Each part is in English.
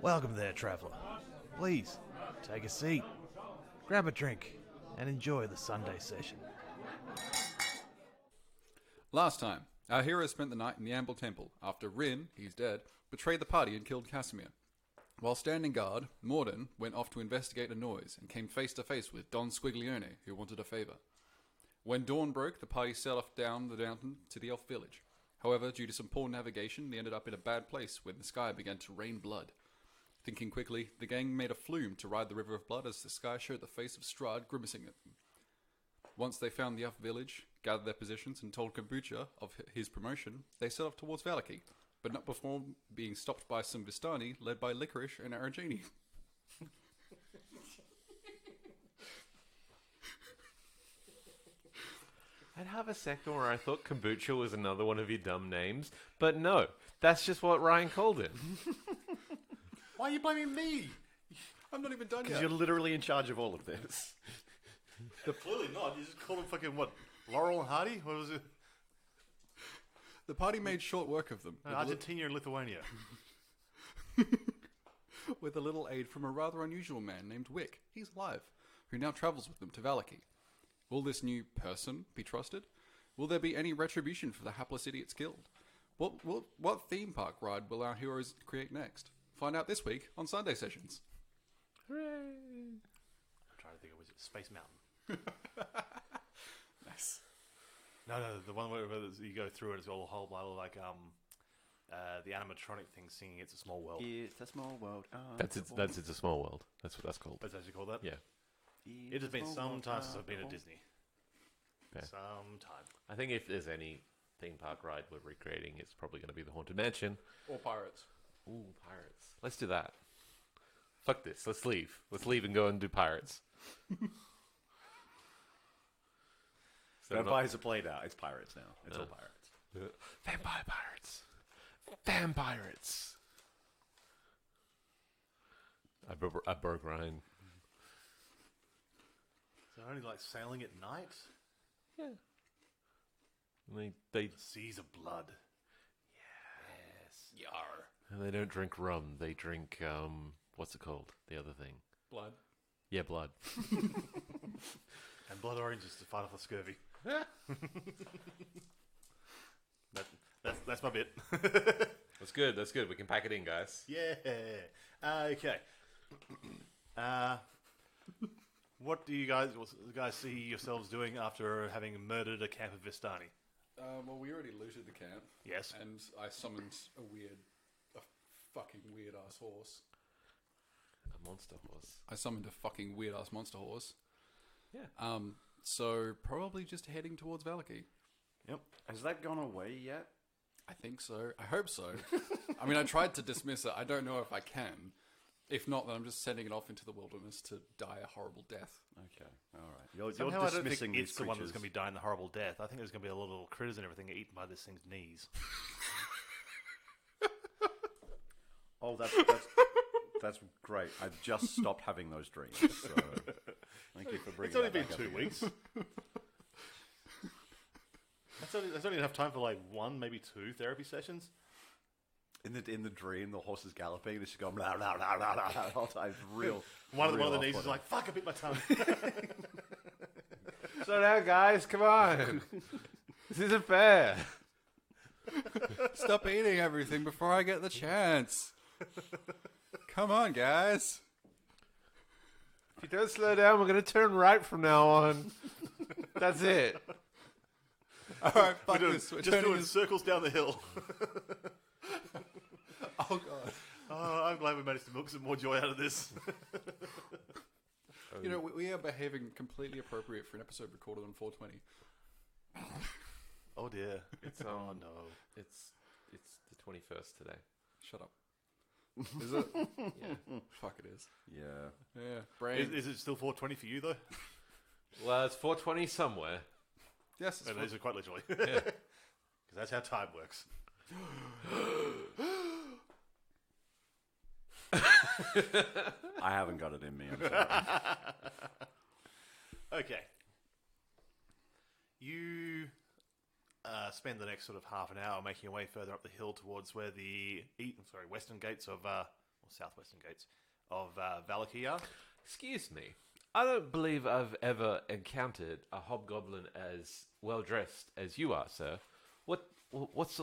Welcome there, traveller. Please, take a seat, grab a drink, and enjoy the Sunday session. Last time, our hero spent the night in the Amble Temple after Rin, he's dead, betrayed the party and killed Casimir. While standing guard, Morden went off to investigate a noise and came face to face with Don Squiglione, who wanted a favour. When dawn broke, the party set off down the mountain to the elf village. However, due to some poor navigation, they ended up in a bad place when the sky began to rain blood. Thinking quickly, the gang made a flume to ride the river of blood as the sky showed the face of Strahd grimacing at them. Once they found the elf village, gathered their positions, and told Kombucha of his promotion, they set off towards Vallaki, but not before being stopped by some Vistani led by Licorice and Aragini. I'd have a second where I thought kombucha was another one of your dumb names, but no, that's just what Ryan called it. Why are you blaming me? I'm not even done Because yet. you're literally in charge of all of this. Clearly not. You just called him fucking, what, Laurel and Hardy? What was it? The party made short work of them, Argentina and Lithuania. with a little aid from a rather unusual man named Wick. He's alive, who now travels with them to Vallaki. Will this new person be trusted? Will there be any retribution for the hapless idiots killed? What theme park ride will our heroes create next? Find out this week on Sunday Sessions. Hooray! I'm trying to think of, was it Space Mountain? Nice. No, the one where you go through it, it's all a whole lot of like the animatronic thing singing "It's a Small World." It's a small world. That's It's a Small World. That's what that's called. That's actually called that. Yeah. It has been some time since I've been at Disney. Fair. Some time. I think if there's any theme park ride we're recreating, it's probably going to be the Haunted Mansion. Or pirates. Ooh, pirates. Let's do that. Fuck this. Let's leave. Let's leave and go and do pirates. Vampires are played out. It's pirates now. It's all pirates. Vampire pirates. Vampirates. I broke Ryan. So only like sailing at night? Yeah. And they Seas of blood. Yes. Yar. and they don't drink rum. They drink what's it called? The other thing. Blood. Yeah, blood. And blood oranges to fight off the scurvy. That's my bit. That's good. That's good. We can pack it in, guys. Yeah. Okay. What do you guys see yourselves doing after having murdered a camp of Vistani? Well, we already looted the camp. Yes. And I summoned a fucking weird ass horse. A monster horse. I summoned a fucking weird ass monster horse. Yeah. So probably just heading towards Vallaki. Yep. Has that gone away yet? I think so. I hope so. I mean, I tried to dismiss it. I don't know if I can. If not, then I'm just sending it off into the wilderness to die a horrible death. Okay, all right. You're Somehow I don't dismissing think these it's the one that's creatures. going to be dying the horrible death. I think there's going to be a little critters and everything eaten by this thing's knees. Oh, that's great. I've just stopped having those dreams. So thank you for bringing. It's only that been back up 2 again. weeks. That's only enough time for like 1, maybe 2 therapy sessions. In the dream, the horse is galloping. It's just going blah blah blah blah blah the whole time. It's real. One of real the knees is off-putting. like, "Fuck! I bit my tongue." Slow down, guys. Come on. This isn't fair. Stop eating everything before I get the chance. Come on, guys. If you don't slow down, we're going to turn right from now on. That's it. All right, fuck We're doing, this. We're just turning doing this. circles down the hill. Oh god. Oh, I'm glad we managed to milk some more joy out of this. You know, we are behaving completely appropriate for an episode recorded on 420. Oh dear. It's Oh no. It's the 21st today. Shut up. Is it? Yeah. Fuck, it is. Yeah. Yeah. Brain. Is it still 4:20 for you though? Well, it's 4:20 somewhere. Yes, it's It is quite literally. Yeah. Because that's how time works. I haven't got it in me. I'm sorry. Okay. You spend the next sort of half an hour making your way further up the hill towards where the western gates of, southwestern gates of Vallaki are. Excuse me. I don't believe I've ever encountered a hobgoblin as well dressed as you are, sir. What's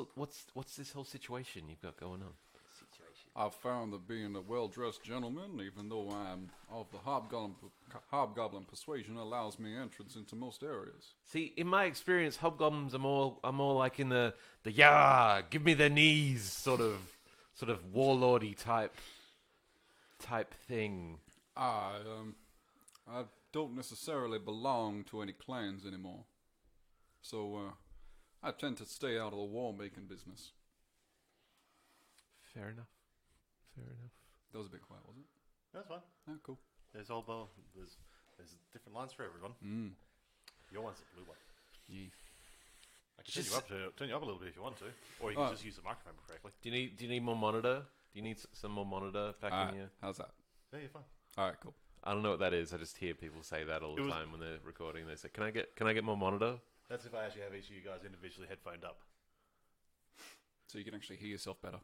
this whole situation you've got going on? I've found that being a well-dressed gentleman, even though I'm of the hobgoblin persuasion, allows me entrance into most areas. See, in my experience, hobgoblins are more like in the yeah, give me their knees sort of warlordy type thing. I don't necessarily belong to any clans anymore, so I tend to stay out of the war-making business. Fair enough. That was a bit quiet, wasn't it? That's fine. Oh, cool. There's different lines for everyone. Your one's the blue one. Yeah. I can turn you up a little bit if you want to, or you can just use the microphone correctly. Do you need more monitor? Do you need some more monitor back in here? How's that? Yeah, you're fine. All right, cool. I don't know what that is. I just hear people say that all the time when they're recording. They say, "Can I get more monitor?" That's if I actually have each of you guys individually headphoned up. So you can actually hear yourself better.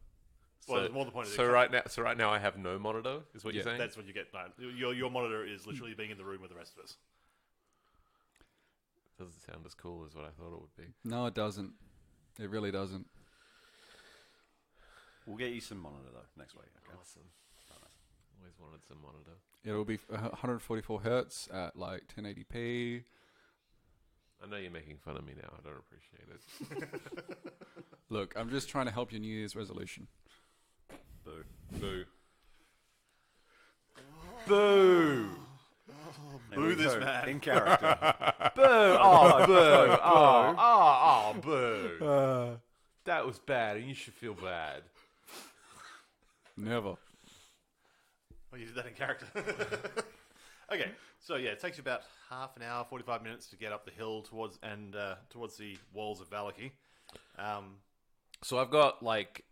Well, more the point of so right now I have no monitor. Is what you're saying? That's what you get. No, your monitor is literally being in the room with the rest of us. Doesn't sound as cool as what I thought it would be. No, it doesn't. It really doesn't. We'll get you some monitor though next week. Okay. Awesome. Always wanted some monitor. It'll be 144 hertz at like 1080p. I know you're making fun of me now. I don't appreciate it. Look, I'm just trying to help your New Year's resolution. Boo. Boo. Boo. Boo this man. In character. Boo. Oh, boo. Oh, boo. That was bad, and you should feel bad. Never. Well, you did that in character. Okay, so yeah, it takes you about half an hour, 45 minutes to get up the hill towards the walls of Vallaki. So I've got like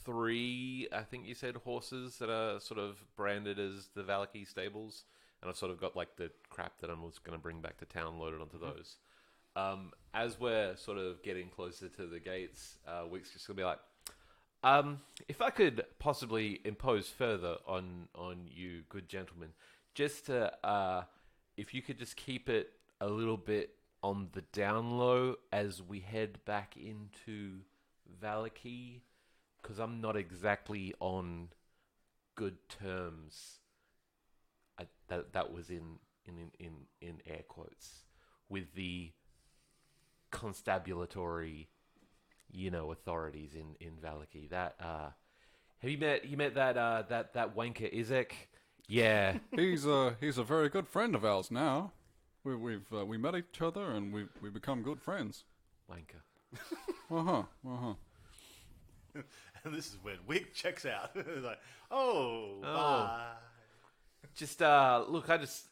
3, I think you said, horses that are sort of branded as the Vallaki stables, and I've sort of got like the crap that I'm going to bring back to town loaded onto those. As we're sort of getting closer to the gates, Wick's just going to be like, if I could possibly impose further on you, good gentlemen, just to, if you could just keep it a little bit on the down low as we head back into Vallaki, because I'm not exactly on good terms. That was in air quotes with the constabulatory, authorities in Vallaki. That have you met that wanker Izek? Yeah, He's a very good friend of ours now. We met each other and we become good friends. wanker. And this is when Wick checks out. Like, bye. Just look, I just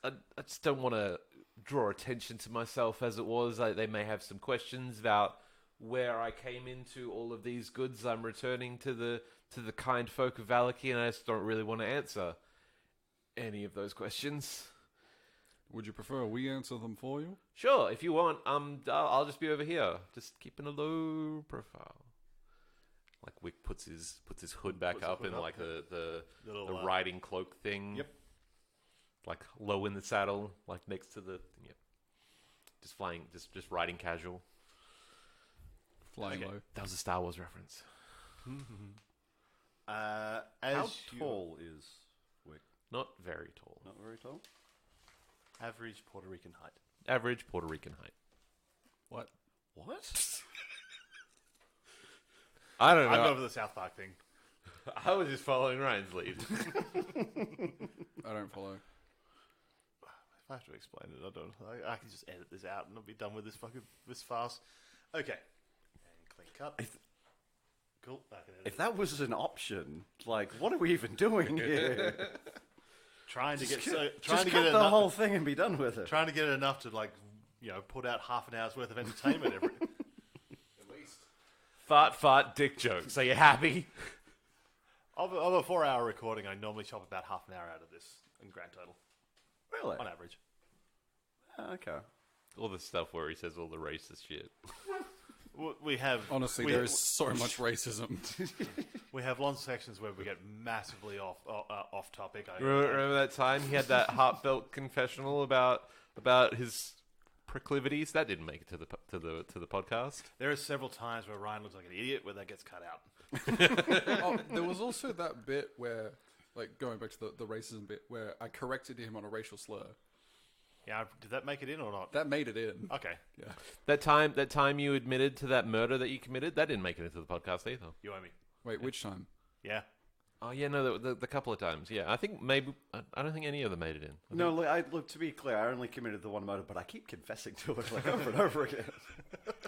don't want to draw attention to myself as it was. They may have some questions about where I came into all of these goods I'm returning to the kind folk of Vallaki, and I just don't really want to answer any of those questions. Would you prefer we answer them for you? Sure, if you want. I'll just be over here, just keeping a low profile. Like Wick puts his hood back up in like the Little, riding cloak thing. Yep. Like low in the saddle, like next to the just flying, just riding casual. Flying Okay. low. That was a Star Wars reference. How tall is Wick? Not very tall. Not very tall. Average Puerto Rican height. Average Puerto Rican height. What? I don't know. I'm over the South Park thing. I was just following Ryan's lead. I don't follow. If I have to explain it, I don't. I can just edit this out and I'll be done with this fast. Okay. And clean cut. Cool. I can edit If that was an option, like, what are we even doing here? trying to get Just trying to cut get the enough, whole thing and be done with it. trying to get it enough to put out half an hour's worth of entertainment every. Fart, dick jokes. Are you happy? Of a 4-hour recording, I normally chop about half an hour out of this in grand total, Really? on average. Okay. All the stuff where he says all the racist shit. We have Honestly, we, there is so much racism. we have long sections where we get massively off topic. Remember that time he had that heartfelt confessional about his proclivities? That didn't make it to the podcast. There are several times where Ryan looks like an idiot where that gets cut out. Oh, there was also that bit where, like, going back to the racism bit, where I corrected him on a racial slur. Yeah, did that make it in or not? That made it in. Okay. Yeah. That time you admitted to that murder that you committed, that didn't make it into the podcast either. You owe me. Wait, which time? Yeah. Oh yeah, no, the couple of times. Yeah, I think maybe I don't think any of them made it in. No, look, to be clear, I only committed the one murder, but I keep confessing to it like over and over again.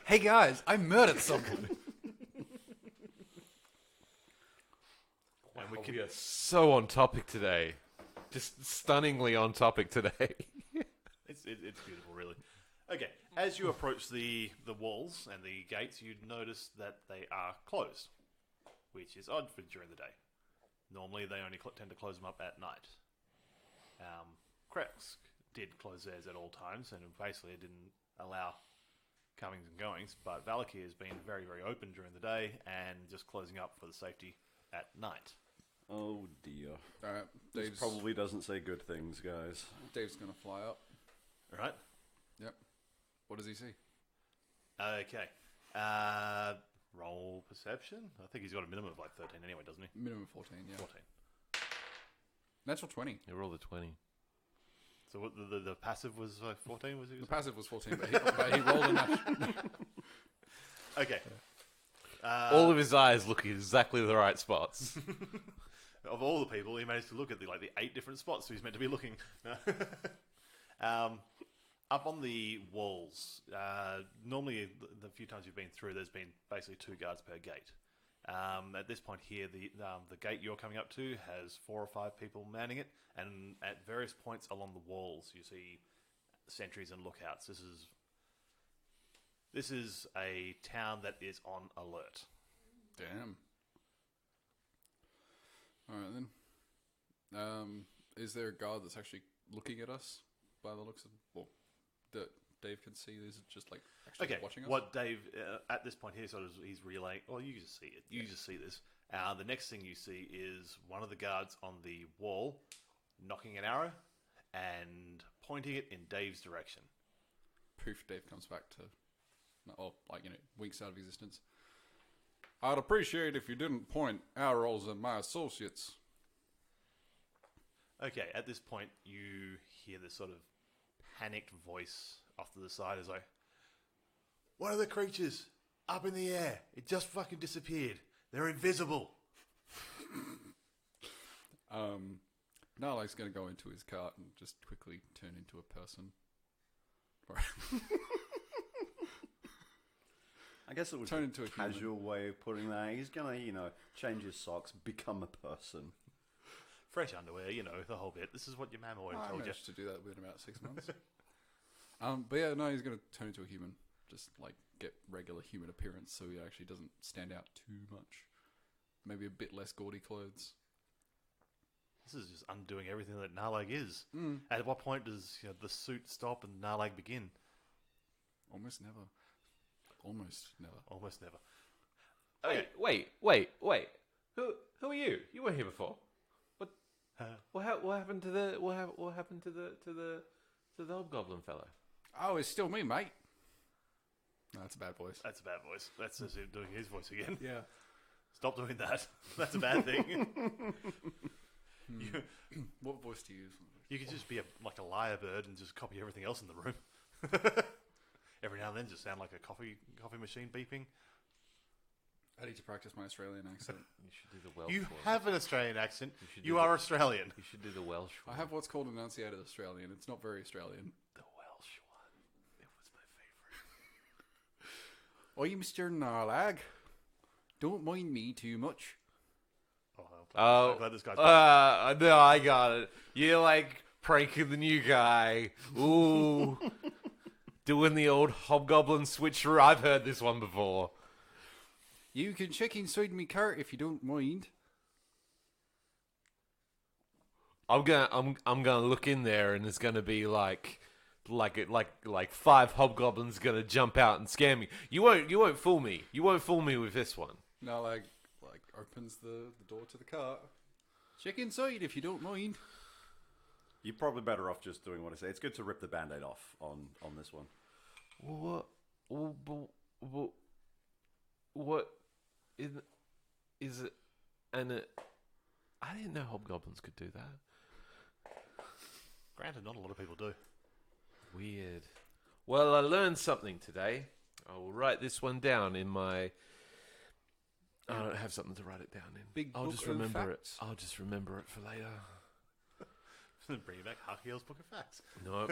Hey guys, I murdered someone. And We are so on topic today. Just stunningly on topic today. It's beautiful, really. Okay, as you approach the walls and the gates, you notice that they are closed, which is odd for during the day. Normally, they only tend to close them up at night. Kresk did close theirs at all times, and basically it didn't allow comings and goings, but Vallaki has been very, very open during the day and just closing up for the safety at night. Oh dear. Alright, This Dave's probably doesn't say good things, guys. Dave's gonna fly up. All right? Yep. What does he see? Okay. Roll perception? I think he's got a minimum of like 13 anyway, doesn't he? Minimum 14, yeah. 14. Natural 20. You rolled a 20. So what, the passive was 14, was The it? passive was 14, but he rolled a natural. Okay. All of his eyes look at exactly the right spots. Of all the people, he managed to look at the 8 different spots he's meant to be looking. Up on the walls, normally the few times you've been through, there's been basically 2 guards per gate. At this point here, the gate you're coming up to has 4 or 5 people manning it, and at various points along the walls, you see sentries and lookouts. This is a town that is on alert. Damn. Alright then. Is there a guard that's actually looking at us by the looks of... Well, that Dave can see these just actually watching us? What Dave, at this point here, he's relaying... Well, you just see it. You just see this. The next thing you see is one of the guards on the wall knocking an arrow and pointing it in Dave's direction. Poof, Dave comes back to... Or, winks out of existence. I'd appreciate if you didn't point arrows at my associates. Okay, at this point, you hear this sort of panicked voice off to the side. It's like, what are the creatures up in the air? It just fucking disappeared. They're invisible. Narlag's going to go into his cart and just quickly turn into a person. I guess it was Turn a into a casual way of putting that. He's gonna, change his socks, become a person. Fresh underwear, the whole bit. This is what your mum always I told you. managed to do that within about 6 months. But yeah, no, he's going to turn into a human. Just, get regular human appearance so he actually doesn't stand out too much. Maybe a bit less gaudy clothes. This is just undoing everything that Narlag is. At what point does the suit stop and Narlag begin? Almost never. Almost never. Almost never. Wait. Who are you? You weren't here before. What happened to the hobgoblin fellow? Oh, it's still me, mate. No, that's a bad voice. That's a bad voice. That's just him doing his voice again. Yeah. Stop doing that. That's a bad thing. What voice do you use? You could just be a lyrebird and just copy everything else in the room. Every now and then, just sound like a coffee machine beeping. I need to practice my Australian accent. You should do the Welsh You one. have an Australian accent. should You do are Australian. You should do the Welsh I one. have what's called enunciated Australian. It's not very Australian. The Welsh one. It was my favourite. Oi, Mr. Narlag. Don't mind me too much. I'm glad this guy's No, I got it. You're pranking the new guy. Ooh. Doing the old hobgoblin switcheroo. I've heard this one before. You can check inside me cart if you don't mind. I'm gonna look in there and there's gonna be like 5 hobgoblins gonna jump out and scare me. You won't fool me. You won't fool me with this one. Now, like opens the door to the cart. Check inside if you don't mind. You're probably better off just doing what I say. It's good to rip the band-aid off on this one. What is it? And I didn't know hobgoblins could do that. Granted, not a lot of people do. Weird. Well, I learned something today. I will write this one down in my. I don't have something to write it down in. Big I'll book just of remember it. facts. I'll just remember it for later. Bring you back Hakiel's Book of Facts. No,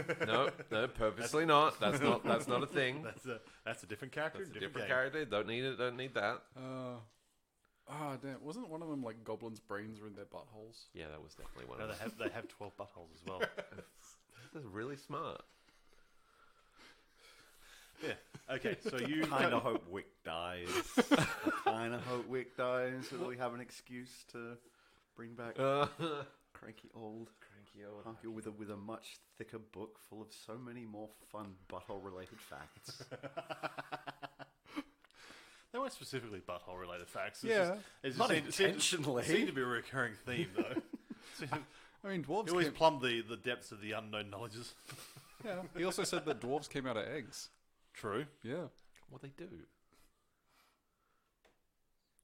purposely not. That's not a thing. That's a different character. That's a different game. character. Don't need it. Don't need that. Damn! Wasn't one of them like goblins' brains were in their buttholes? Yeah, that was definitely one. No, of they have 12 buttholes as well. That's really smart. Yeah. Okay. So you Kind of hope Wick dies. I kind of hope Wick dies so that we have an excuse to bring back cranky old Hunky with a much thicker book full of so many more fun butthole-related facts. They weren't specifically butthole-related facts. Not intentionally. Seemed to be a recurring theme, though. I mean, dwarves. You always Came, plumb the depths of the unknown knowledges. yeah. He also said that dwarves came out of eggs. True. Yeah. What they do?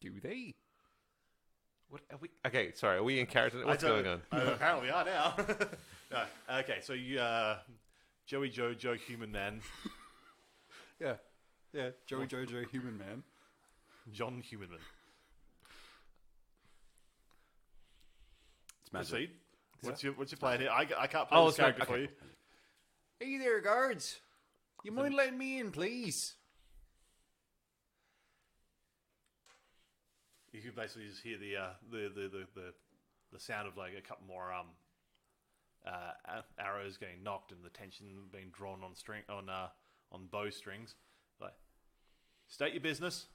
Do they? What are we? Okay, sorry. Are we in character? What's going on? Apparently, we are now. No. Okay, so you, Joey Joe, Human Man, Yeah. Yeah. Joey Jojo, Human Man. John Human Man. It's magic. Proceed. What's your plan here? I can't play this character for you. Hey there, guards. You mind letting me in, please? You can basically just hear the sound of like a couple more arrows getting knocked and the tension being drawn on bow strings. Like, state your business.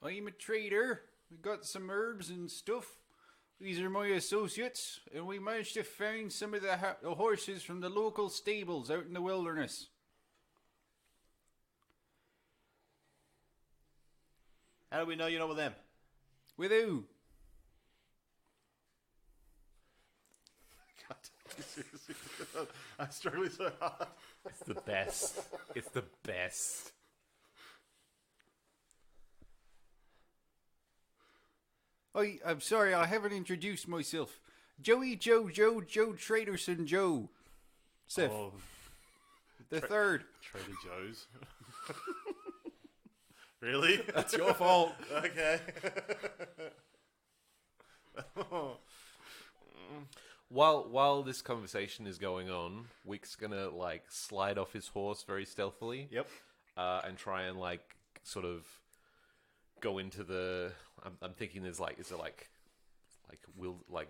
I'm a trader. We got some herbs and stuff. These are my associates, and we managed to find some of the horses from the local stables out in the wilderness. How do we know you're not with them? With who? Seriously, I'm struggling so hard. It's the best. It's the best. I'm sorry, I haven't introduced myself. Joey Joe Traderson Joe. Sif, Oh, the third. Trader Joe's. Really? It's your fault. Okay. While this conversation is going on, Wick's gonna like slide off his horse very stealthily. Yep. And try and like sort of go into the. I'm thinking there's like, is it like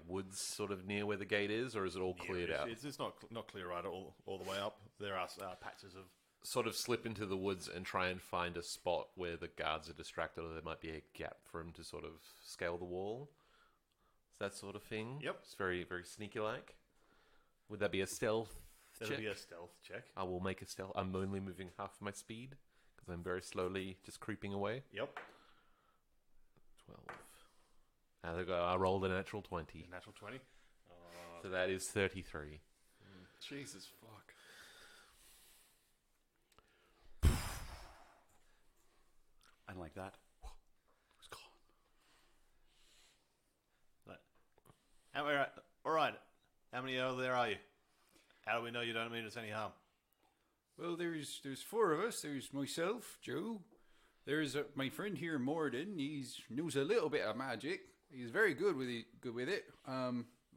woods sort of near where the gate is, or is it all cleared out? It's not clear right all the way up. There are patches of. Sort of slip into the woods and try and find a spot where the guards are distracted, or there might be a gap for him to sort of scale the wall. That sort of thing. Yep. It's very, very sneaky-like. Would that be a stealth That'll check? be a stealth check. I will make a stealth. I'm only moving half my speed because I'm very slowly just creeping away. Yep. 12. There we go. I rolled a natural 20. Natural 20. So that is 33. Jesus fuck. And like that, it's gone. All right. How many there are you? How do we know you don't mean us any harm? Well, there's 4 of us. There's myself, Joe. There's my friend here, Morden. He knows a little bit of magic. He's very good with it.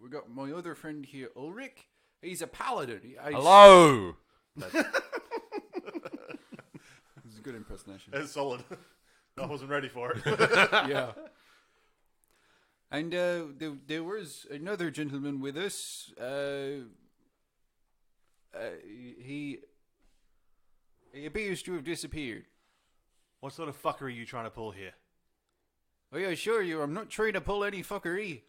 We got my other friend here, Ulrich. He's a paladin. Hello! This is a good impersonation. It's solid. I wasn't ready for it. Yeah. And there was another gentleman with us. He appears to have disappeared. What sort of fucker are you trying to pull here? Oh, yeah, assure you, I'm not trying to pull any fuckery.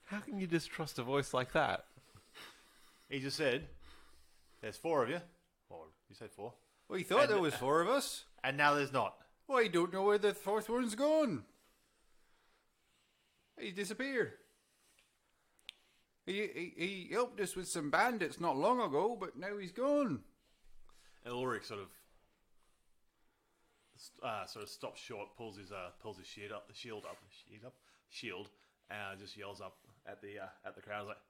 How can you distrust a voice like that? He just said, "There's 4 of you." Or you said 4. We thought there was 4 of us. And now there's not. Well, I don't know where the 4th one's gone. He disappeared. He helped us with some bandits not long ago, but now he's gone. And Ulrich sort of stops short, pulls his shield up, and just yells up at the crowd like,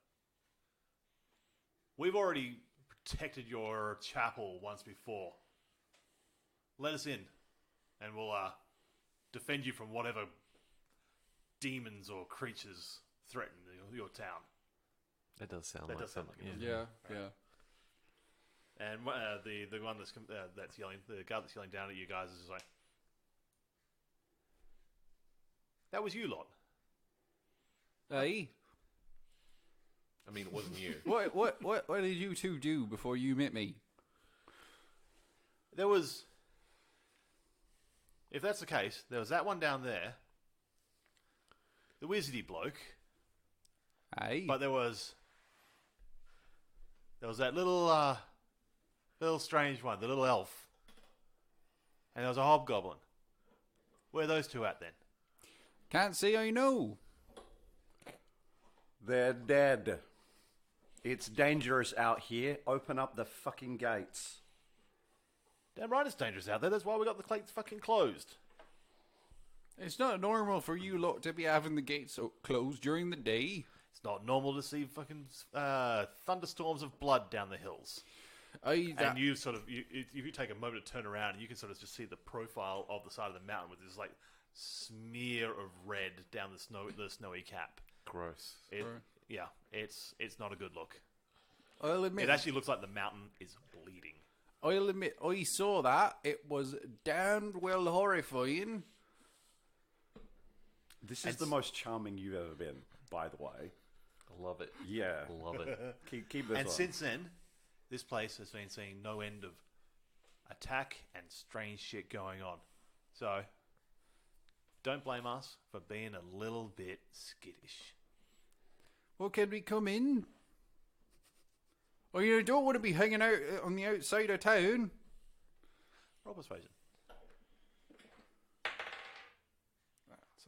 "We've already protected your chapel once before. Let us in, and we'll defend you from whatever demons or creatures threaten your town." That does sound That like does sound something. like it. Yeah, yeah. And the one that's yelling, the guy that's yelling down at you guys is like, "That was you lot." Hey, I mean, it wasn't you. what did you two do before you met me? There was, if that's the case, there was that one down there, the wizardy bloke, Hey, but there was that little strange one, the little elf, and there was a hobgoblin. Where are those 2 at then? can't say I know. They're dead. It's dangerous out here. Open up the fucking gates. Damn right it's dangerous out there. That's why we got the gates fucking closed. It's not normal for you lot to be having the gates closed during the day. It's not normal to see fucking thunderstorms of blood down the hills. And you sort of, if you take a moment to turn around, you can sort of just see the profile of the side of the mountain with this like smear of red down the snowy cap. Gross. Yeah, it's not a good look. I'll admit, It actually looks like the mountain is bleeding. I'll admit, I saw that. It was damned well horrifying. This is the most charming you've ever been, by the way. I love it. Yeah. Love it. Keep this And on. since then, this place has been seeing no end of attack and strange shit going on. So, don't blame us for being a little bit skittish. Well, can we come in? Oh, you don't want to be hanging out on the outside of town. Roll persuasion. That's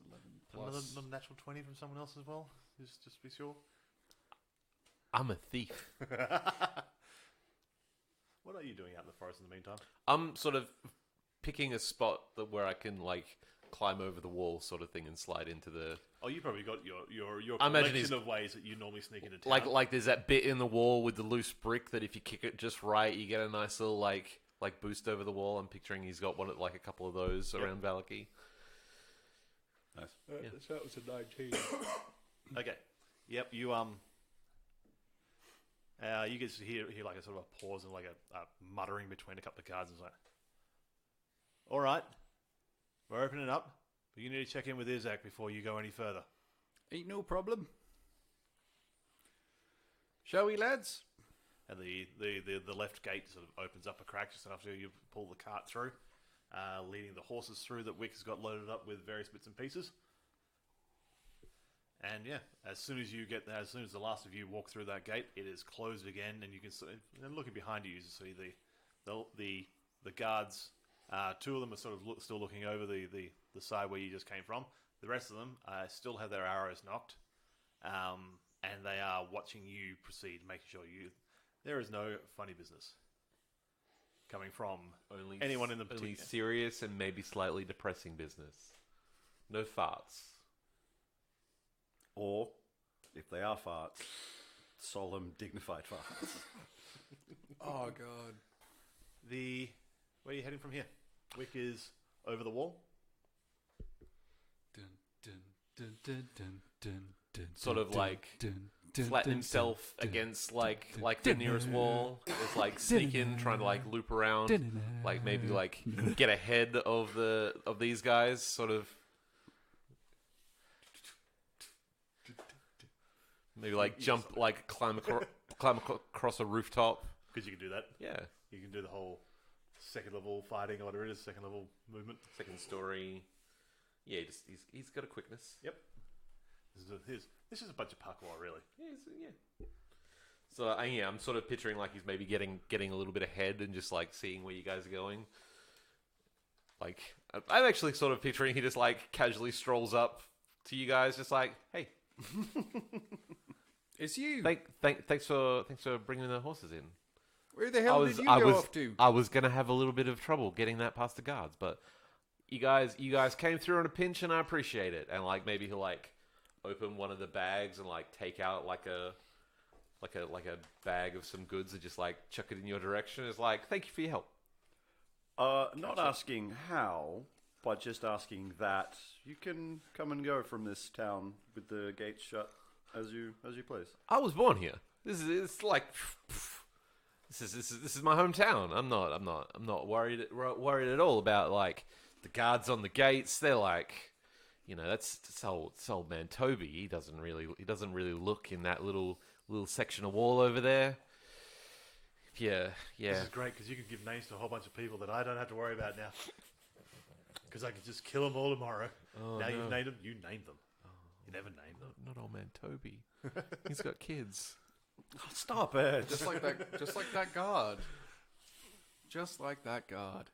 11 Another natural 20 from someone else as well? Just to be sure. I'm a thief. What are you doing out in the forest in the meantime? I'm sort of picking a spot where I can like climb over the wall, sort of thing, and slide into the. Oh, you probably got your I imagine collection he's- of ways that you normally sneak into town. Like there's that bit in the wall with the loose brick that if you kick it just right, you get a nice little like boost over the wall. I'm picturing he's got one like a couple of those around Vallaki. Nice. So that was a 19. Okay. Yep. You you get to hear like a sort of a pause and like a muttering between a couple of cards. And it's like, all right, we're opening up, but you need to check in with Isaac before you go any further. Ain't no problem. Shall we, lads? And the left gate sort of opens up a crack just after you pull the cart through, leading the horses through that Wick has got loaded up with various bits and pieces. And yeah, as soon as the last of you walk through that gate, it is closed again, and you can see. And looking behind you, you see the guards. 2 of them are sort of still looking over the side where you just came from. The rest of them still have their arrows knocked, and they are watching you proceed, making sure there is no funny business coming from anyone in the Only particular. serious and maybe slightly depressing business. No farts. Or, if they are farts, solemn, dignified farts. Oh, God. Where are you heading from here? Wick is over the wall. Dun, dun, dun, dun, dun, dun, dun, Sort of dun, like dun, dun, Flatten dun, himself dun, against like the nearest wall. It's like sneak in, trying to like loop around, like maybe like get ahead of these guys, sort of. Maybe like jump, like climb across a rooftop. Because you can do that. Yeah, You can do the whole second level fighting or whatever it is, second level movement. second story. Yeah, he's got a quickness. Yep. This is a bunch of parkour, really. Yeah. So yeah, I'm sort of picturing like he's maybe getting a little bit ahead and just like seeing where you guys are going. Like I'm actually sort of picturing he just like casually strolls up to you guys, just like, hey, It's you. thanks for bringing the horses in. Where the hell did you go off to? I was gonna have a little bit of trouble getting that past the guards, but you guys came through on a pinch, and I appreciate it. And like maybe he'll like open one of the bags and like take out like a bag of some goods and just like chuck it in your direction. It's like, thank you for your help. Not asking how, but just asking that you can come and go from this town with the gates shut as you please. I was born here. This is my hometown. I'm not worried at all about like the guards on the gates. They're like, that's old man Toby. He doesn't really look in that little section of wall over there. Yeah. This is great because you can give names to a whole bunch of people that I don't have to worry about now. Because I can just kill them all tomorrow. Oh, now no. you've named them, you named them. You never named them. Not old man Toby. He's got kids. Oh, stop it! Just like that guard. Just like that guard.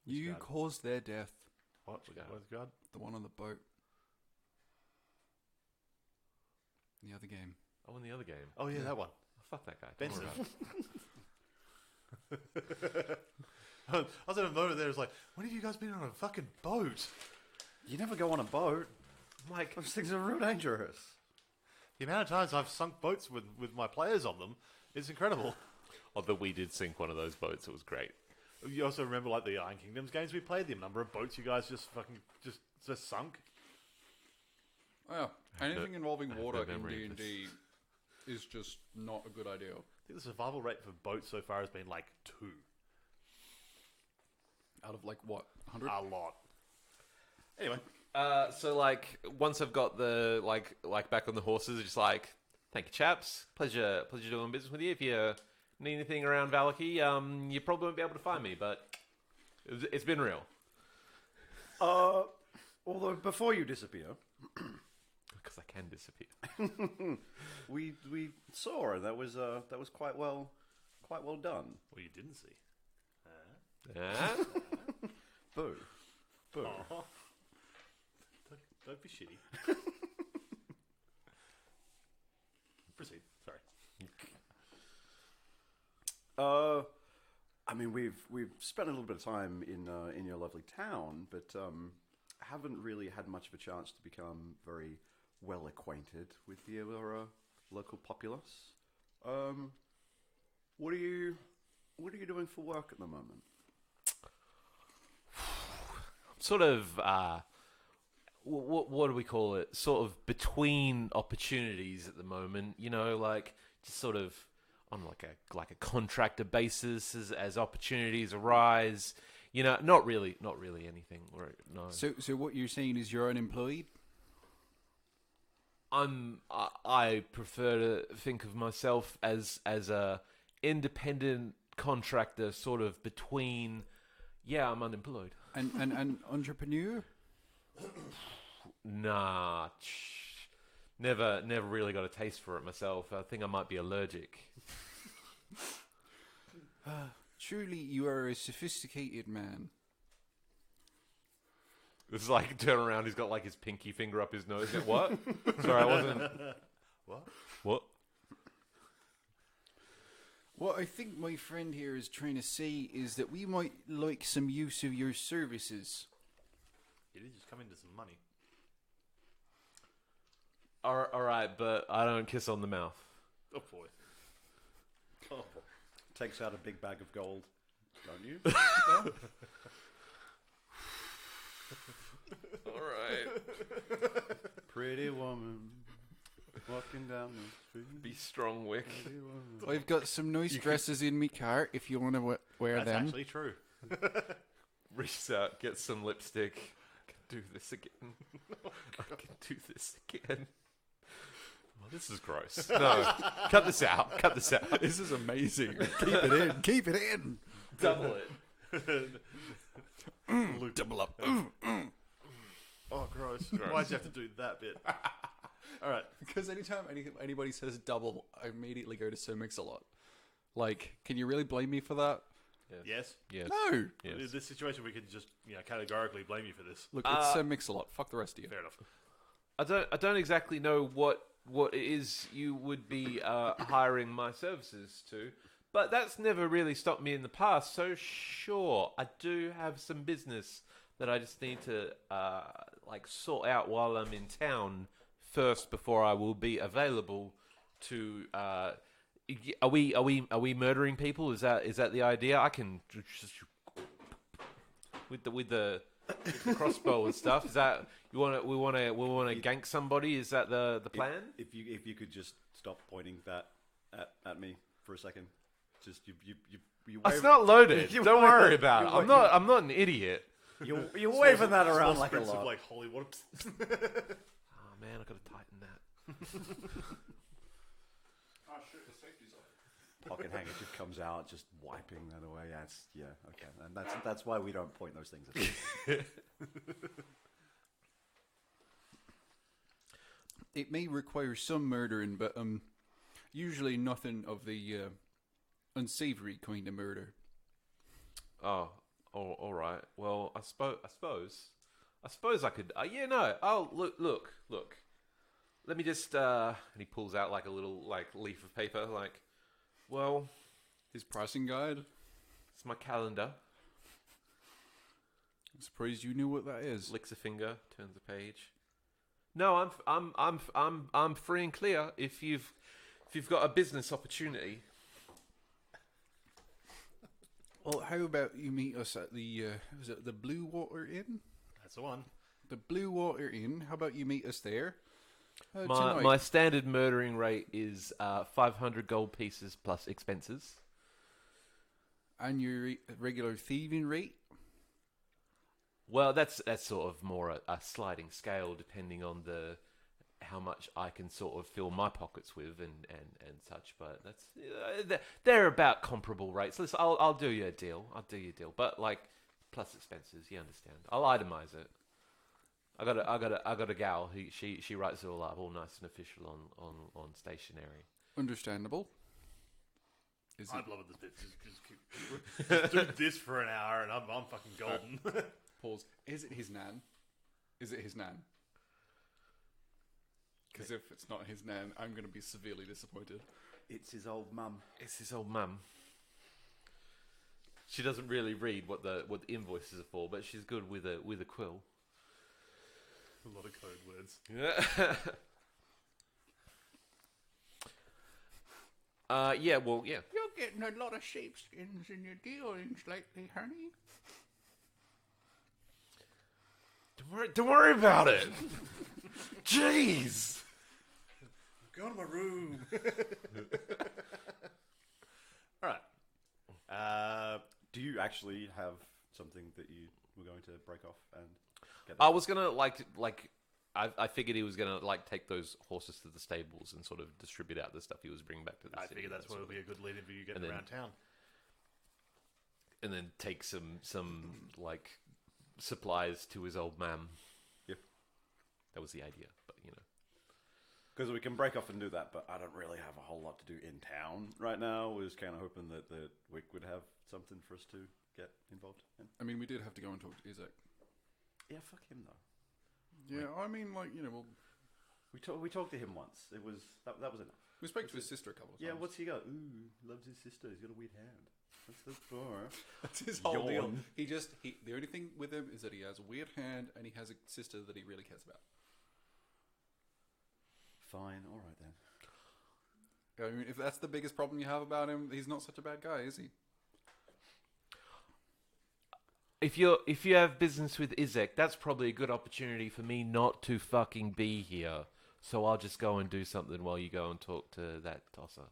You guard? caused their death. What? What's God? The one on the boat. The other game. Oh, in the other game. Oh, yeah, that one. Oh, fuck that guy. Don't Benson. worry about it. I was in a moment there, it's like, when have you guys been on a fucking boat? You never go on a boat. Like, Those things are real dangerous. The amount of times I've sunk boats with my players on them is incredible. although we did sink one of those boats, it was great. You also remember like the Iron Kingdoms games we played, the number of boats you guys just fucking just sunk. Oh, anything involving I have water no in memory of D&D is just not a good idea. I think the survival rate for boats so far has been like 2. Out of like what, 100? A lot. Anyway, So like once I've got the like back on the horses, just like, thank you, chaps. Pleasure doing business with you. If you need anything around Vallaki, you probably won't be able to find me, but it's been real. Although before you disappear, Because I can disappear. we saw her. That was quite well done. well, you didn't see. Boo. Aw. Don't be shitty. Proceed. Sorry. I mean, we've spent a little bit of time in your lovely town, but haven't really had much of a chance to become very well acquainted with your local populace. What are you doing for work at the moment? Sort of, what do we call it? Sort of between opportunities at the moment. Like just sort of on like a contractor basis as opportunities arise. Not really anything. No. So what you're saying is you're unemployed? I prefer to think of myself as a independent contractor, sort of between. Yeah, I'm unemployed. And an entrepreneur? Nah, never really got a taste for it myself. I think I might be allergic. Truly, you are a sophisticated man. It's like turn around. He's got like his pinky finger up his nose. What? Sorry, I wasn't. What? What I think my friend here is trying to say is that we might like some use of your services. You did just come into some money. All right, but I don't kiss on the mouth. Oh boy. Oh, takes out a big bag of gold. Don't you? All right. Pretty woman walking down the street. Be strong, Wick. Pretty woman. I've got some nice dresses in my car if you want to wear That's them. actually true. Reach out, get some lipstick. I can do this again. I can do this again. Well, this is gross. No, cut this out. Cut this out. This is amazing. Keep it in. Keep it in. Double it. Double up. Oh, gross. Why'd you have to do that bit? All right. Because anytime anybody says double, I immediately go to Sir Mix-a-Lot. Like, can you really blame me for that? Yes. Yes. No! Yes. In this situation, we could just categorically blame you for this. Look, it's Sir Mix-a-Lot. Fuck the rest of you. Fair enough. I don't exactly know what it is you would be hiring my services to, but that's never really stopped me in the past. So sure, I do have some business that I just need to sort out while I'm in town first before I will be available to. Are we murdering people? Is that the idea? I can just with the crossbow and stuff. Is that we want to gank somebody? Is that the plan? If you could just stop pointing that at me for a second, just you It's not loaded. You Don't wave- worry about it. you I'm wave- not an idiot. you're waving that around like a Sprints of, lot. like holy whoops. Oh man, I gotta tighten that. Oh shit, the safety's off. Pocket handkerchief comes out, just wiping that away. Okay, and that's why we don't point those things at you. It may require some murdering, but usually nothing of the unsavory kind of murder. Oh, all right. Well, I suppose I could. Yeah, no. Oh, look. Let me just. And he pulls out like a little leaf of paper. Well, His pricing guide. it's my calendar. I'm surprised you knew what that is. Licks a finger, turns the page. No, I'm free and clear. If you've got a business opportunity. Well, how about you meet us at the was it the Blue Water Inn? That's the one. The Blue Water Inn. How about you meet us there? My Tonight. standard murdering rate is 500 gold pieces plus expenses. And your regular thieving rate? Well, that's sort of more a sliding scale depending on how much I can sort of fill my pockets with and such. But that's they're about comparable rates. Listen, I'll do you a deal. But plus expenses, you understand. I'll itemize it. I got a gal who she writes it all up, all nice and official on stationery. Understandable. I'd love it this bit. Just do this for an hour, and I'm fucking golden. Pause. Is it his nan? Because if it's not his nan, I'm going to be severely disappointed. It's his old mum. It's his old mum. She doesn't really read what the invoices are for, but she's good with a quill. A lot of code words. Yeah. Yeah. Well, yeah. You're getting a lot of sheepskins in your dealings lately, honey. Don't worry about it. Jeez. Go to my room. All right. Do you actually have something that you were going to break off and get? I was gonna I figured he was gonna take those horses to the stables and sort of distribute out the stuff he was bringing back to the I city. figure that's what would be a good lead-in for you getting And then- around town. and then take some supplies to his old man. Yep. That was the idea, but Because we can break off and do that, but I don't really have a whole lot to do in town right now. We was kind of hoping that Wick would have something for us to get involved in. I mean, we did have to go and talk to Isaac. Yeah, fuck him though. Yeah, I mean, well, We talked to him once. It was that was enough. we spoke to his sister a couple of times. Yeah, what's he got? Ooh, loves his sister. He's got a weird hand. What's that for? That's his whole deal. Yawn. The only thing with him is that he has a weird hand and he has a sister that he really cares about. Fine, all right then. I mean, if that's the biggest problem you have about him, he's not such a bad guy, is he? if you have business with Izek, that's probably a good opportunity for me not to fucking be here. So I'll just go and do something while you go and talk to that tosser.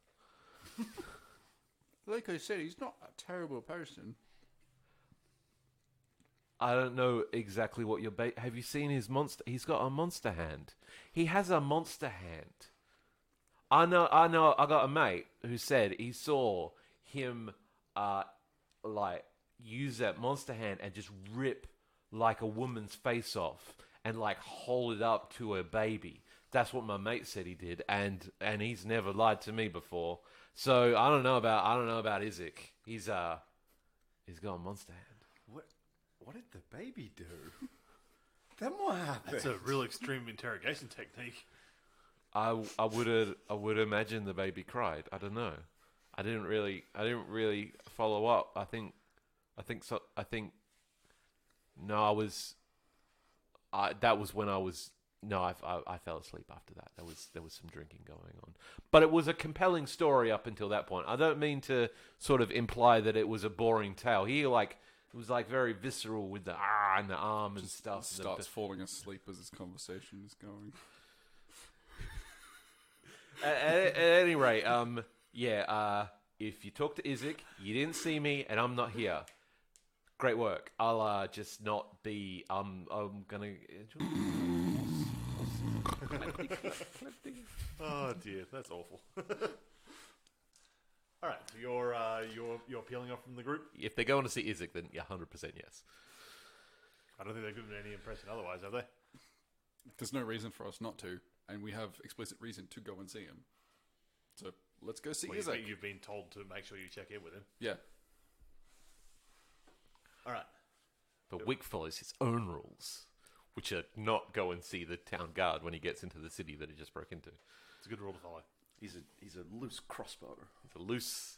Like I said, he's not a terrible person. I don't know exactly what your have you seen his monster? He's got a monster hand. He has a monster hand. I know. I got a mate who said he saw him use that monster hand and just rip a woman's face off and hold it up to her baby. That's what my mate said he did, and he's never lied to me before. So I don't know about Isaac. He's got a monster hand. What did the baby do? Then what happened? That's a real extreme interrogation technique. I would imagine the baby cried. I don't know. I didn't really follow up. I think no, that was when I was. No, I fell asleep after that. There was some drinking going on, but it was a compelling story up until that point. I don't mean to sort of imply that it was a boring tale. It was like very visceral with the and the arm and stuff. Starts falling asleep as this conversation is going. At any rate, if you talk to Isaac, you didn't see me, and I'm not here. Great work. I'll just not be. I'm gonna. Oh dear, that's awful. All right, so you're peeling off from the group. If they're going to see Isaac, then 100% yes. I don't think they've given any impression otherwise, have they? There's no reason for us not to, and we have explicit reason to go and see him. So let's go see Isaac. You've been told to make sure you check in with him. Yeah. All right. But Wick follows his own rules, which are not go and see the town guard when he gets into the city that he just broke into. It's a good rule to follow. He's a loose crossbow. It's a loose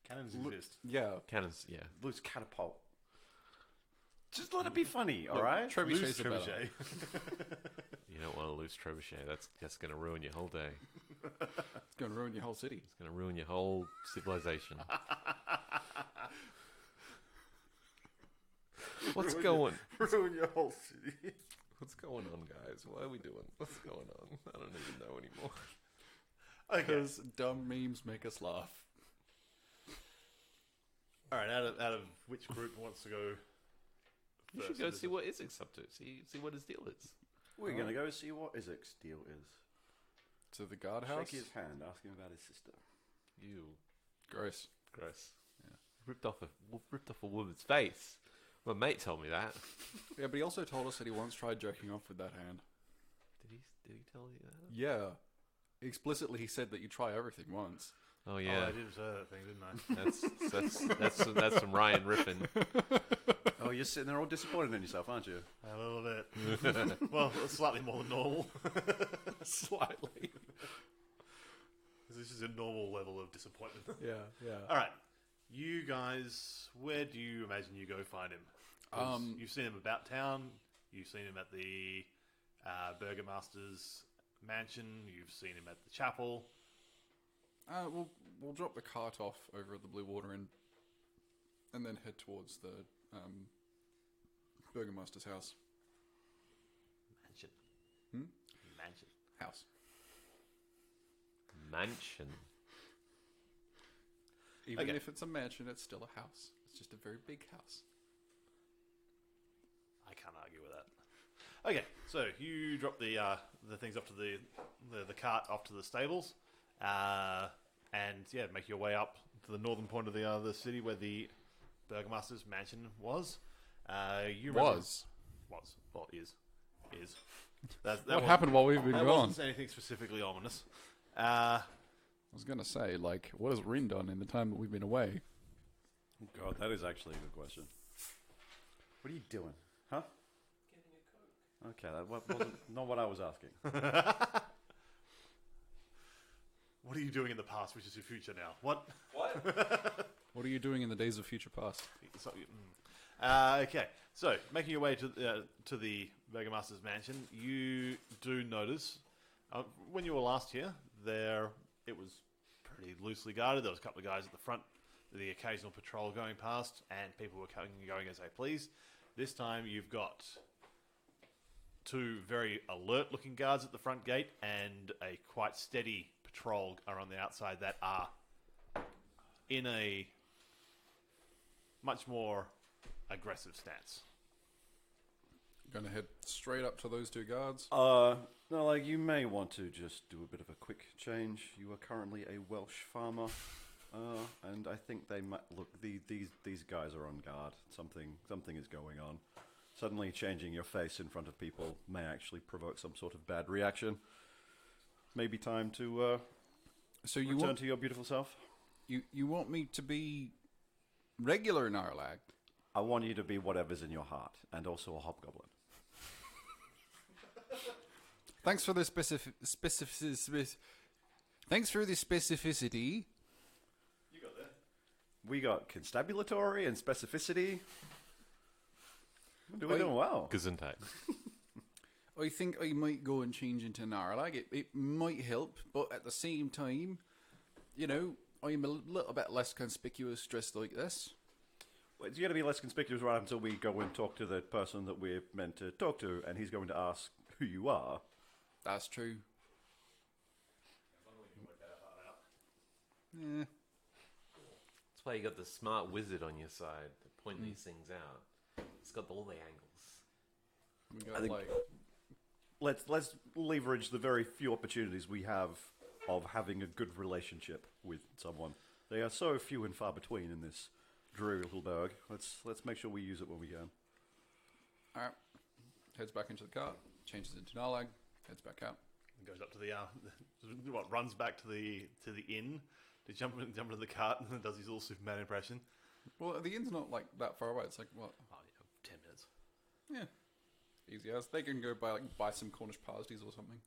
Cannons exist. Yeah. cannons. Yeah, Loose catapult. Just let it be funny, all Look, right? Trebuchets are better. Trebuchet. you don't want a loose trebuchet. That's going to ruin your whole day. It's going to ruin your whole city. It's going to ruin your whole civilization. What's going? Ruin your whole city. What's going on, guys? What are we doing? What's going on? I don't even know anymore. Okay. Because dumb memes make us laugh. All right. Out of which group wants to go? You first? should go see what Isaac's up to. See what his deal is. We're going to go see what Isaac's deal is. To the guardhouse? Shake his hand, ask him about his sister. You Gross. gross. Yeah. Ripped off a woman's face. My mate told me that. Yeah, but he also told us that he once tried jerking off with that hand. Did he tell you that? Yeah. Explicitly, he said that you try everything once. Oh Oh, yeah. I did say that thing, didn't I? That's some Ryan riffing. Oh, you're sitting there all disappointed in yourself, aren't you? A little bit. Well, slightly more than normal. Slightly. This is a normal level of disappointment. Yeah, yeah. All right. You guys, where do you imagine you go find him? 'Cause you've seen him about town. You've seen him at the Burgomaster's mansion. You've seen him at the chapel. We'll drop the cart off over at the Blue Water Inn and then head towards the Burgomaster's house. Mansion. Hmm? Mansion. House. Mansion. Even Okay. if it's a mansion, it's still a house. It's just a very big house. I can't argue with that. Okay, so you drop the things off to the cart off to the stables, and make your way up to the northern point of the city where the Burgomaster's mansion was. You remember- Was. well is. That What happened while we've been that gone? wasn't anything specifically ominous. I was going to say, like, what has Rin done in the time that we've been away? Oh, God, that is actually a good question. What are you doing? Huh? Okay, that wasn't not what I was asking. What are you doing in the past, which is your future now? What? What are you doing in the days of future past? Okay, so making your way to the Burgomaster's mansion, you do notice when you were last here, it was pretty loosely guarded. There was a couple of guys at the front, the occasional patrol going past, and people were coming and going as they pleased. This time, you've got two very alert-looking guards at the front gate and a quite steady patrol are on the outside that are in a much more aggressive stance. Going to head straight up to those two guards. No, like, you may want to just do a bit of a quick change. You are currently a Welsh farmer, and I think they might look. These guys are on guard. Something is going on. Suddenly, changing your face in front of people may actually provoke some sort of bad reaction. maybe time to So you return want to your beautiful self. you want me to be regular Narlag? I want you to be whatever's in your heart, and also a hobgoblin. Thanks for the Thanks for the specificity. You got that. We got constabulatory and specificity. We're doing well. Gesundheit. I think I might go and change into Narlag. It might help, but at the same time, you know, I'm a little bit less conspicuous dressed like this. Well, it's going to be less conspicuous right until we go and talk to the person that we're meant to talk to, and he's going to ask who you are. That's true. Yeah. That's why you got the smart wizard on your side to point these things out. It's got all the angles. We I got think- like Let's leverage the very few opportunities we have of having a good relationship with someone. They are so few and far between in this dreary little burg. Let's make sure we use it when we can. alright. Heads back into the cart, changes into Narlag, heads back out. Goes up to the runs back to the inn to jump into the cart and then does his little Superman impression. Well, the inn's not like that far away. It's like what? Oh, yeah, 10 minutes. Yeah, easy as. They can go buy some Cornish pasties or something.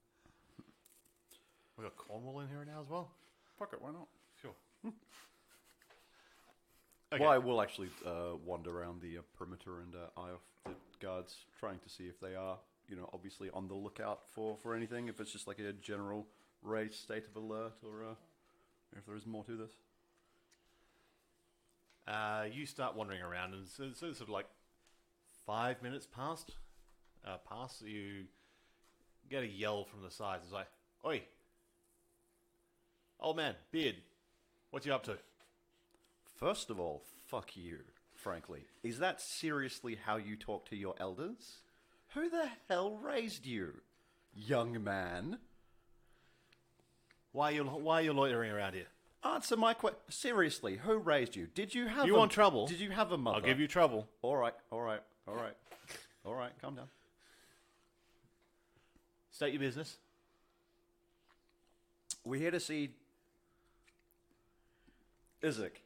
We got Cornwall in here now as well. Fuck it, why not? Sure. Okay. Well, I will actually wander around the perimeter and eye off the guards, trying to see if they are, obviously on the lookout for anything. If it's just like a general raised state of alert, or if there is more to this. You start wandering around, and so sort of like 5 minutes pass. You get a yell from the sides. It's like, "Oi, old man, beard, what you up to?" First of all, fuck you, frankly. Is that seriously how you talk to your elders? Who the hell raised you, young man? Why are you loitering around here? Answer my question. Seriously, who raised you? Did you have You want trouble? Did you have a mother? I'll give you trouble. All right, calm down. State your business. We're here to see Isaac.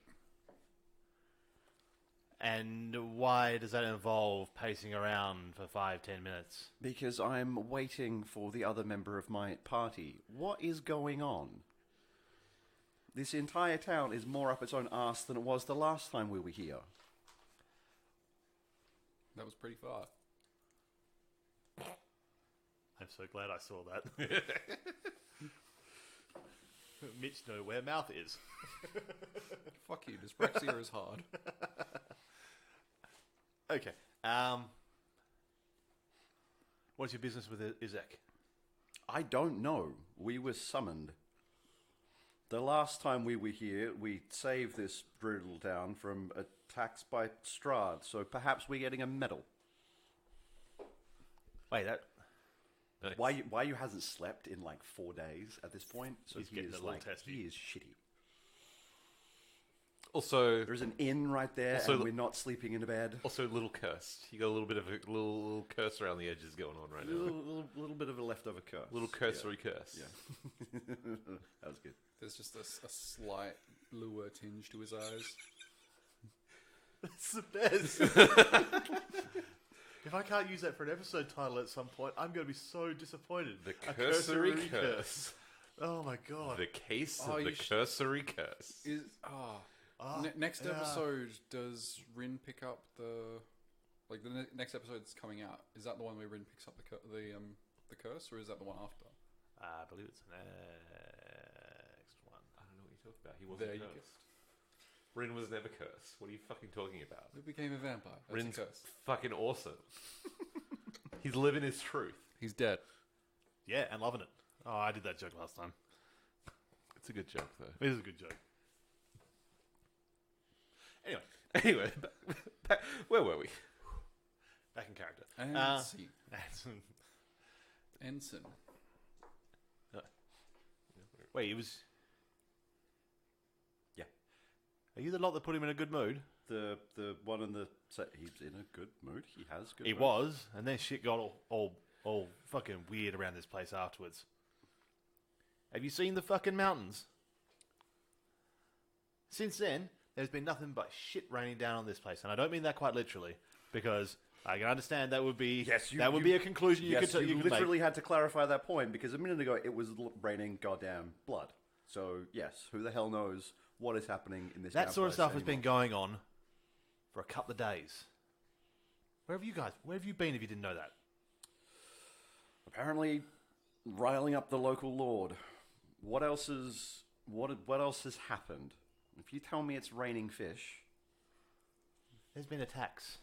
And why does that involve pacing around for 5-10 minutes? Because I'm waiting for the other member of my party. What is going on? This entire town is more up its own arse than it was the last time we were here. That was pretty far. I'm so glad I saw that. Mitch know where mouth is. Fuck you, dyspraxia is hard. Okay. What's your business with Isaac? I don't know. We were summoned. The last time we were here, we saved this brutal town from attacks by Strahd, so perhaps we're getting a medal. Wait, that Nice. Why you hasn't slept in like 4 days at this point? So He's he getting is a little like testy. he is shitty. Also, There's an inn right there, Also- and we're not sleeping in a bed. a little cursed. You got a little bit of a little curse around the edges going on right A now. little bit of a leftover curse. Little cursory curse. Yeah. That was good. There's just a slight bluer tinge to his eyes. That's the best. If I can't use that for an episode title at some point, I'm going to be so disappointed. The A cursory curse. Oh my god. The case Oh, of the you sh- cursory curse. Is next yeah. episode, does Rin pick up the next episode that's coming out? Is that the one where Rin picks up the curse, or is that the one after? I believe it's the next one. I don't know what you're talking about. He wasn't There you go. cursed. Rin was never cursed. What are you fucking talking about? He became a vampire. That's Rin's a curse. fucking awesome. He's living his truth. He's dead. Yeah, and loving it. Oh, I did that joke last time. It's a good joke, though. It is a good joke. Anyway, where were we? Back in character. And see. Ensign. Wait, it was... Yeah. Are you the lot that put him in a good mood? The one in the set, he's in a good mood. He has good. He mood. was, and then shit got all fucking weird around this place afterwards. Have you seen the fucking mountains? Since then, there's been nothing but shit raining down on this place, and I don't mean that quite literally, because I can understand that would be be a conclusion you could make. literally had to clarify that point because a minute ago it was raining goddamn blood. So yes, who the hell knows what is happening in this? That sort of stuff has anymore. been going on for a couple of days. Where have you been if you didn't know that? Apparently riling up the local lord. What else has happened? If you tell me it's raining fish, There's been attacks.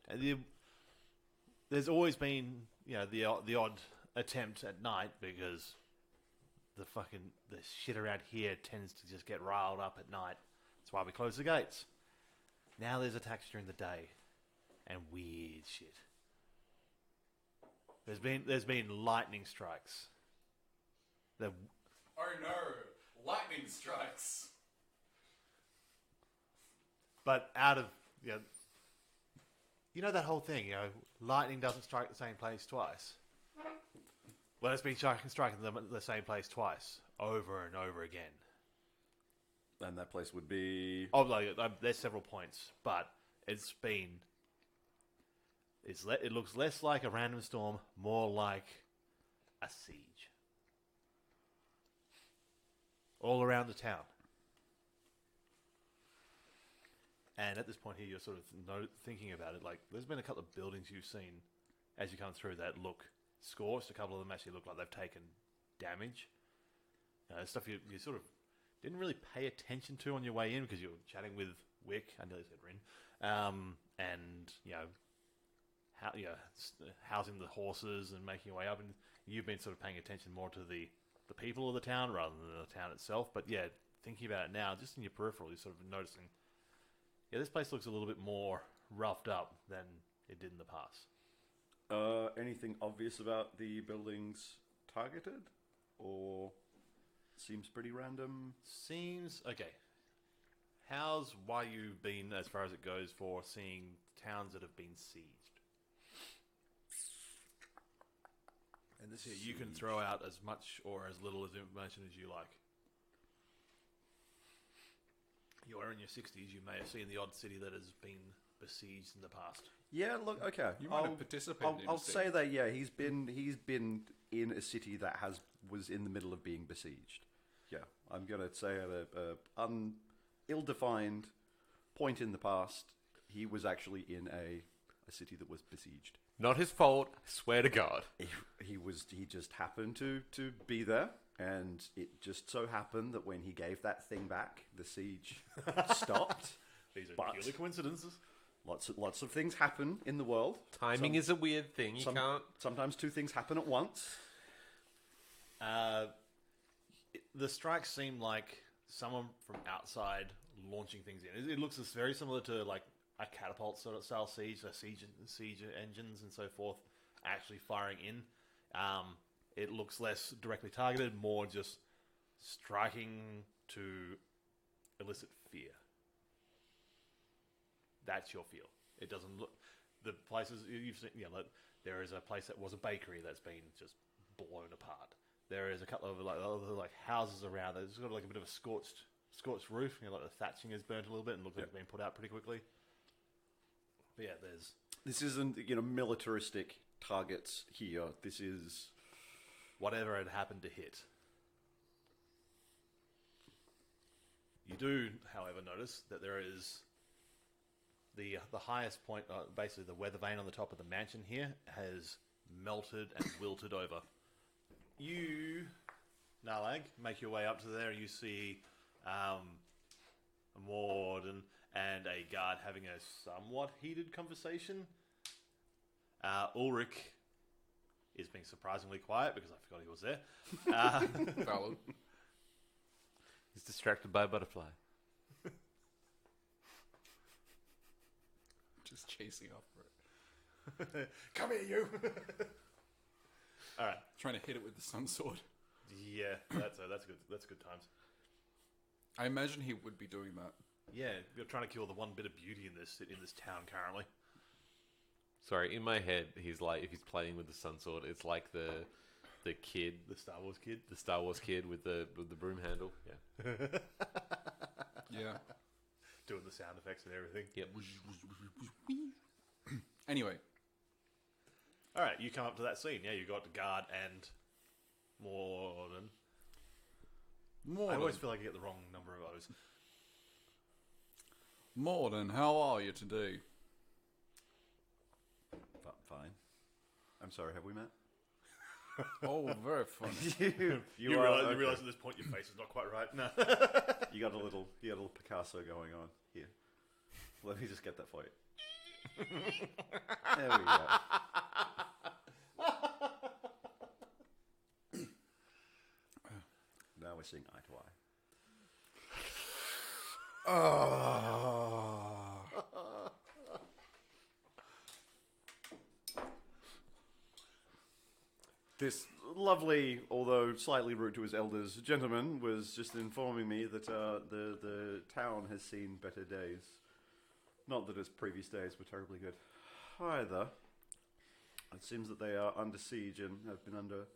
And there's always been, the odd attempt at night because the shit around here tends to just get riled up at night. That's why we close the gates. Now there's attacks during the day, and weird shit. There's been lightning strikes. Oh no! Lightning strikes! But out of, that whole thing, lightning doesn't strike the same place twice. Well, it's been striking the same place twice, over and over again. and that place would be. Oh, there's several points, but it looks less like a random storm, more like a siege. All around the town. And at this point here, you're sort of thinking about it. Like, there's been a couple of buildings you've seen as you come through that look scorched. A couple of them actually look like they've taken damage. Stuff you sort of didn't really pay attention to on your way in because you were chatting with Wick. I nearly said Rin. And, housing the horses and making your way up. And you've been sort of paying attention more to the people of the town rather than the town itself. But, yeah, thinking about it now, just in your peripheral, you're sort of noticing... Yeah, this place looks a little bit more roughed up than it did in the past. Anything obvious about the buildings targeted? Or seems pretty random? Seems... Okay. How's Wayu been, as far as it goes, for seeing towns that have been sieged? And this here, you can throw out as much or as little as information as you like. You are in your 60s, you may have seen the odd city that has been besieged in the past. Yeah, look, okay. You might have participated in I'll a siege. say that, yeah, he's been in a city that was in the middle of being besieged. Yeah, I'm going to say at a ill-defined point in the past, he was actually in a city that was besieged. Not his fault, I swear to God. He just happened to be there, and it just so happened that when he gave that thing back, the siege stopped. These are purely coincidences. Lots of things happen in the world. Timing is a weird thing. You can't... Sometimes two things happen at once. The strikes seem like someone from outside launching things in. It looks very similar to like a catapult sort of style siege engines and so forth actually firing in. It looks less directly targeted, more just striking to elicit fear. That's your feel. It doesn't look... The places you've seen... there is a place that was a bakery that's been just blown apart. There is a couple of other houses around it. It's got like a bit of a scorched roof. Like the thatching is burnt a little bit and looks like it's been put out pretty quickly. But yeah, there's... This isn't, militaristic targets here. This is... whatever had happened to hit. You do, however, notice that there is the highest point, basically the weather vane on the top of the mansion here, has melted and wilted over. You, Nalag, make your way up to there and you see a warden and a guard having a somewhat heated conversation. Ulrich is being surprisingly quiet because I forgot he was there. Valid. He's distracted by a butterfly. Just chasing after it. Come here, you! All right. Trying to hit it with the sun sword. Yeah, that's good times. I imagine he would be doing that. Yeah, you're trying to kill the one bit of beauty in this town currently. Sorry, in my head, he's like, if he's playing with the sun sword, it's like the the kid, The Star Wars kid. the Star Wars kid with the broom handle. Yeah. Yeah. Doing the sound effects and everything. Yep. Anyway, All right, you come up to that scene. Yeah, you got the guard and Morden. I always feel like I get the wrong number of O's. Morden, how are you today? Fine. I'm sorry, have we met? Oh, very funny. You are- realize, okay. you realize at this point your face is not quite right. No. You got a little Picasso going on here. Let me just get that for you. There we go. Now we're seeing eye to eye. This lovely, although slightly rude to his elders, gentleman was just informing me that the town has seen better days. Not that its previous days were terribly good either. It seems that they are under siege and have been under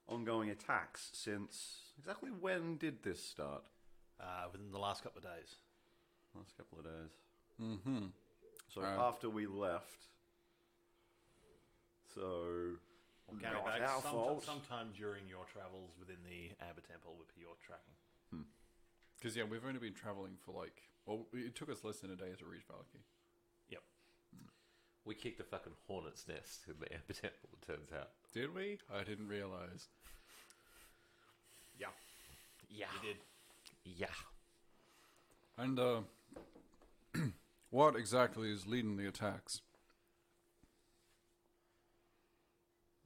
ongoing attacks since... Exactly when did this start? Within the last couple of days. Last couple of days. Mm-hmm. So after we left... So... Carry not back our fault. sometime during your travels within the Amber Temple with your tracking. Because, yeah, we've only been traveling for it took us less than a day to reach Vallaki. Yep. We kicked a fucking hornet's nest in the Amber Temple, it turns out. Did we? I didn't realize. Yeah. Yeah. You did. Yeah. And, what exactly is leading the attacks?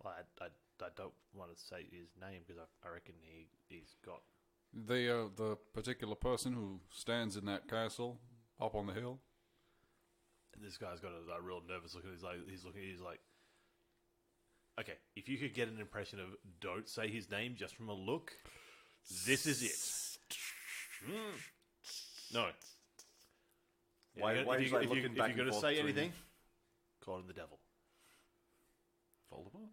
Well, I don't want to say his name because I reckon he's got... The particular person who stands in that castle up on the hill? This guy's got a real nervous look. He's like, okay, if you could get an impression of don't say his name just from a look, this is it. No. Why is he like looking back if you're and going to forth say between- anything, call him the devil. Voldemort?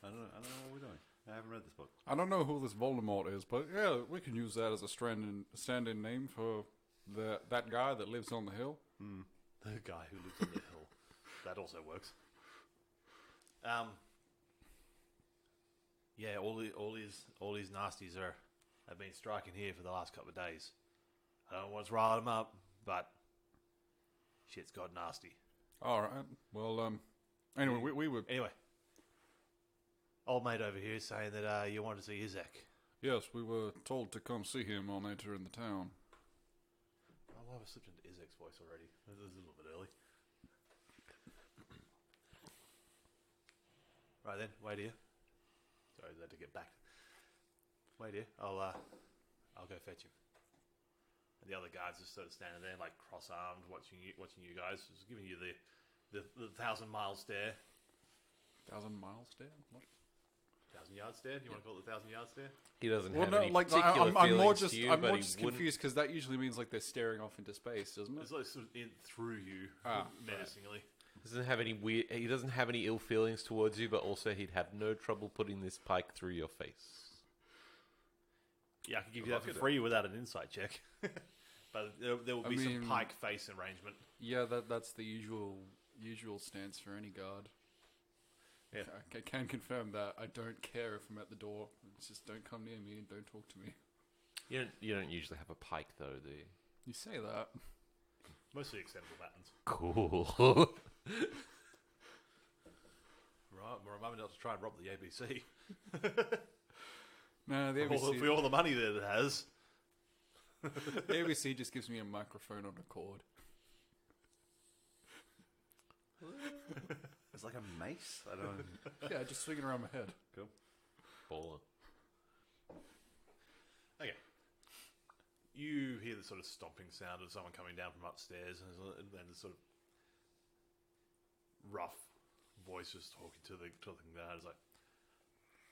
I don't know what we're doing. I haven't read this book. I don't know who this Voldemort is, but yeah, we can use that as a stand-in name for that guy that lives on the hill. The guy who lives on the hill. That also works. Yeah, all these nasties have been striking here for the last couple of days. I don't know what's riled them up, but shit's got nasty. All right. Well, anyway, we were... Anyway, old mate over here is saying that you want to see Izek. Yes, we were told to come see him on entering the town. Oh, well, I've slipped into Izek's voice already. This is a little bit early. Right then, wait here. Sorry, I had to get back. Wait here. I'll go fetch him. And the other guards just sort of standing there, like cross-armed, watching you guys, just giving you the 1,000-mile stare. 1,000-mile stare? What? 1,000-yard stare? Do you want to call it the 1,000-yard stare? He doesn't Well, have no, any like particular I'm more feelings just to you, I'm but more he just wouldn't- confused because that usually means like they're staring off into space, doesn't it? It's like sort of through you, Ah, menacingly. Doesn't have any weird. He doesn't have any ill feelings towards you, but also he'd have no trouble putting this pike through your face. Yeah, I could give you that for free without an insight check. But there will be some mean- pike face arrangement. Yeah, that's the usual stance for any guard. Yeah. I can confirm that. I don't care if I'm at the door. It's just don't come near me and don't talk to me. You don't usually have a pike though, do you? You say that. Mostly extendable battens. Cool. Right, remind me not to try and rob the ABC. No, the For ABC, all the money that it has. the ABC just gives me a microphone on a cord. It's like a mace. I don't. Yeah, just swinging around my head. Baller. Okay. You hear the sort of stomping sound of someone coming down from upstairs, and then the sort of rough voices talking to the guard. It's like,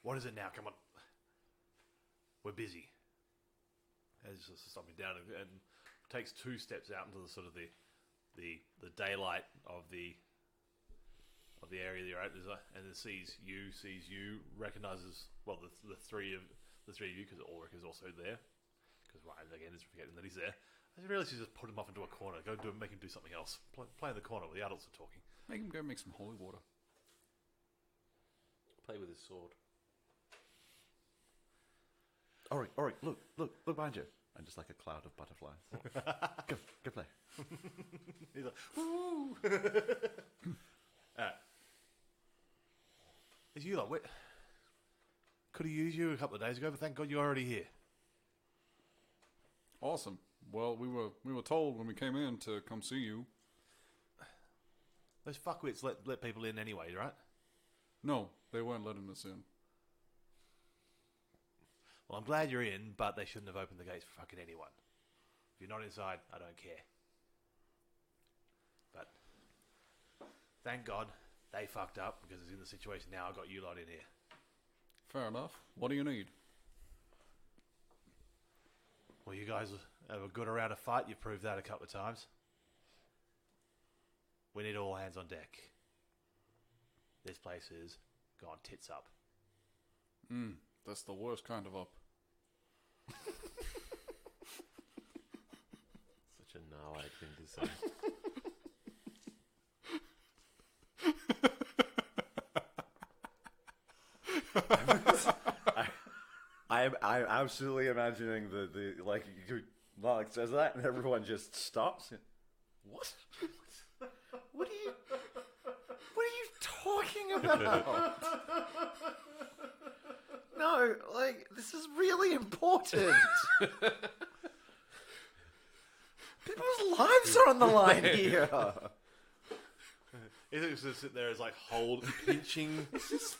"What is it now? Come on, we're busy." And it's just stopping down and takes 2 steps out into the sort of the daylight of the of the area that you're at, and it sees you, recognizes the three of you, because Ulrich is also there. Because Ryan again is forgetting that he's there. I realize you just put him off into a corner. Make him do something else. Play in the corner where the adults are talking. Make him go make some holy water. Play with his sword. Ori, look behind you. And just like a cloud of butterflies. Go play. He's like, woo! Alright. It's you, like, could have used you a couple of days ago, but thank God you're already here. Awesome. Well, we were told when we came in to come see you. Those fuckwits let people in anyway, right? No, they weren't letting us in. Well, I'm glad you're in, but they shouldn't have opened the gates for fucking anyone. If you're not inside, I don't care. But thank God they fucked up, because it's in the situation now. I got you lot in here. Fair enough. What do you need? Well, you guys are good around a fight. You've proved that a couple of times. We need all hands on deck. This place is gone tits up. That's the worst kind of up. Such a gnarly thing to say. I'm absolutely imagining the like Mark says that and everyone just stops. What? What are you talking about? No, like this is really important. People's lives are on the line here. He's just gonna sit there as like pinching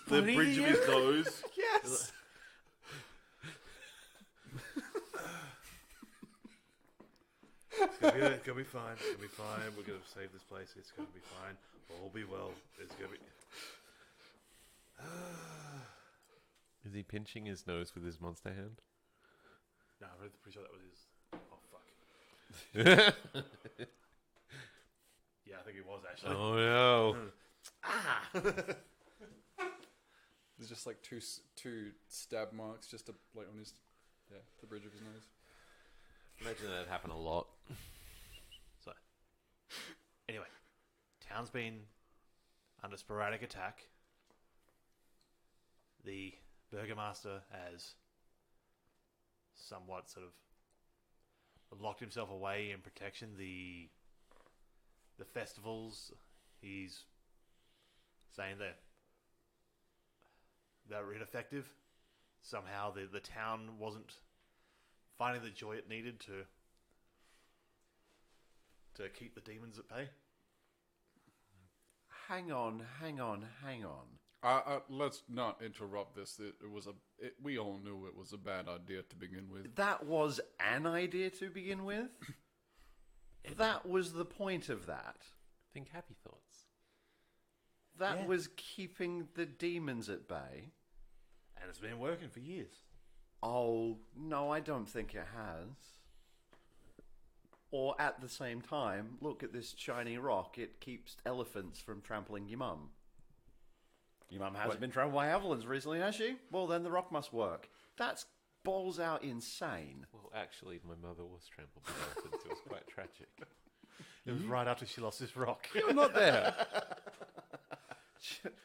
the bridge of his nose. Yes. It's gonna be fine. It's gonna be fine. We're gonna save this place. It's gonna be fine. All will be well. It's gonna be. Is he pinching his nose with his monster hand? No, I'm pretty sure that was his. Oh fuck. Yeah, I think it was actually. Oh no! There's just like two stab marks just like on his the bridge of his nose. Imagine that happen a lot. So, anyway, town's been under sporadic attack. The burgomaster has somewhat sort of locked himself away in protection. The festivals, he's saying that they're ineffective. Somehow the town wasn't finding the joy it needed to keep the demons at bay. Hang on. Let's not interrupt this. We all knew it was a bad idea to begin with. That was an idea to begin with. That was the point of that. Think happy thoughts. That was keeping the demons at bay. And it's been working for years. Oh, no, I don't think it has. Or at the same time, look at this shiny rock. It keeps elephants from trampling your mum. Your mum hasn't been trampled by avalanches recently, has she? Well, then the rock must work. That's balls out insane. Well, actually, my mother was trampled by elephants. It was quite tragic. It was right after she lost this rock. You're not there.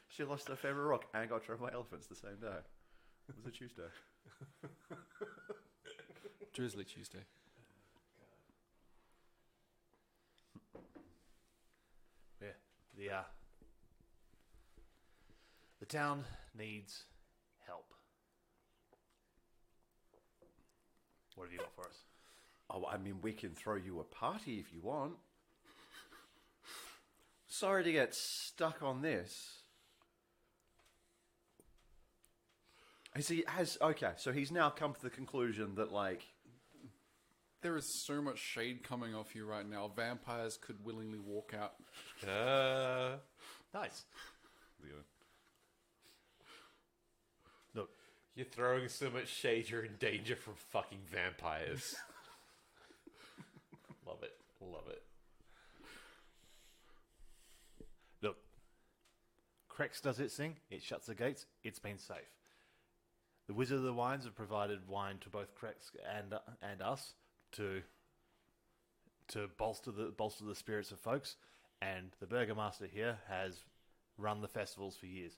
She lost her favourite rock and got trampled by elephants the same day. It was a Tuesday. Drizzly Tuesday. Yeah, the town needs help. What have you got for us? Oh, I mean, we can throw you a party if you want. Sorry to get stuck on this. So he's now come to the conclusion that, like... There is so much shade coming off you right now. Vampires could willingly walk out. Nice. Look, You're throwing so much shade, you're in danger from fucking vampires. Love it. look. Crex does its thing. It shuts the gates. It's been safe. The Wizard of the Wines have provided wine to both Crex and us to bolster the spirits of folks. And the Burgomaster here has run the festivals for years.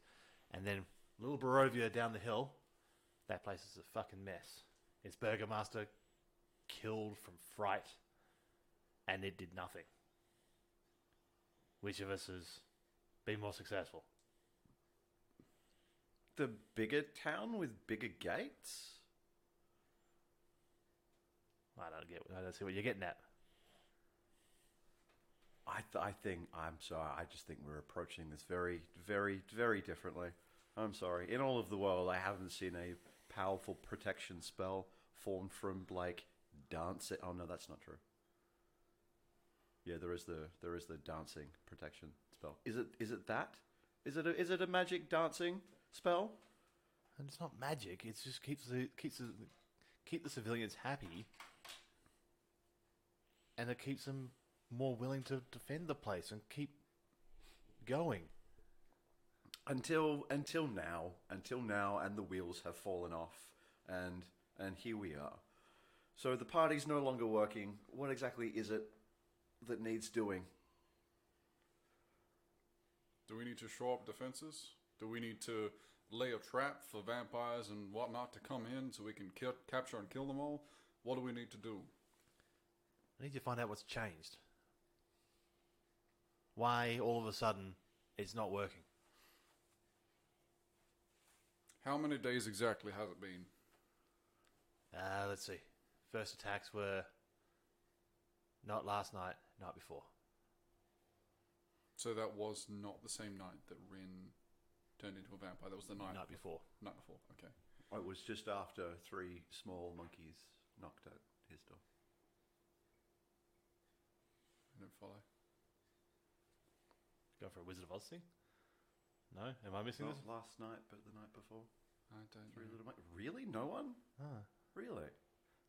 And then little Barovia down the hill, that place is a fucking mess. Its Burgomaster killed from fright, and it did nothing. Which of us has been more successful? The bigger town with bigger gates? I don't see what you're getting at. I think, I'm sorry, I just think we're approaching this very, very, very differently. I'm sorry. In all of the world, I haven't seen a powerful protection spell formed from, like, dancing. Oh, no, that's not true. Yeah, there is the dancing protection spell. Is it that? Is it a magic dancing spell? And it's not magic. It just keeps the civilians happy, and it keeps them more willing to defend the place and keep going. Until now, and the wheels have fallen off, and here we are. So the party's no longer working. What exactly is it that needs doing? Do we need to shore up defenses? Do we need to lay a trap for vampires and whatnot to come in so we can capture and kill them all? What do we need to do? I need to find out what's changed. Why all of a sudden it's not working? How many days exactly has it been? Let's see. First attacks were not last night, night before. So that was not the same night that Rin turned into a vampire. That was the night before. Night before. Okay. It was just after 3 small monkeys knocked at his door. I don't follow. Go for a Wizard of Oz thing? No? Am I missing Not this? last night, but the night before. I don't 3 know. little monkeys. Really? No one? Ah. Really?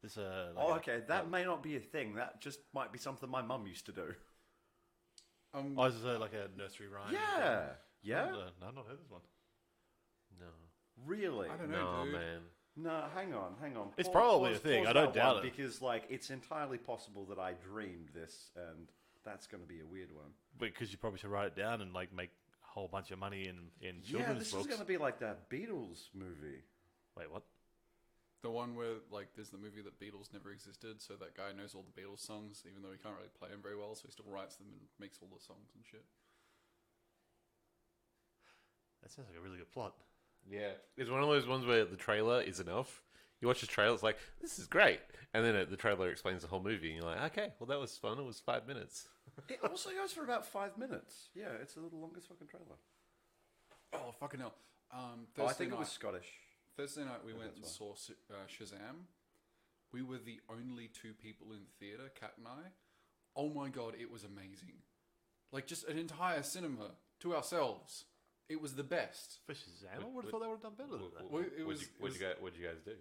This Okay. That may not be a thing. That just might be something my mum used to do. is this like a nursery rhyme? Yeah. Yeah. No, I've not heard this one. No. Really? I don't know, No, dude. man. No, hang on. It's probably a thing, I don't that doubt one, it. Because, like, it's entirely possible that I dreamed this, and that's going to be a weird one. Because you probably should write it down and like make a whole bunch of money in Yeah, children's this books. is going to be like that Beatles movie. Wait, what? The one where, like, there's the movie that Beatles never existed, so that guy knows all the Beatles songs, even though he can't really play them very well, so he still writes them and makes all the songs and shit. That sounds like a really good plot. Yeah. It's one of those ones where the trailer is enough. You watch the trailer, it's like, this is great. And then the trailer explains the whole movie, and you're like, okay, well, that was fun. It was 5 minutes. It also goes for about 5 minutes. Yeah, it's the longest fucking trailer. Oh, fucking hell. I think it was Scottish. Thursday night we Yeah, went and that's saw Shazam. We were the only 2 people in the theatre, Kat and I. Oh my god, it was amazing. Like, just an entire cinema to ourselves. It was the best. For Shazam? I would have thought they would have done better than that. Well, it was- What'd you guys do?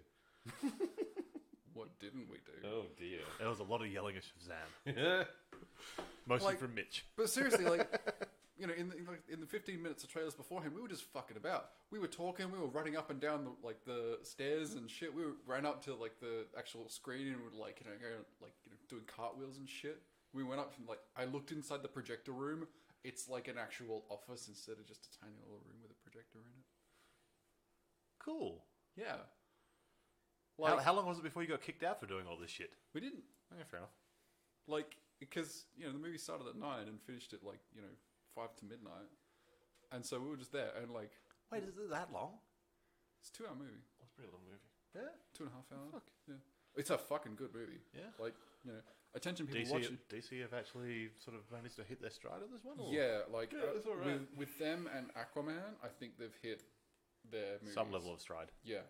What didn't we do? Oh, dear. There was a lot of yelling at Shazam. Mostly Like- from Mitch. But seriously, like, you know, in the 15 minutes of trailers beforehand, we were just fucking about. We were talking, we were running up and down the stairs and shit. We ran up to like the actual screen and would like, you know, go like, you know, doing cartwheels and shit. We went up and like, I looked inside the projector room. It's like an actual office instead of just a tiny little room with a projector in it. Cool. Yeah. How long was it before you got kicked out for doing all this shit? We didn't. Yeah, fair enough. Like, because, you know, the movie started at 9 and finished at like, you know, 5 to midnight. And so we were just there and like, Wait, is it that long? it's a 2-hour movie. That's a pretty long movie. Yeah. 2.5 hours. Fuck. Yeah. It's a fucking good movie. Yeah. Like, you know, attention people watching. DC have actually sort of managed to hit their stride on this one? Or? Yeah, like Yeah, it's all right. with them and Aquaman, I think they've hit their movies. Some level of stride. Yeah.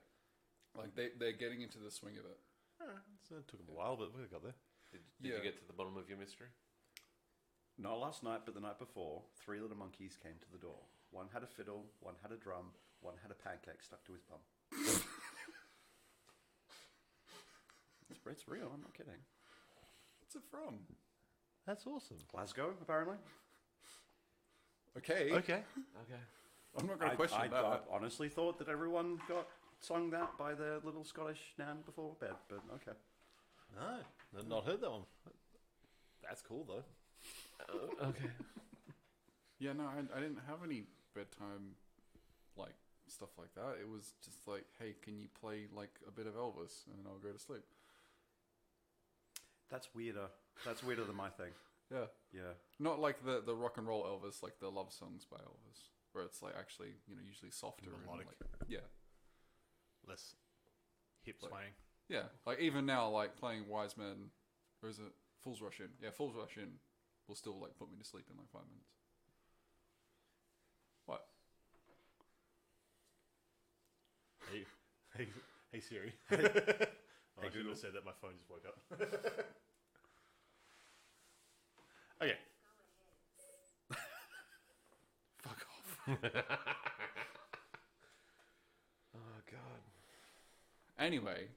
Like they're getting into the swing of it. So it took them a while, but we got there. Did Yeah. you get to the bottom of your mystery? Not last night, but the night before, 3 little monkeys came to the door. One had a fiddle, one had a drum, one had a pancake stuck to his bum. It's real, I'm not kidding. What's it from? That's awesome. Glasgow, apparently. Okay. Okay. Okay. I'm not going to question I that. honestly thought that everyone got sung that by their little Scottish nan before bed, but okay. No, I've not heard that one. That's cool though. Okay. Yeah, no, I didn't have any bedtime, like, stuff like that. It was just like, hey, can you play, like, a bit of Elvis? And I'll go to sleep. That's weirder. That's weirder than my thing. Yeah. Yeah. Not like the rock and roll Elvis, like the love songs by Elvis, where it's, like, actually, usually softer. Melodic. And, like, yeah. Less hip Like- swaying. Yeah. Like, even now, like, playing Wise Men, or is it Fool's Rush In? Yeah, Fool's Rush In will still, like, put me to sleep in, like, 5 minutes. What? Hey Siri. I should Google. have said that. My phone just woke up. Okay. Fuck off. Oh god. Anyway,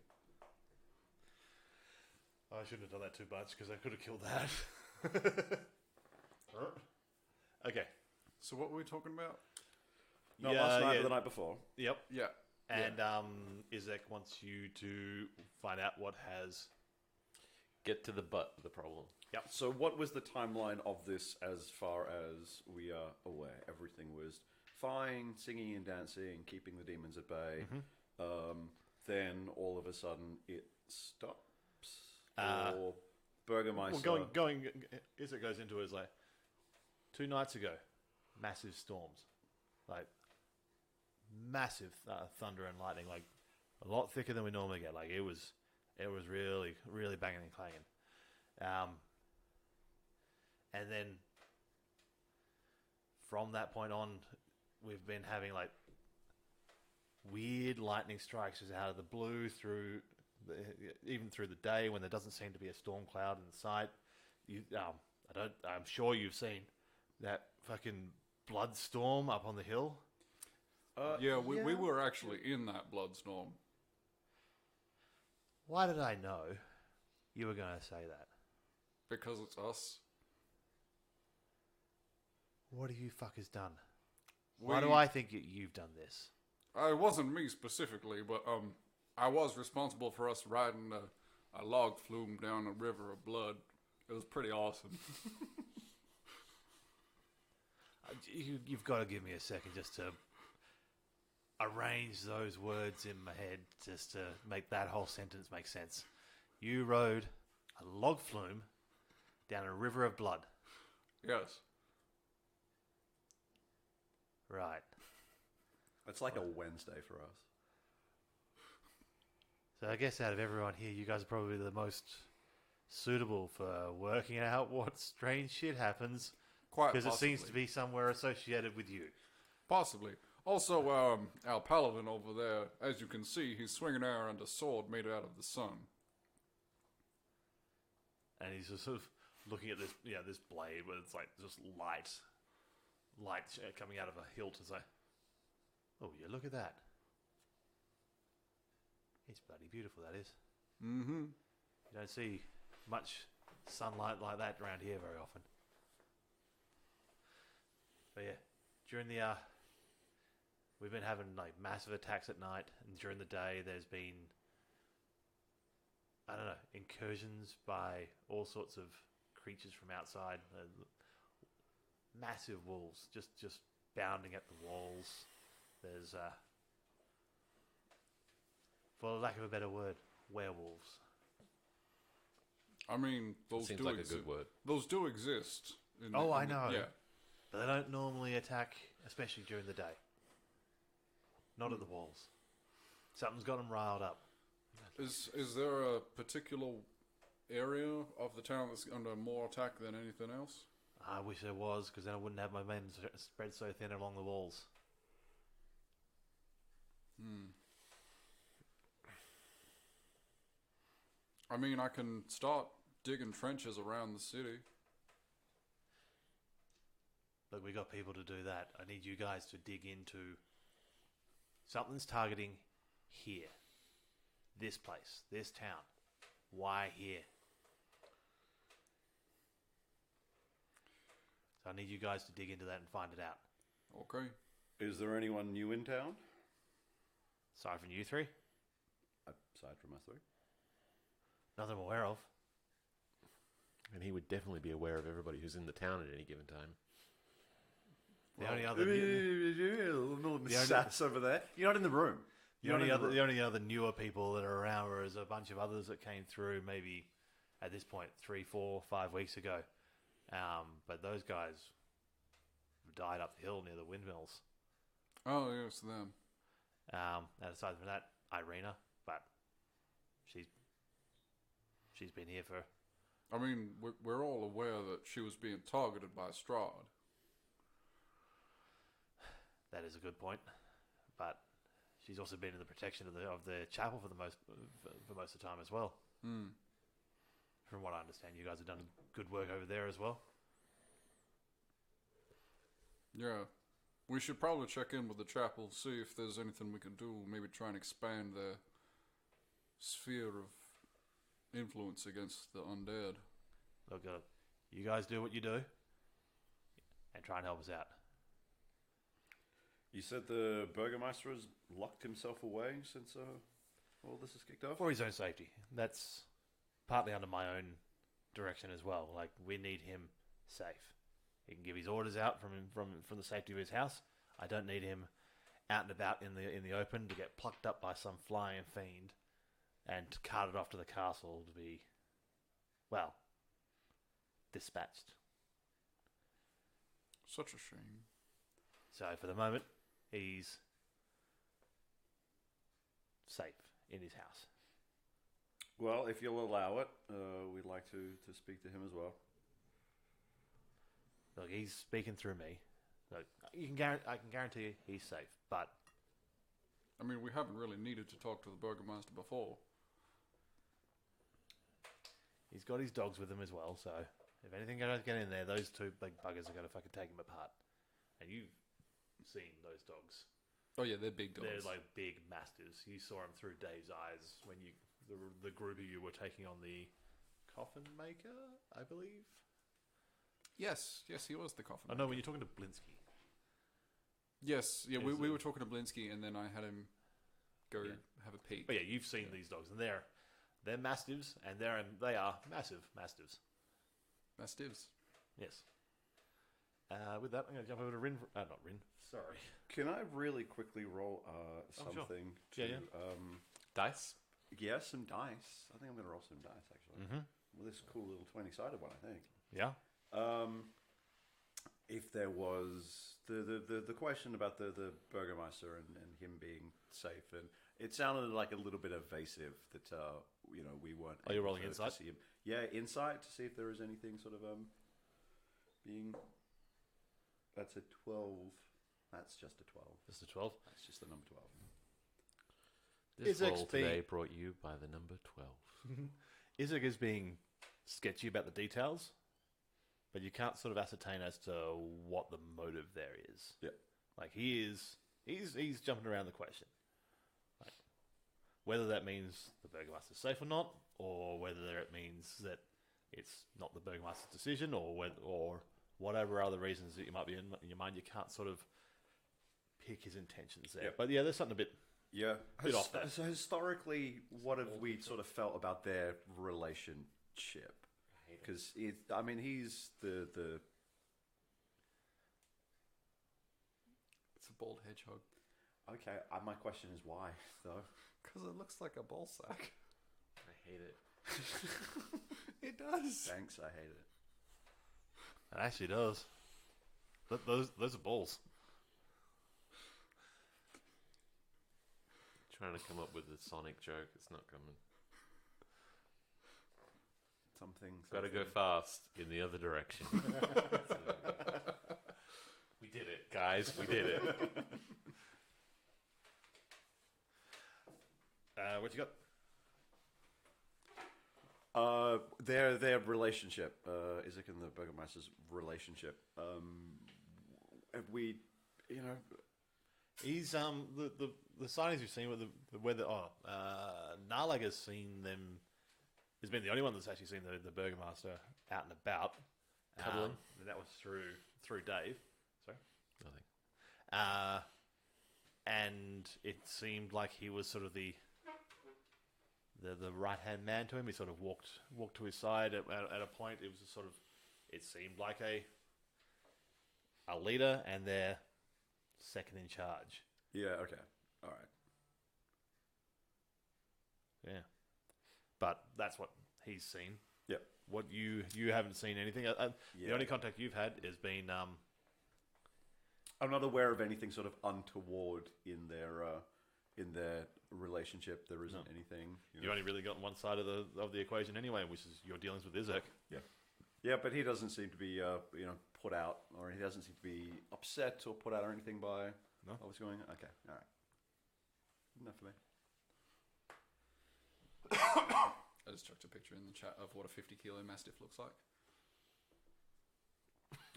I shouldn't have done that too much because I could have killed that. Okay. so what were we talking about? Not last night, but the night before. Yep. Yeah. And Izek wants you to find out what has. Get to the butt of the problem. So what was the timeline of this as far as we are aware? Everything was fine, singing and dancing, keeping the demons at bay. Then all of a sudden it stops. Or Burgermeister... Well, going. Izek goes into it as like 2 nights ago, massive storms, like massive thunder and lightning, like a lot thicker than we normally get. Like it was really, really banging and clanging. And then from that point on, we've been having like weird lightning strikes just out of the blue even through the day when there doesn't seem to be a storm cloud in sight. I'm sure you've seen that fucking blood storm up on the hill. Yeah, we were actually in that blood storm. Why did I know you were going to say that? Because it's us. What have you fuckers done? Why do I think you've done this? It wasn't me specifically, but I was responsible for us riding a log flume down a river of blood. It was pretty awesome. You've got to give me a second just to arrange those words in my head just to make that whole sentence make sense. You rode a log flume down a river of blood. Yes. Right. It's like a Wednesday for us. So I guess out of everyone here, you guys are probably the most suitable for working out what strange shit happens. Quite Because it possibly. seems to be somewhere associated with you. Possibly. Also, our paladin over there, as you can see, he's swinging around a sword made out of the sun. And he's just sort of looking at this, this blade, but it's like just light coming out of a hilt. It's like, oh, yeah, look at that. It's bloody beautiful, that is. Mm-hmm. You don't see much sunlight like that around here very often. But yeah, during the we've been having like massive attacks at night, and during the day there's been, I don't know, incursions by all sorts of creatures from outside. Massive wolves just bounding at the walls. There's, for lack of a better word, werewolves. I mean, those Seems do like a exist. good word. Those do exist. I know. Yeah. But they don't normally attack, especially during the day. Not at the walls. Something's got them riled up. Is there a particular area of the town that's under more attack than anything else? I wish there was, because then I wouldn't have my men spread so thin along the walls. I mean, I can start digging trenches around the city. Look, we got people to do that. I need you guys to dig into something's targeting here. This place, this town. Why here? So I need you guys to dig into that and find it out. Okay. Is there anyone new in town? Aside from you three, Aside from us three? nothing I'm aware of. And he would definitely be aware of everybody who's in the town at any given time. The only other new, Little sass over there. You're not in the room. the only other newer people that are around were a bunch of others that came through maybe at this point 3, 4, 5 weeks ago. But those guys died up the hill near the windmills. Oh, yes, them. And aside from that, Irina, but she's been here for. I mean, we're all aware that she was being targeted by Strahd. That is a good point, but she's also been in the protection of the chapel for most of the time as well. Hmm. From what I understand, you guys have done good work over there as well. Yeah. We should probably check in with the chapel, see if there's anything we can do. Maybe try and expand their sphere of influence against the undead. Look, you guys do what you do, and try and help us out. You said the Burgermeister has locked himself away since all this has kicked off? For his own safety. That's partly under my own direction as well. Like, we need him safe. He can give his orders out from the safety of his house. I don't need him out and about in the open to get plucked up by some flying fiend and carted off to the castle to be, well, dispatched. Such a shame. So for the moment, he's safe in his house. Well, if you'll allow it, we'd like to speak to him as well. Look, he's speaking through me. Look, I can guarantee you he's safe. But I mean, we haven't really needed to talk to the Burgomaster before. he's got his dogs with him as well. So if anything goes get in there, those two big buggers are going to fucking take him apart. And you've seen those dogs. Oh yeah, they're big dogs. They're like big mastiffs. You saw them through Dave's eyes when the group of you were taking on the coffin maker, I believe. Yes, he was the coffin. Oh no, when you're talking to Blinsky. Yes, yeah, we were talking to Blinsky, and then I had him go have a peek. But yeah, you've seen these dogs, and they're mastiffs, and they are massive mastiffs. Mastiffs. Yes. With that, I'm going to jump over to Rin. Not Rin. Sorry. Can I really quickly roll something? Sure. To, Dice? yeah, some dice. I think I'm going to roll some dice, actually. Mm-hmm. Well, this cool little 20-sided one, I think. Yeah. If there was the question about the Burgermeister and him being safe, and it sounded like a little bit evasive that we weren't. Are you able rolling to insight? see him. Yeah, insight to see if there is anything sort of being. That's a 12. That's just a 12. Just a 12. That's just the number 12. This Is roll XP today brought you by the number 12. Isaac is being sketchy about the details, but you can't sort of ascertain as to what the motive there is. Yeah. Like he's jumping around the question. Like, whether that means the Burgomaster's safe or not, or whether it means that it's not the Burgomaster's decision, or whatever other reasons that you might be in your mind, you can't sort of pick his intentions there. Yeah. But yeah, there's something a bit. Yeah. Bit off that. So historically, what have we sort of felt about their relationship? Because he's the. It's a bald hedgehog. Okay, my question is why though? Because it looks like a ball sack. I hate it. It does. Thanks, I hate it. It actually does. Those are balls. Trying to come up with a Sonic joke. It's not coming. Something. Got to go fast in the other direction. We did it, guys. We did it. What you got? Their relationship, Isaac and the Burgermeister's relationship. Have we, He's the sightings we've seen with the weather. Narlag has seen them. Has been the only one that's actually seen the Burgomaster out and about. Cuddling. And that was through Dave. Sorry, And it seemed like he was sort of the right hand man to him. He sort of walked to his side at a point. It was a sort of, it seemed like a leader and their second in charge. Yeah. Okay. All right. Yeah, but that's what he's seen. Yep. What you haven't seen anything. The only contact you've had has been. I'm not aware of anything sort of untoward in their relationship. There isn't anything. You only really got one side of the equation anyway, which is your dealings with Izek. Yeah. Yeah, but he doesn't seem to be put out, or he doesn't seem to be upset or put out or anything by what was going on. Okay. All right. Enough for me. I just chucked a picture in the chat of what a 50-kilo mastiff looks like.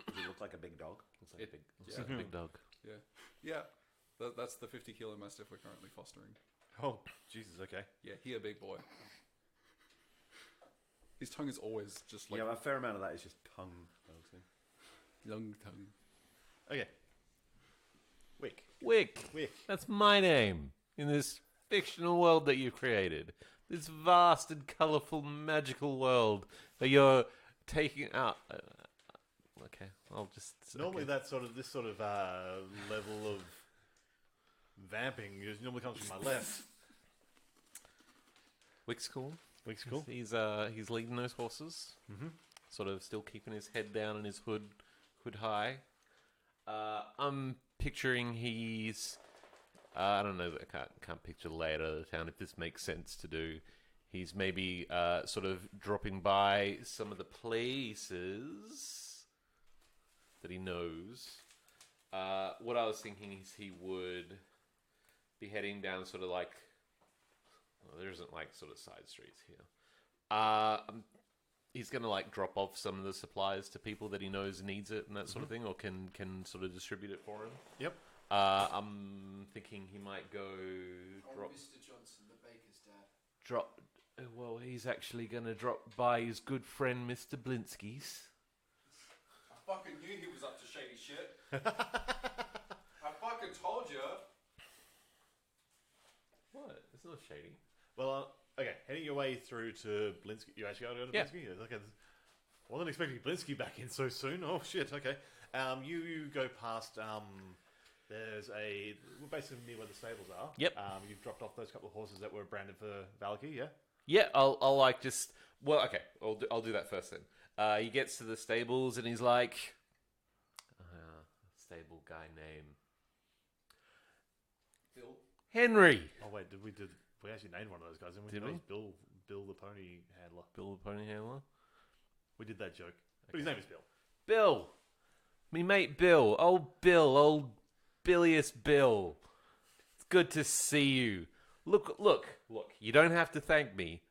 Does it look like a big dog? Looks like a big dog. Yeah. Yeah. That's the 50-kilo mastiff we're currently fostering. Oh, Jesus, okay. Yeah, he a big boy. His tongue is always just like... Yeah, a fair amount of that is just tongue. Young tongue. Okay. Wick. Wick. That's my name in this fictional world that you created. This vast and colourful, magical world that you're taking out. Okay, I'll just... Normally okay. this sort of level of vamping normally comes from my left. Wick's cool. Wick's cool. He's leading those horses. Mm-hmm. Sort of still keeping his head down and his hood high. I'm picturing he's... I don't know. I can't picture the layout of the town. If this makes sense to do, he's maybe sort of dropping by some of the places that he knows. What I was thinking is he would be heading down sort of like... Well, there isn't like sort of side streets here. He's going to like drop off some of the supplies to people that he knows needs it and that sort of thing, or can sort of distribute it for him. Yep. I'm thinking he might go drop... Mr. Johnson, the baker's dad. Drop... Well, he's actually going to drop by his good friend Mr. Blinsky's. I fucking knew he was up to shady shit. I fucking told you. What? It's not shady. Well, okay. Heading your way through to Blinsky. You actually got to go to Blinsky? Yeah. Okay. Wasn't expecting Blinsky back in so soon. Oh, shit. Okay. You go past... There's basically near where the stables are. Yep. You've dropped off those couple of horses that were branded for Vallaki, yeah? Yeah, I'll like just... Well, okay. I'll do that first then. He gets to the stables and he's like... stable guy name... Bill. Henry! Oh, wait. We actually named one of those guys, didn't we? Did That we? was Bill the pony handler. Bill the pony handler? We did that joke. But his name is Bill. Bill! Me mate Bill. Old Bill. Old Bilious Bill. It's good to see you. Look. You don't have to thank me,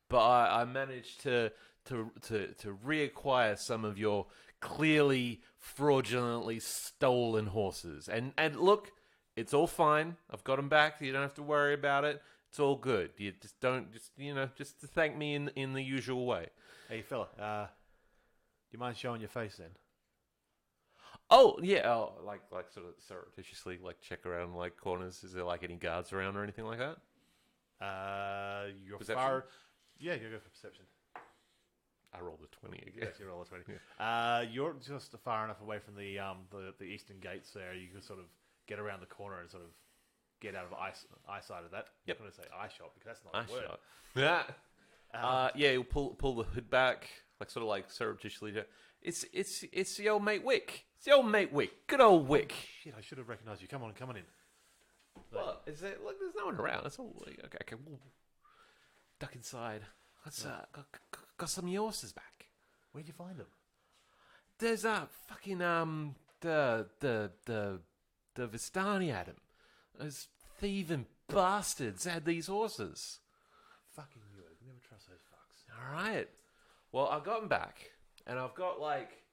but I managed to reacquire some of your clearly fraudulently stolen horses. And look, it's all fine. I've got them back. You don't have to worry about it. It's all good. You just to thank me in the usual way. Hey, fella. Do you mind showing your face then? Oh yeah, like sort of surreptitiously like check around like corners. Is there like any guards around or anything like that? You're Perception? far. Yeah, you go for perception. I rolled a 20 again. Yes, you roll a 20. Yeah. You're just far enough away from the eastern gates there. You can sort of get around the corner and sort of get out of eyesight of that. Yep. I'm going to say eye shot because that's not Eye a word. shot. Yeah. Yeah, you'll pull the hood back, like sort of like surreptitiously. It's the old mate Wick. It's the old mate Wick. Good old Wick. Shit, I should have recognised you. Come on in. What is it? Look, there's no one around. It's all okay. We'll duck inside. Let's got some of your horses back. Where'd you find them? There's fucking the Vistani had him. Those thieving bastards had these horses. Fucking knew it. Never trust those fucks. All right. Well, I got them back, and I've got like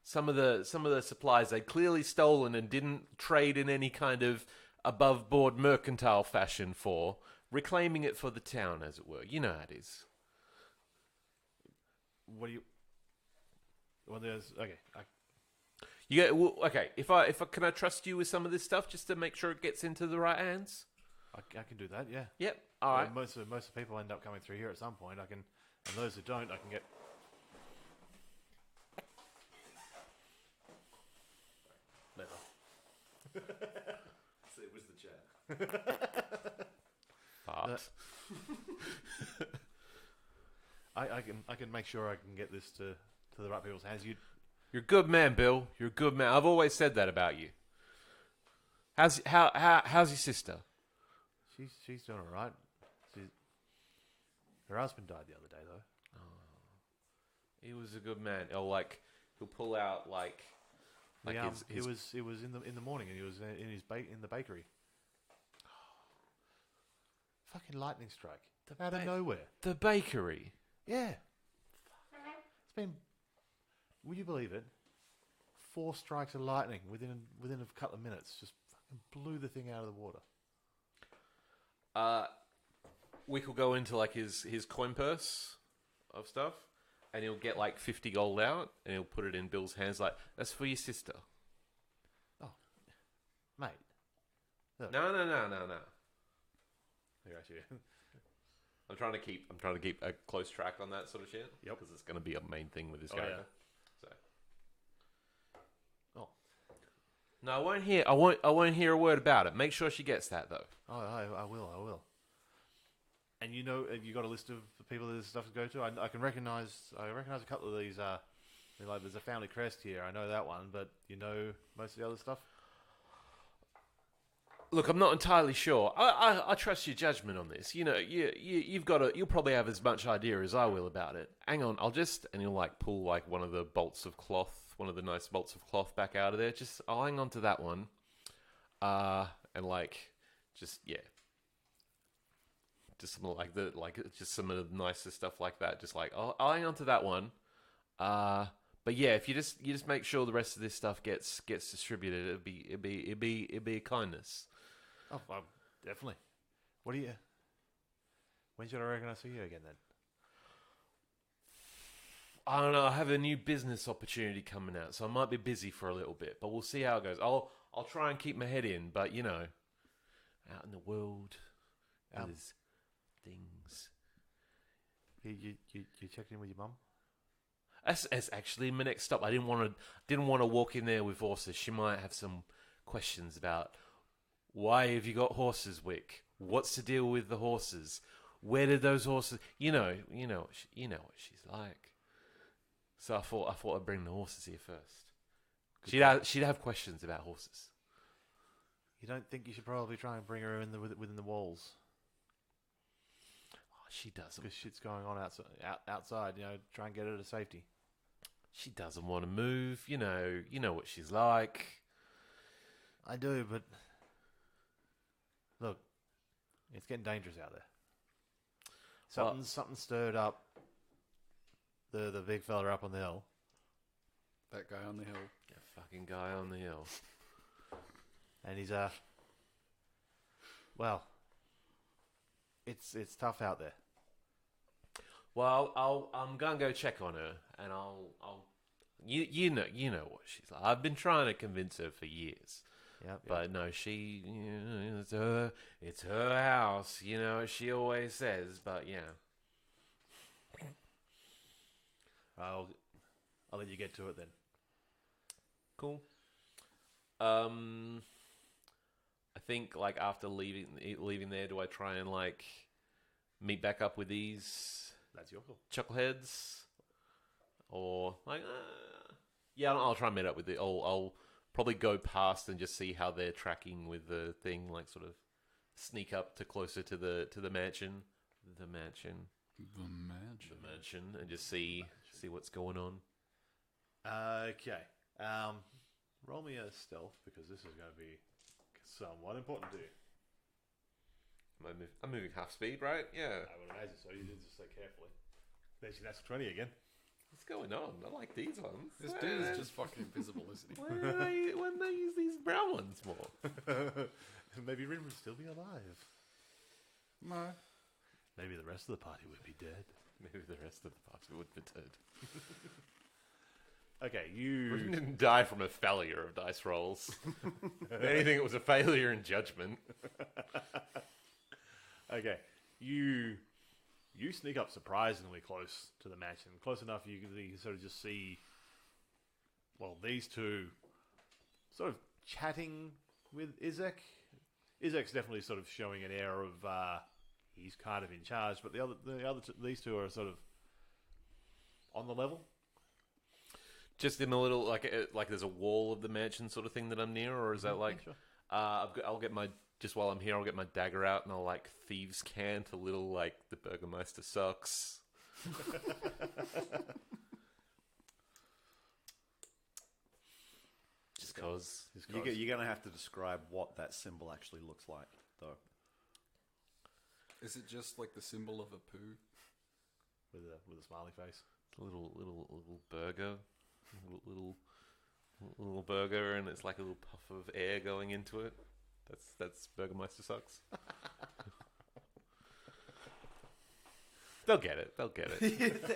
some of the supplies they'd clearly stolen and didn't trade in any kind of above board mercantile fashion for, reclaiming it for the town, as it were. You know how it is. What do you... Well, there's... Okay. Okay. If I can I trust you with some of this stuff just to make sure it gets into the right hands? I can do that. Yeah. Yep. All right. Most of the people end up coming through here at some point. And those who don't, I can get. Never. So it was the chair. Fucked. I can make sure I can get this to the right people's hands. You're a good man, Bill. You're a good man. I've always said that about you. How's your sister? She's doing all right. Her husband died the other day though. He was a good man. Or like he'll pull out like his it was in the morning, and he was in the bakery. Fucking lightning strike out of nowhere. The bakery. Yeah, it's been. Would you believe it? 4 strikes of lightning within a couple of minutes, just fucking blew the thing out of the water. Wick will go into like his coin purse of stuff, and he'll get like 50 gold out, and he'll put it in Bill's hands. Like, that's for your sister. Oh, mate. Look. No. I got you. I'm trying to keep a close track on that sort of shit. Yep. Because it's going to be a main thing with this Oh, character. yeah. So. Oh. No, I won't hear a word about it. Make sure she gets that though. Oh, I will. And you got a list of the people that this stuff to go to. I can recognize a couple of these. Like there's a family crest here. I know that one, but you know most of the other stuff. Look, I'm not entirely sure. I trust your judgment on this. You know, you'll probably have as much idea as I will about it. Hang on, and he'll like pull like one of the bolts of cloth, one of the nice bolts of cloth back out of there. I'll hang on to that one. And like, just some of the nicer stuff like that. Just like I'll hang on to that one. But yeah, if you just make sure the rest of this stuff gets distributed, it'd be a kindness. Oh, well, definitely. When should I reckon I see you again then? I don't know. I have a new business opportunity coming out, so I might be busy for a little bit. But we'll see how it goes. I'll try and keep my head in, but you know, out in the world, there's things. You checked in with your mum? That's actually my next stop. I didn't want to walk in there with horses. She might have some questions about why have you got horses, Wick? What's the deal with the horses? Where did those horses? You know what she's like. So I thought I'd bring the horses here first. She'd have questions about horses. You don't think you should probably try and bring her within the walls? Oh, she doesn't. Because shit's going on outside. Try and get her to safety. She doesn't want to move. You know what she's like. I do, but look, it's getting dangerous out there. Something stirred up the big fella up on the hill. That guy on the hill. That fucking guy on the hill. And he's well, it's tough out there. Well, I'm gonna go check on her, and you know what she's like. I've been trying to convince her for years. Yep. But no, it's her house. You know, she always says. But yeah, I'll let you get to it then. cool. I think like after leaving there, do I try and like meet back up with these That's your call. chuckleheads, or like yeah, I'll try and meet up with the. I'll probably go past and just see how they're tracking with the thing, like sort of sneak up to closer to the mansion, and just see what's going on. Okay. Roll me a stealth because this is going to be somewhat important to you. I'm moving half speed, right? Yeah. I would imagine so. You did just so carefully. There's your natural 20 again. What's going on? I like these ones. This dude is just fucking invisible, isn't he? Why don't they use these brown ones more? Maybe Rin would still be alive. No. Maybe the rest of the party would be dead. Maybe the rest of the party would be dead. Okay, Britain didn't die from a failure of dice rolls. If anything, it was a failure in judgment. Okay, you sneak up surprisingly close to the mansion, close enough you can sort of just see, well, these two sort of chatting with Izek. Izek's definitely sort of showing an air of he's kind of in charge, but these two are sort of on the level. Just in a little like there's a wall of the mansion sort of thing that I'm near, or is that like? Sure. I'll get my just while I'm here, I'll get my dagger out and I'll like thieves' cant a little like the Burgermeister sucks. Just cause. You're going to have to describe what that symbol actually looks like, though. Is it just like the symbol of a poo? With a smiley face. A little burger, little burger, and it's like a little puff of air going into it. That's Burgermeister sucks. They'll get it.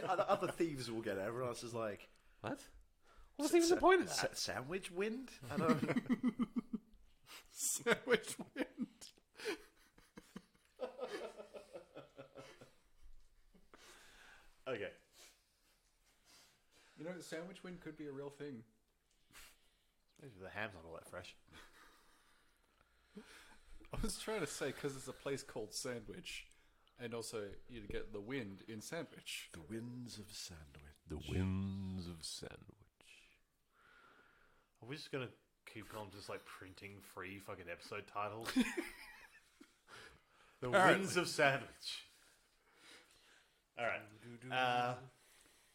Other thieves will get it. Everyone else is like, What? What's even the point of that? Sandwich wind? I don't. Sandwich wind. Okay. You know, sandwich wind could be a real thing. Especially the ham's not all that fresh. I was trying to say because there's a place called Sandwich, and also you'd get the wind in Sandwich. The winds of sandwich. The winds of sandwich. Are we just gonna keep on just like printing free fucking episode titles? The Apparently. winds of sandwich. All right.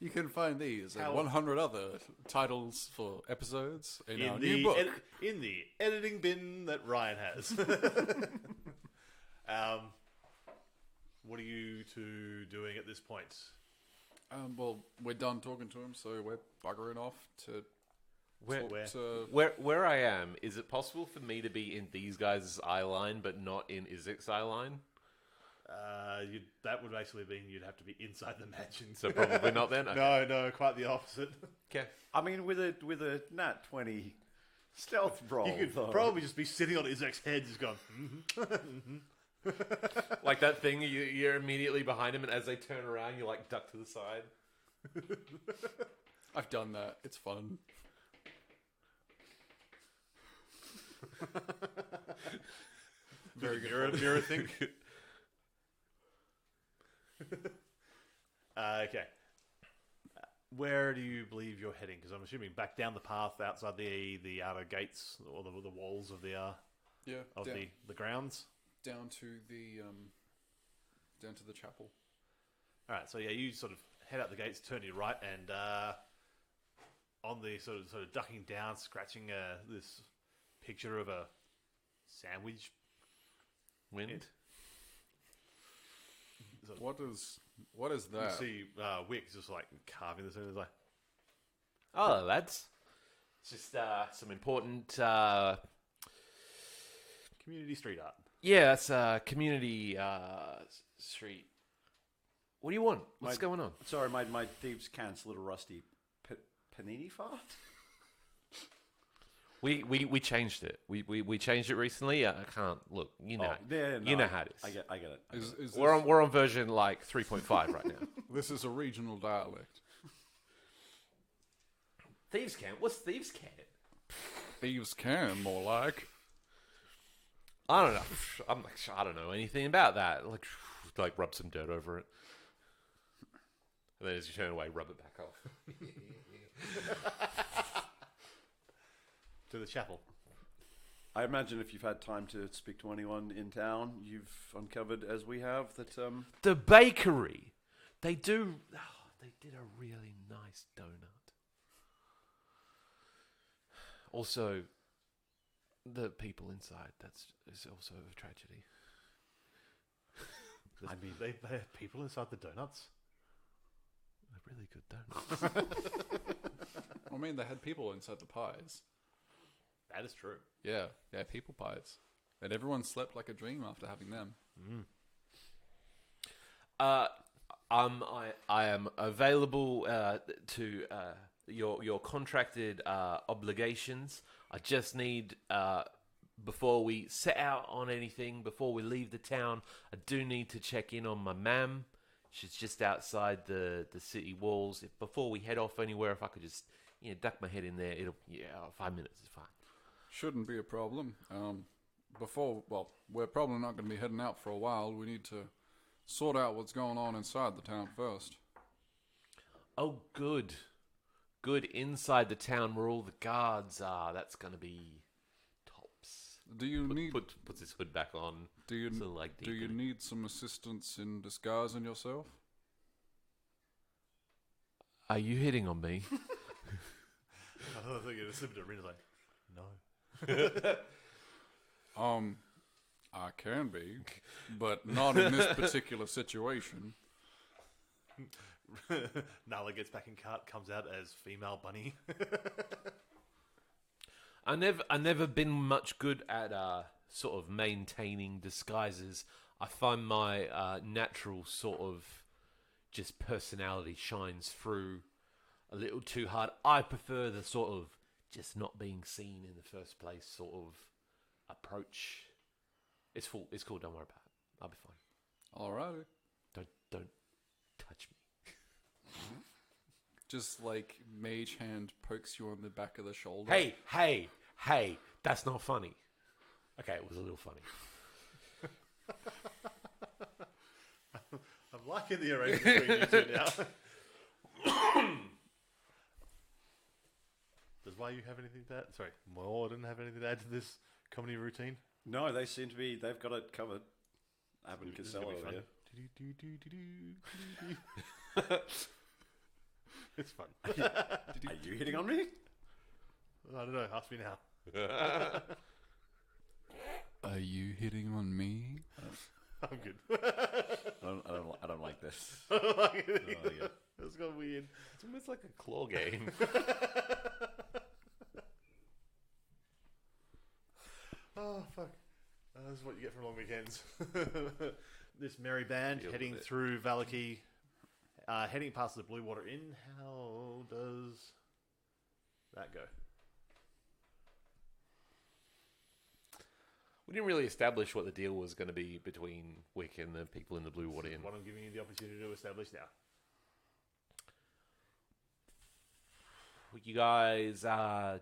You can find these and 100 other titles for episodes in our new book. In the editing bin that Ryan has. What are you two doing at this point? Well, we're done talking to him, so we're buggering off to Where- talk to... Where I am, is it possible for me to be in these guys' eye line, but not in Izek's eye line? That would basically mean you'd have to be inside the mansion. So probably not then. Okay. No, quite the opposite. Okay. I mean, with a nat 20 stealth roll, You could though. probably just be sitting on Izek's head, just going. Like that thing, you're immediately behind him, and as they turn around, you like duck to the side. I've done that. It's fun. Very good. Mirror thing. Okay. Where do you believe you're heading? Because I'm assuming back down the path outside the outer gates or the walls of the down, the grounds. down to the chapel. All right. So yeah, you sort of head out the gates, turn to your right, and on the sort of ducking down, scratching this picture of a sandwich. Wind. What is You that? see Wick's just like carving this in. It's like, Oh, lads. It's just some important... community street art. Yeah, that's community street. What do you want? What's going on? Sorry, my thieves' cant's a little rusty. Panini fart? We changed it. We changed it recently. I can't look. You know. You know how it is. I get it. Is this, We're on version like 3.5 right now. this is a regional dialect. Thieves' Camp? What's Thieves' Camp? Thieves can, more like. I don't know. I'm like, I don't know anything about that. Like rub some dirt over it. And then as you turn away, rub it back off. To the chapel. I imagine if you've had time to speak to anyone in town, you've uncovered, as we have, that The bakery. They did a really nice donut. Also, the people inside, is also a tragedy. I mean, they have people inside the donuts. They're really good donuts. I mean, they had people inside the pies. That is true. Yeah, people pies. And everyone slept like a dream after having them. I am available to your contracted obligations. I just need before we set out on anything, before we leave the town, I do need to check in on my mam. She's just outside the city walls. Before we head off anywhere, if I could just duck my head in there, 5 minutes is fine. Shouldn't be a problem. We're probably not going to be heading out for a while. We need to sort out what's going on inside the town first. Oh, good. Good, inside the town where all the guards are. That's going to be tops. Do you puts his hood back on. Do you need some assistance in disguising yourself? Are you hitting on me? I think it was slipped a ring. Like, no. I can be, but not in this particular situation. Nala gets back in cart, comes out as female bunny. I never been much good at sort of maintaining disguises. I find my natural sort of just personality shines through a little too hard. I prefer the sort of just not being seen in the first place sort of approach. It's cool. Don't worry about it. I'll be fine. Alrighty. Don't touch me. Just like Mage Hand pokes you on the back of the shoulder. Hey! That's not funny. Okay, it was a little funny. I'm liking the arrangement between you two now. Does Why you have anything to add? Sorry, Morden have anything to add to this comedy routine? No, they seem to be. They've got it covered. Abbott and This is Costello gonna be over fun. It's fun. here. Are you hitting on me? I don't know. Ask me now. Are you hitting on me? I'm good. I don't like this. Oh, yeah. It's got weird. It's almost like a claw game. Oh, fuck. This is what you get from long weekends. This merry band Deal heading with it. through Vallaki, heading past the Blue Water Inn. How does that go? We didn't really establish what the deal was going to be between Wick and the people in the Blue Water Inn. What I'm giving you the opportunity to establish now. You guys are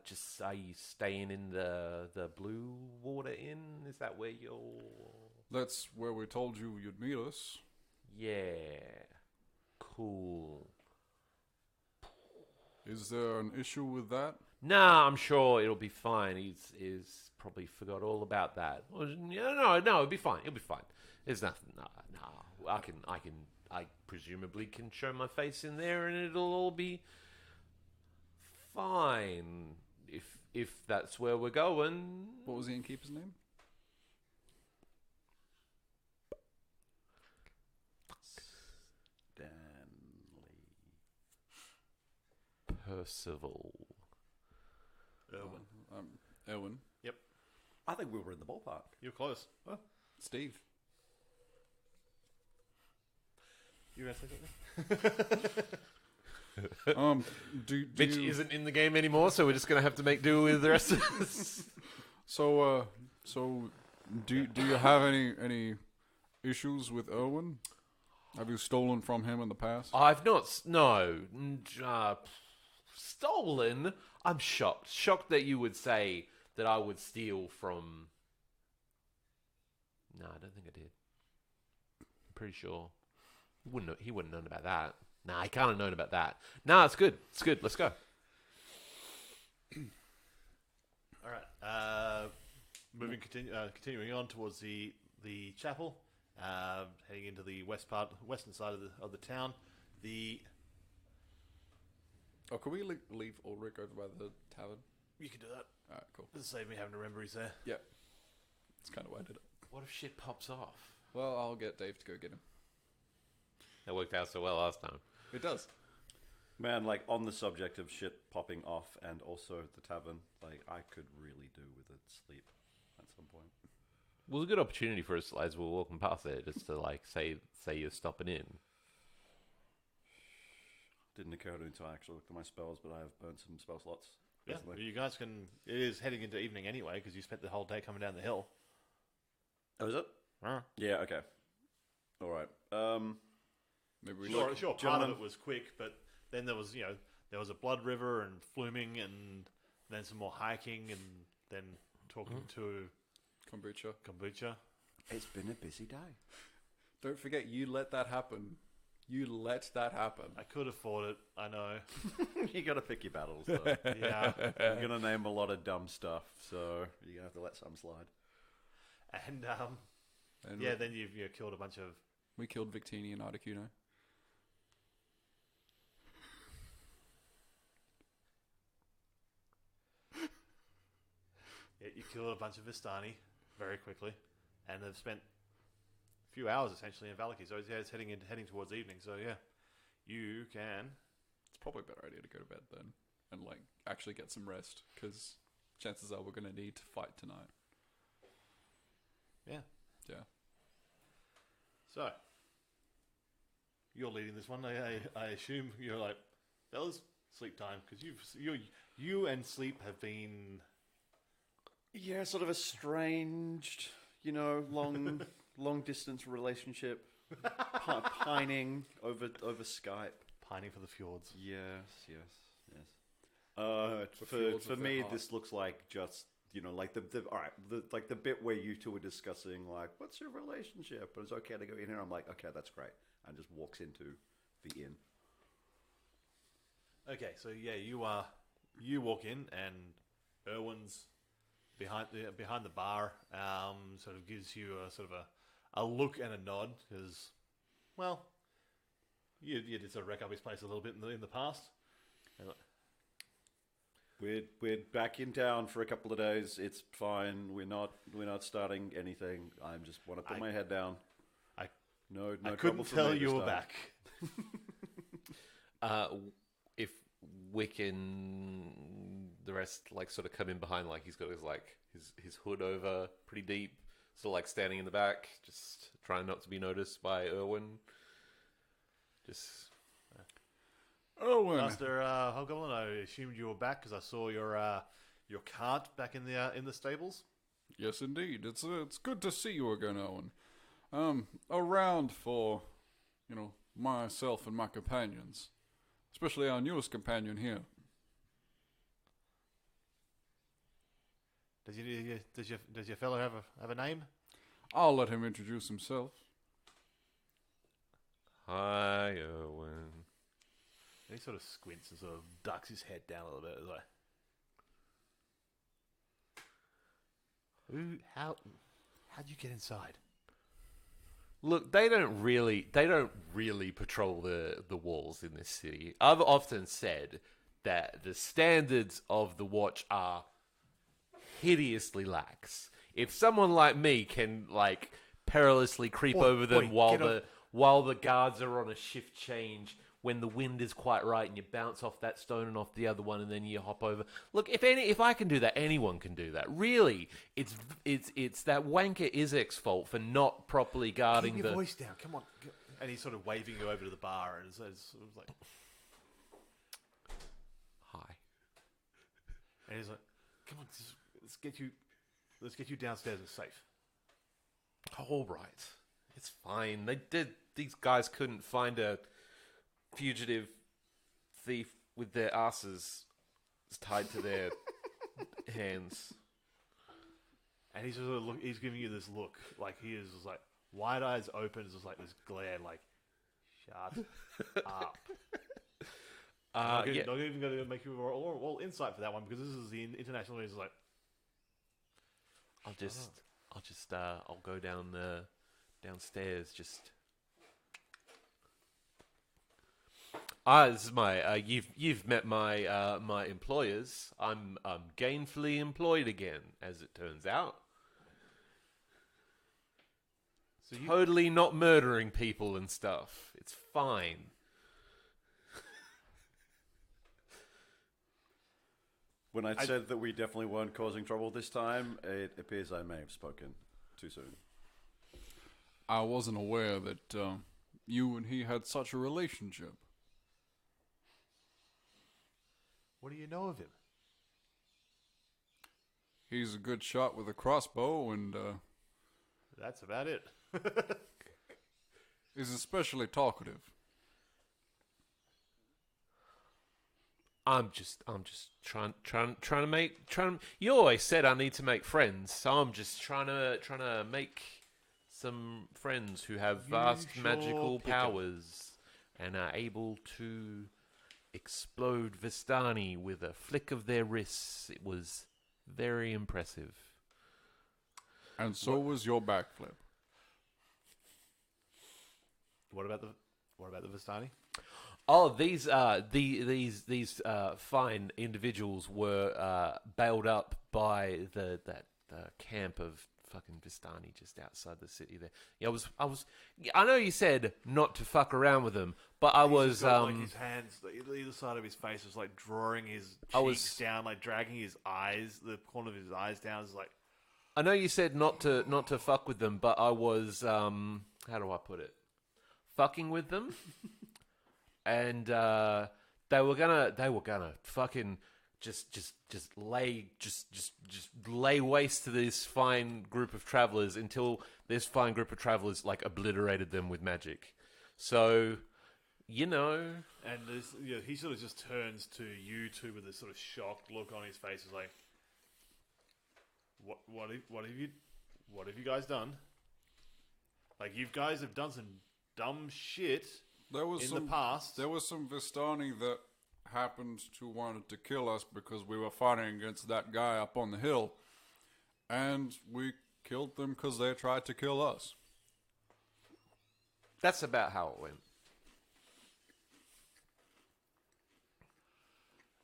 you staying in the Blue Water Inn? Is that where you're? That's where we told you you'd meet us. Yeah. Cool. Is there an issue with that? Nah, I'm sure it'll be fine. He's probably forgot all about that. No, it'll be fine. It'll be fine. There's nothing. No. I presumably can show my face in there, and it'll all be fine. If that's where we're going. What was the innkeeper's name? Percival. Erwin. Erwin. Yep. I think we were in the ballpark. You're close. Steve. You going to say something? Which isn't in the game anymore, so we're just going to have to make do with the rest of us. So do you have any issues with Erwin? Have you stolen from him in the past? I've not. No. Stolen? I'm shocked. Shocked that you would say that I would steal from. No, I don't think I did. I'm pretty sure. He wouldn't have known about that. Nah, he can't have known about that. Nah, it's good. It's good. Let's go. All right. Continuing on towards the chapel, heading into the western side of the town. Can we leave Ulrich over by the tavern? You can do that. All right, cool. Doesn't save me having to remember he's there. Yeah, that's kind of why I did it. What if shit pops off? Well, I'll get Dave to go get him. That worked out so well last time. It does. Man, like on the subject of shit popping off and also the tavern, like I could really do with a sleep at some point. Well, it was a good opportunity for us as we were walking past it, just to like say you're stopping in. Didn't occur to me until I actually looked at my spells, but I have burned some spell slots. Yeah, recently. you guys can. It is heading into evening anyway because you spent the whole day coming down the hill. Oh, is it? Yeah, okay. All right. Maybe we Sure, should. sure. Part gentlemen. of it was quick, but then there was, there was a blood river and fluming, and then some more hiking, and then talking to Kombucha. It's been a busy day. Don't forget, you let that happen. You let that happen. I could afford it. I know. You got to pick your battles, though. Yeah, You're going to name a lot of dumb stuff, so you're going to have to let some slide. and And yeah, then you've killed a bunch of. we killed Victini and Articuno. Yeah, you killed a bunch of Vistani very quickly, and they've spent a few hours essentially in Vallaki. So yeah, it's heading towards evening. So yeah, you can. It's probably a better idea to go to bed then and actually get some rest because chances are we're going to need to fight tonight. Yeah. Yeah. So you're leading this one. I assume you're like, fellas, sleep time because you and sleep have been. Yeah, sort of a strange, long distance relationship, pining over Skype. Pining for the fjords. Yes. fjords For of me, their heart. this looks like just like the bit where you two were discussing like what's your relationship, but it's okay to go in here. I'm like, okay, that's great, and just walks into the inn. Okay, so yeah, you walk in and Erwin's behind the bar. Sort of gives you a look and a nod because, well, you did sort of wreck up his place a little bit in the past. And We're back in town for a couple of days. It's fine. We're not starting anything. I just want to put my head down. I No I trouble couldn't for tell me you this were time. back. If Wick and the rest sort of come in behind, he's got his hood over pretty deep, sort of standing in the back, just trying not to be noticed by Erwin. Just Owen! Master Hobgoblin, I assumed you were back because I saw your cart back in the stables. Yes, indeed. It's good to see you again, Owen. Around for, myself and my companions. Especially our newest companion here. Does your fellow have a name? I'll let him introduce himself. hi, Erwin. He sort of squints and sort of ducks his head down a little bit. Like, how'd you get inside? Look, they don't really patrol the walls in this city. I've often said that the standards of the watch are hideously lax. If someone like me can perilously creep over them while the guards are on a shift change when the wind is quite right and you bounce off that stone and off the other one and then you hop over. Look, if I can do that, anyone can do that. Really, it's that wanker Izek's fault for not properly guarding Keep your voice down. Come on. And he's sort of waving you over to the bar, and it's sort of like, Hi. and he's like, "Come on, let's get you downstairs and safe." All right, it's fine. These guys couldn't find a fugitive thief with their asses tied to their hands. And he's he's giving you this look, like he is just like wide eyes open, just like this glare, like, shut up. Not even going to make you all insight for that one because this is the international. He's like, I'll go downstairs. This is my. You've met my my employers. I'm gainfully employed again, as it turns out. so you, Totally not murdering people and stuff. It's fine. When I said that we definitely weren't causing trouble this time, it appears I may have spoken too soon. I wasn't aware that you and he had such a relationship. What do you know of him? He's a good shot with a crossbow, and That's about it. he's especially talkative. I'm just trying to make. You always said I need to make friends, so I'm just trying to make some friends who have vast sure magical pick 'em. powers and are able to explode Vistani with a flick of their wrists. It was very impressive. And so was your backflip. What about the Vistani? Oh, these fine individuals were bailed up by that camp of fucking Vistani just outside the city there. Yeah, I know you said not to fuck around with them, but I was He's got, like, his hands either side of his face was like drawing his cheeks down, like dragging his eyes, the corner of his eyes down. It's like, I know you said not to fuck with them, but I was how do I put it? Fucking with them. And they were gonna fucking just lay waste to this fine group of travelers until this fine group of travelers like obliterated them with magic. So, and this, he sort of just turns to you two with this sort of shocked look on his face. He's like, what have you guys done? Like, you guys have done some dumb shit. The past. There was some Vistani that happened to wanted to kill us because we were fighting against that guy up on the hill. And we killed them because they tried to kill us. that's about how it went.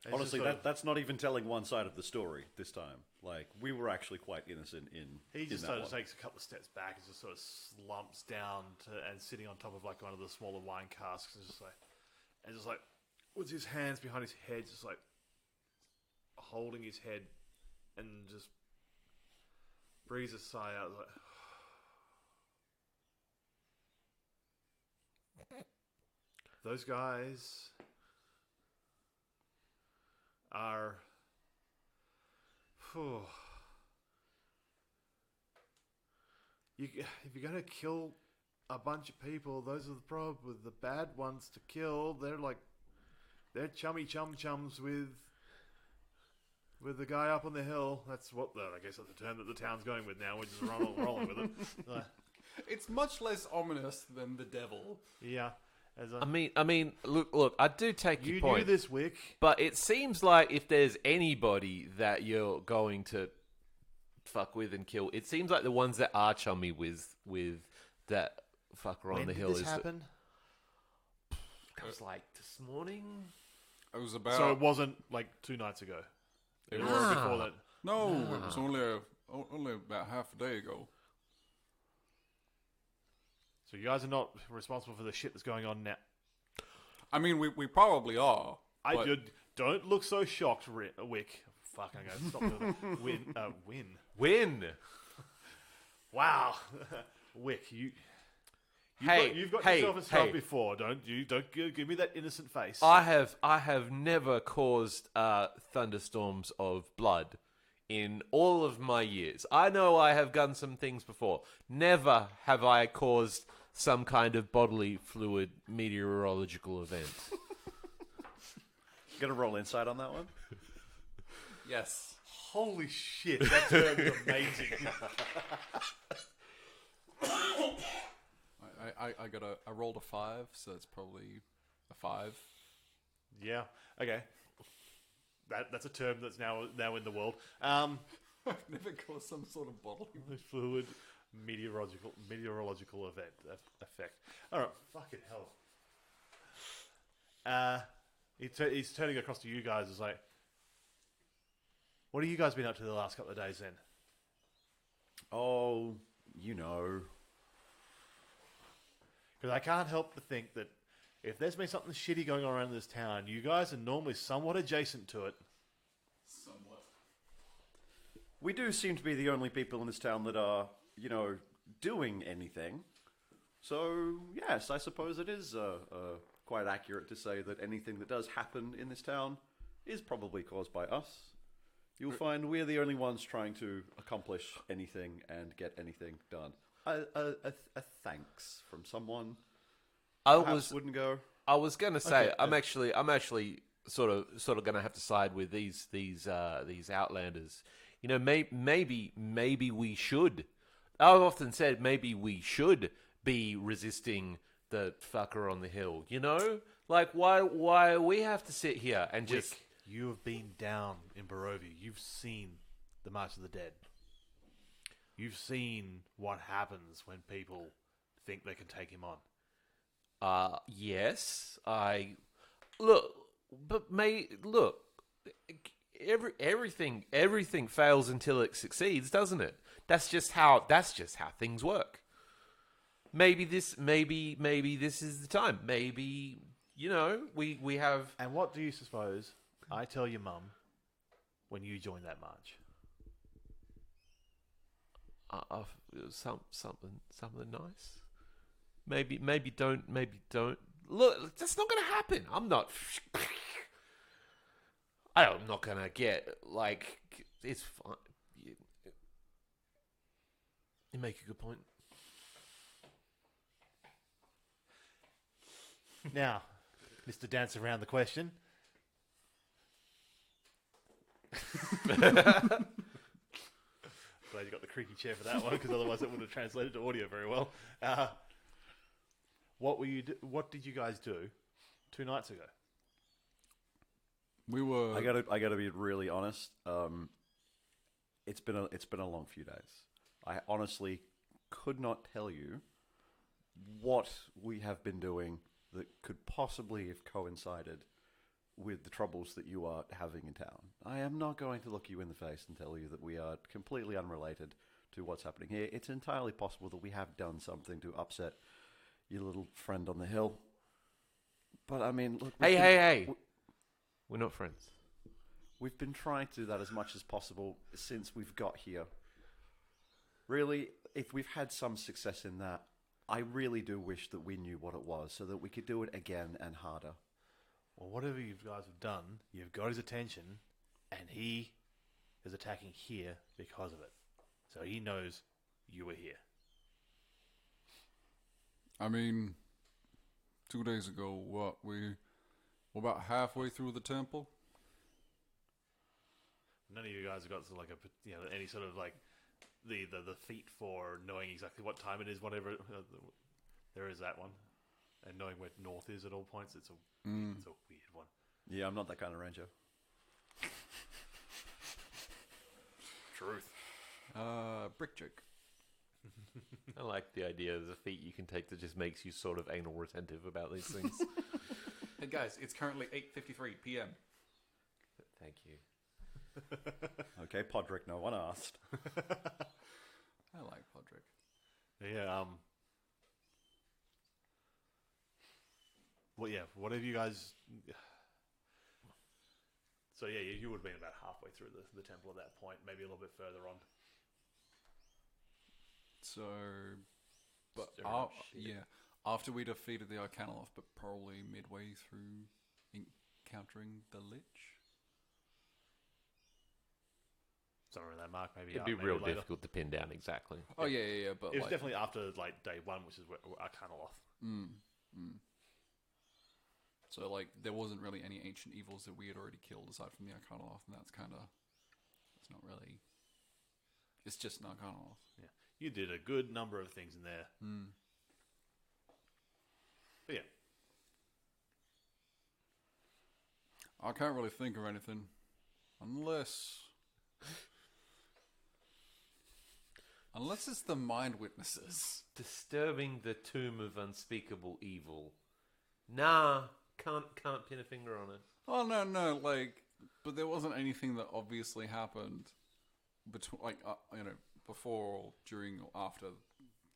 It's Honestly, just sort of- that's not even telling one side of the story this time. Like, we were actually quite innocent in he just in sort that of one. takes a couple of steps back and just sort of slumps down and sitting on top of like one of the smaller wine casks and just like with his hands behind his head, just like holding his head and just breathes a sigh out like, those guys are if you're gonna kill a bunch of people, those are the problem with the bad ones to kill. They're chummy chums with the guy up on the hill. That's what I guess that's the term that the town's going with now. We're just rolling with it. It's much less ominous than the devil. Yeah. I mean, look. I do take your You point. knew this, Wick. But it seems like if there's anybody that you're going to fuck with and kill, it seems like the ones that are chummy with that fucker on the hill When did is. this happen? It was like this morning. It was about... So it wasn't like 2 nights ago. It was before that. No, it was only about half a day ago. So you guys are not responsible for the shit that's going on now. I mean, we probably are. but Don't look so shocked, Wick. Fuck, I'm going to stop doing that. Win. Wow. Wick, you've got yourself a start before. Don't give me that innocent face. I have never caused thunderstorms of blood in all of my years. I know I have done some things before. Never have I caused some kind of bodily fluid meteorological event. You gonna roll insight on that one? yes. Holy shit, that term's amazing. I rolled a 5, so it's probably a 5. Yeah, okay. That's a term that's now in the world. I've never caused some sort of bodily Fluid meteorological effect. All right, fucking hell. He's turning across to you guys. It's like, what have you guys been up to the last couple of days then? Oh, you know. Because I can't help but think that if there's been something shitty going on around this town, you guys are normally somewhat adjacent to it. Somewhat. We do seem to be the only people in this town that are, doing anything. So, yes, I suppose it is quite accurate to say that anything that does happen in this town is probably caused by us. You'll find we're the only ones trying to accomplish anything and get anything done. A thanks from someone. Perhaps wouldn't go. I was going to say, Okay, I'm actually sort of going to have to side with these Outlanders. You know, maybe we should. I've often said maybe we should be resisting the fucker on the hill. You know, like why we have to sit here and just. Wick, you have been down in Barovia. You've seen the March of the Dead. You've seen what happens when people think they can take him on. Yes, everything fails until it succeeds, doesn't it? That's just how things work. Maybe this is the time. Maybe, you know, we have. And what do you suppose I tell your mum when you join that march? Something nice. Maybe don't. Look, that's not going to happen. I'm not going to get, like, it's fine. You make a good point. Now, Mr. Dance around the question. Glad you got the creaky chair for that one, because otherwise it wouldn't have translated to audio very well. What did you guys do 2 nights ago? We were. I gotta be really honest. It's been a long few days. I honestly could not tell you what we have been doing that could possibly have coincided with the troubles that you are having in town. I am not going to look you in the face and tell you that we are completely unrelated to what's happening here. It's entirely possible that we have done something to upset your little friend on the hill. But I mean, look. Hey. We're not friends. We've been trying to do that as much as possible since we've got here. Really, if we've had some success in that, I really do wish that we knew what it was so that we could do it again and harder. Well, whatever you guys have done, you've got his attention, and he is attacking here because of it. So he knows you were here. I mean, 2 days ago, we're about halfway through the temple. None of you guys have got sort of like any sort of like the feat for knowing exactly what time it is. Whatever there is that one, and knowing where north is at all points. It's a weird one. Yeah, I'm not that kind of ranger. Truth. Brick joke. I like the idea of the feat you can take that just makes you sort of anal retentive about these things. Hey guys, it's currently 8:53 p.m. Thank you. Okay, Podrick, no one asked. I like Podrick. Yeah. Well, yeah. Whatever you guys. So yeah, you would have been about halfway through the temple at that point, maybe a little bit further on. So, but Stir up shit. yeah, after we defeated the Arcanoloth, but probably midway through encountering the Lich. Somewhere in that mark, maybe. It'd be maybe real later. difficult to pin down exactly. Oh yeah. But It was like, definitely after like day 1, which is where Arcanoloth. So like, there wasn't really any ancient evils that we had already killed aside from the Arcanoloth, and that's kind of, it's not really. It's just an Arcanoloth. Yeah, you did a good number of things in there. But yeah, I can't really think of anything, unless it's the mind witnesses. Disturbing the tomb of unspeakable evil. Nah, can't pin a finger on it. Oh no, like, but there wasn't anything that obviously happened between, like, before or during or after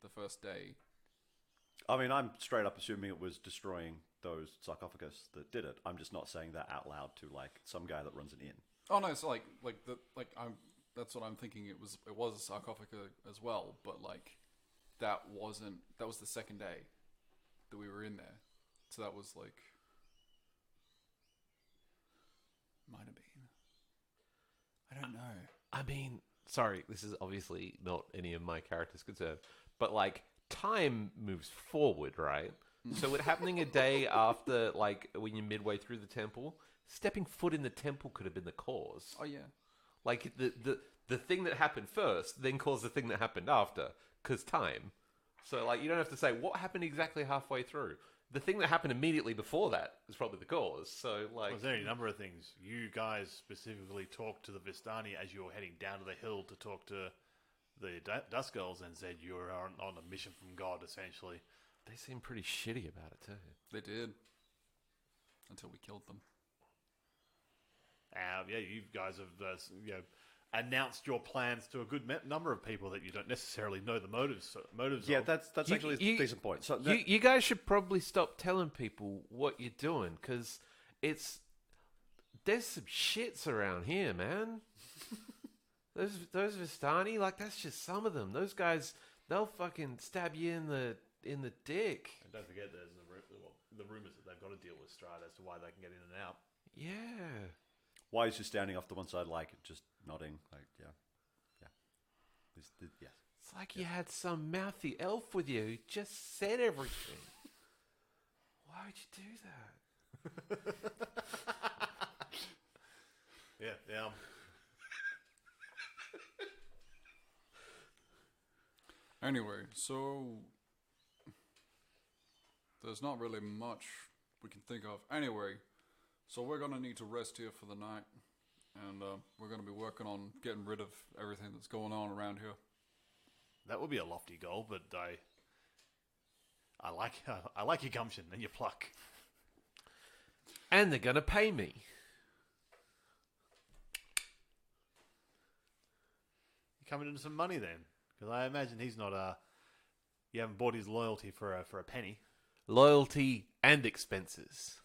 the first day. I mean, I'm straight up assuming it was destroying those sarcophagus that did it. I'm just not saying that out loud to like some guy that runs an inn. Oh no, so that's what I'm thinking. It was a sarcophagus as well, but like that was the second day that we were in there, so that was like Might have been. I don't know. I mean, sorry, this is obviously not any of my character's concern, but like time moves forward, right? So it happening a day after, like when you're midway through the temple, stepping foot in the temple could have been the cause. Oh yeah. Like the thing that happened first then caused the thing that happened after, because time. So like you don't have to say what happened exactly halfway through. The thing that happened immediately before that is probably the cause. So like, Well, there's any number of things. You guys specifically talked to the Vistani as you were heading down to the hill to talk to the Dusk Girls and said you were on a mission from God, essentially. they seem pretty shitty about it too. They did. Until we killed them. Yeah, you guys have announced your plans to a good number of people that you don't necessarily know the motives Yeah, of. that's actually a decent point. So You guys should probably stop telling people what you're doing, because there's some shits around here, man. those Vistani, like that's just some of them. Those guys, they'll fucking stab you in the dick. And don't forget, there's the rumors that they've got to deal with Strahd as to why they can get in and out. Yeah. why is just standing off to one side, like just nodding, like yeah. Yes. It's like you had some mouthy elf with you who just said everything. Why would you do that? Yeah. Anyway, so there's not really much we can think of. Anyway, so we're going to need to rest here for the night, and we're going to be working on getting rid of everything that's going on around here. That would be a lofty goal, but I like your gumption and your pluck. And they're going to pay me. You coming into some money then? Because I imagine he's not you haven't bought his loyalty for a penny. Loyalty and expenses.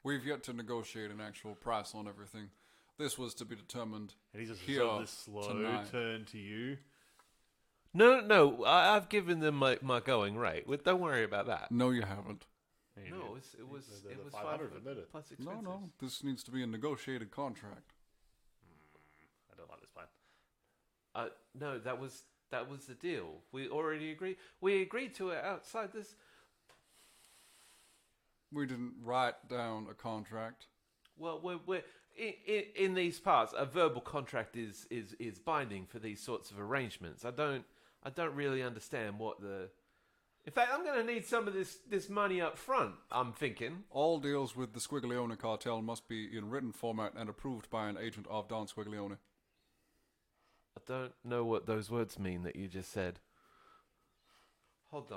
We've yet to negotiate an actual price on everything. This was to be determined And he's just here reserved this slow tonight. turn to you. No. I've given them my going rate. Well, don't worry about that. No, you haven't. No, it was The 500 500, admit it. plus expenses. No. This needs to be a negotiated contract. I don't like this plan. No, that was the deal. We already agreed. We agreed to it outside this. We didn't write down a contract. Well, we're in these parts. A verbal contract is binding for these sorts of arrangements. I don't really understand what the. In fact, I'm going to need some of this money up front. I'm thinking. All deals with the Squiglione cartel must be in written format and approved by an agent of Don Squiglione. I don't know what those words mean that you just said. Hold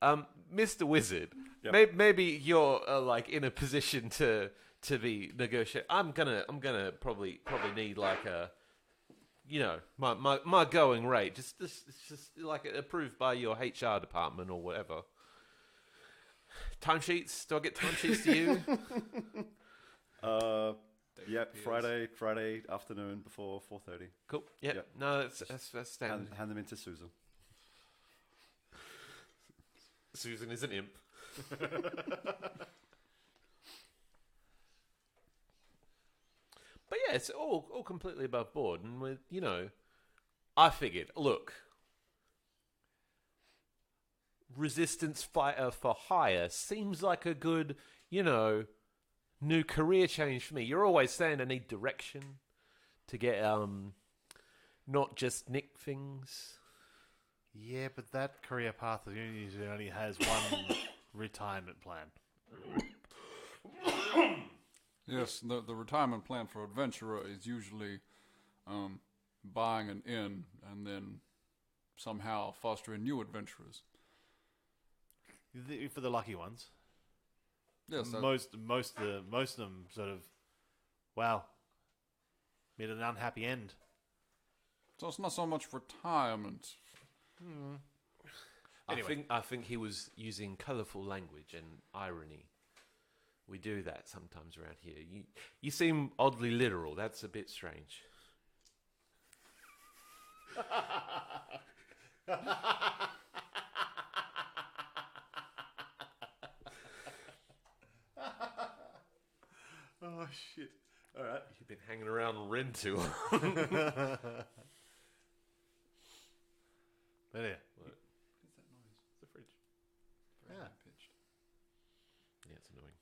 on, Mr. Wizard. Yep. Maybe you're like in a position to be negotiate. I'm gonna probably need like a, my going rate. Just like approved by your HR department or whatever. Timesheets. Do I get timesheets to you? Yep. Friday afternoon before 4:30. Cool. Yep. Yep. No, that's standard. Hand them into Susan. Susan is an imp. But yeah, it's all completely above board, and with I figured, look, resistance fighter for hire seems like a good, new career change for me. You're always saying I need direction to get not just nick things. Yeah, but that career path usually only has one retirement plan. Yes, the retirement plan for adventurer is usually buying an inn and then somehow fostering new adventurers. For the lucky ones. Yes, Most of them sort of, meet an unhappy end. so it's not so much retirement. Anyway. I think he was using colourful language and irony. We do that sometimes around here. You seem oddly literal. That's a bit strange. Oh, shit. All right. You've been hanging around Ren too long. But yeah. What is that noise? It's the fridge. Very Yeah. high pitched. Yeah, it's annoying.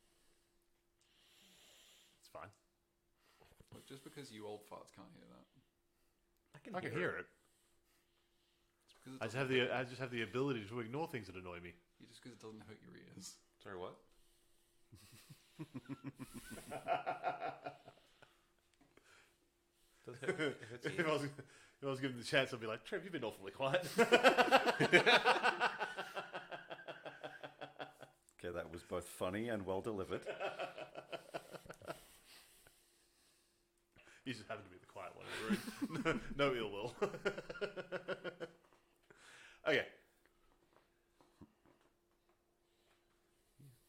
It's fine. Look, just because you old farts can't hear that. I can hear it. It's because it I just doesn't have hurt I just have the ability to ignore things that annoy me. you. Just because it doesn't hurt your ears. Sorry, what? Does it hurt? It hurts If I was given the chance, I'd be like, Trev, you've been awfully quiet. Okay, that was both funny and well delivered. You just happen to be the quiet one in the room. No ill will. Okay.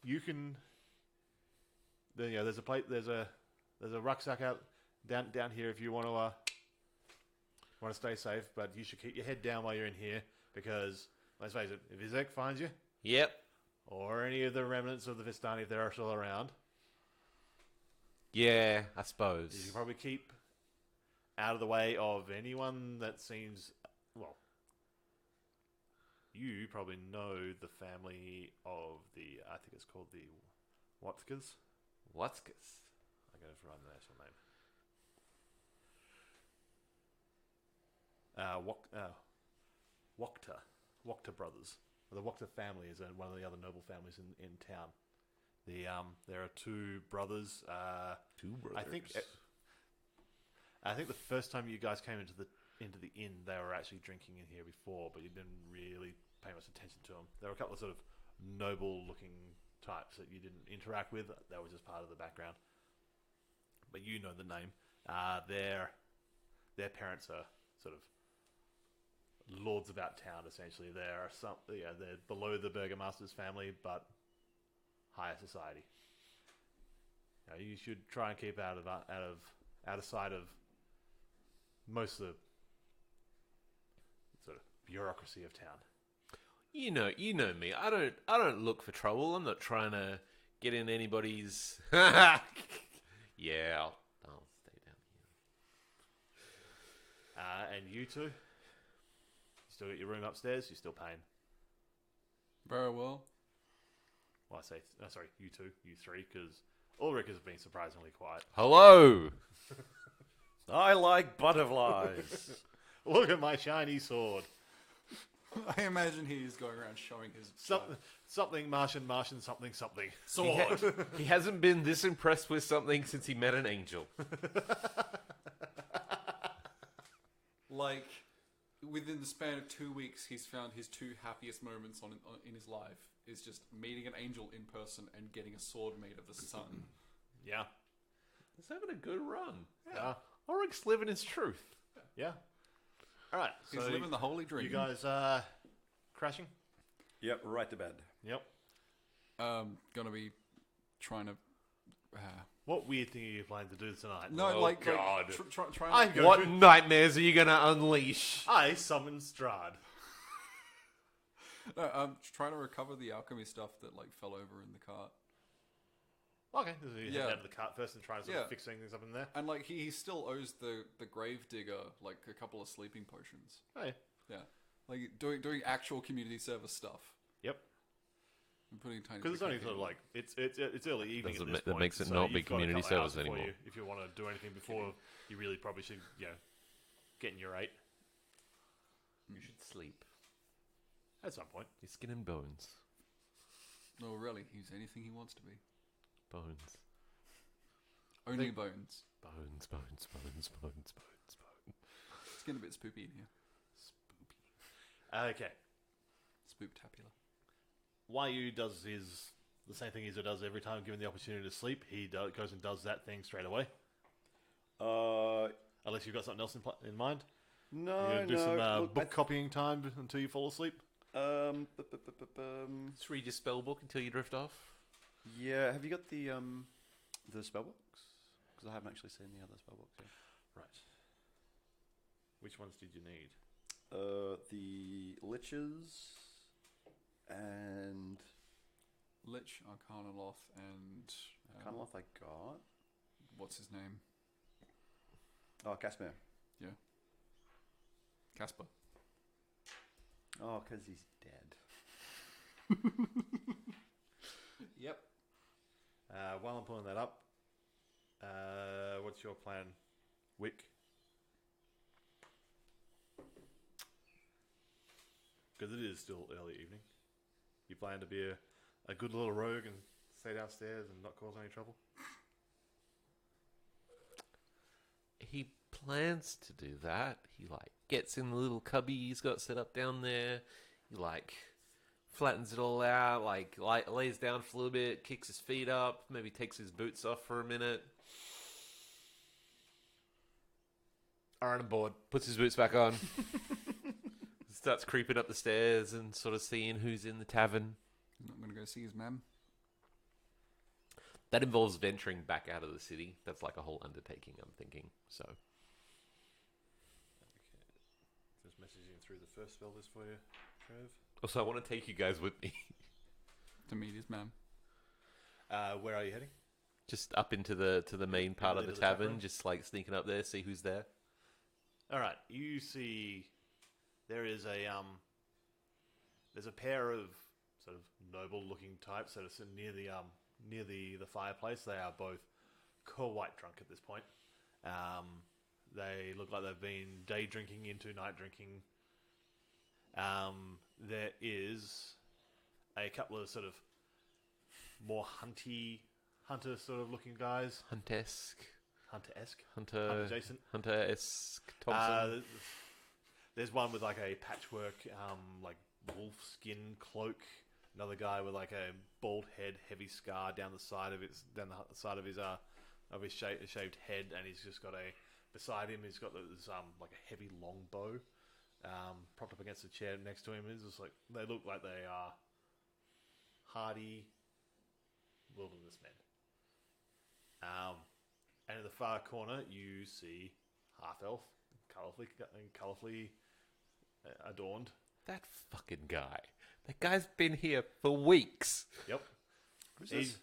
You can. Then yeah, there's a plate. There's a rucksack out down here if you want to stay safe. But you should keep your head down while you're in here because let's face it, if Izek finds you Yep. or any of the remnants of the Vistani, if they're still around, Yeah, I suppose. you can probably keep out of the way of anyone that seems well. You probably know the family of the. I think it's called the Watskas. Watskas. I'm going to run the actual name. Wachter brothers. The Wachter family is one of the other noble families in town. There are two brothers. Two brothers. I think the first time you guys came into the inn, they were actually drinking in here before, but you didn't really pay much attention to them. There were a couple of sort of noble-looking types that you didn't interact with. That was just part of the background. But you know the name. Their parents are sort of lords about town. Essentially, they're below the burgomaster's family, but higher society. You should try and keep out of sight of most of the sort of bureaucracy of town. You know me. I don't look for trouble. I'm not trying to get in anybody's. Yeah, I'll stay down here. And you two, you still got your room upstairs. You're still paying. Very well. Well, sorry, you two, you three, because Ulrich has been surprisingly quiet. Hello. I like butterflies. Look at my shiny sword. I imagine he's going around showing his Something Martian, something. sword. He hasn't been this impressed with something since he met an angel. Like, within the span of 2 weeks, he's found his two happiest moments in his life is just meeting an angel in person and getting a sword made of the sun. Yeah. He's having a good run. Yeah. Ulrich's living his truth. Yeah. All right. He's So living the holy dream. you guys crashing? Yep, right to bed. Yep. Gonna be trying to. What weird thing are you planning to do trying? God. I'm going What to- nightmares are you going to unleash? I summon Strahd. No, I'm trying to recover the alchemy stuff that fell over in the cart. Okay. So you Yeah. head out of the cart first and try to sort Yeah. of fix things up in there. And he still owes the grave digger a couple of sleeping potions. Hey. Yeah, doing actual community service stuff. Yep. I'm putting tiny. Because it's only sort of it's early evening Doesn't at this that point. makes it so not be you've got a community couple of hours service before anymore. If you want to do anything before, you really probably should get in your 8 You should sleep. at some point. Your skin and bones. No, really, he's anything he wants to be. Bones. Only bones. Bones, bones, bones, bones, bones, bones. It's getting a bit spoopy in here. Okay. Spooptacular. Yu does the same thing as he does every time given the opportunity to sleep. He goes and does that thing straight away. Unless you've got something else in mind. No, You're going to do no. some Look, book copying time until you fall asleep. Just read your spell book until you drift off. Yeah, have you got the spell books? Because I haven't actually seen the other spell books yet. Right. Which ones did you need? The liches and Lich, Arcana Loth, and Carmeloth I got. what's his name? Oh, Casimir. Yeah. Casper. Oh, because he's dead. Yep. While I'm pulling that up, what's your plan, Wick? Because it is still early evening. You plan to be a good little rogue and stay downstairs and not cause any trouble? He plans to do that. He gets in the little cubby he's got set up down there. He flattens it all out, lays down for a little bit, kicks his feet up, maybe takes his boots off for a minute. Alright, I'm bored. Puts his boots back on. Starts creeping up the stairs and sort of seeing who's in the tavern. He's not going to go see his ma'am. That involves venturing back out of the city. That's like a whole undertaking, I'm thinking. So, Just messaging through the first spell list for you, Trev. also, I want to take you guys with me. To meet his ma'am. Where are you heading? Just up into the main part of the Into the tavern, tavern? just sneaking up there, see who's there. All right, you see, there is there's a pair of sort of noble-looking types that are sitting near the fireplace. They are both quite drunk at this point. They look like they've been day drinking into night drinking. There is a couple of sort of more hunter sort of looking guys. Hunter-esque. Hunter-esque? Hunter Hunter-adjacent. Hunter-esque Thompson. There's one with like a patchwork, like wolf skin cloak. Another guy with like a bald head, heavy scar down the side of his shaved head, and he's just got beside him. He's got this like a heavy long bow, propped up against the chair next to him. It's just like they look like they are hardy wilderness men. And in the far corner, you see half elf, colorfully adorned. That fucking guy. That guy's been here for weeks. Yep. Who's He's- this?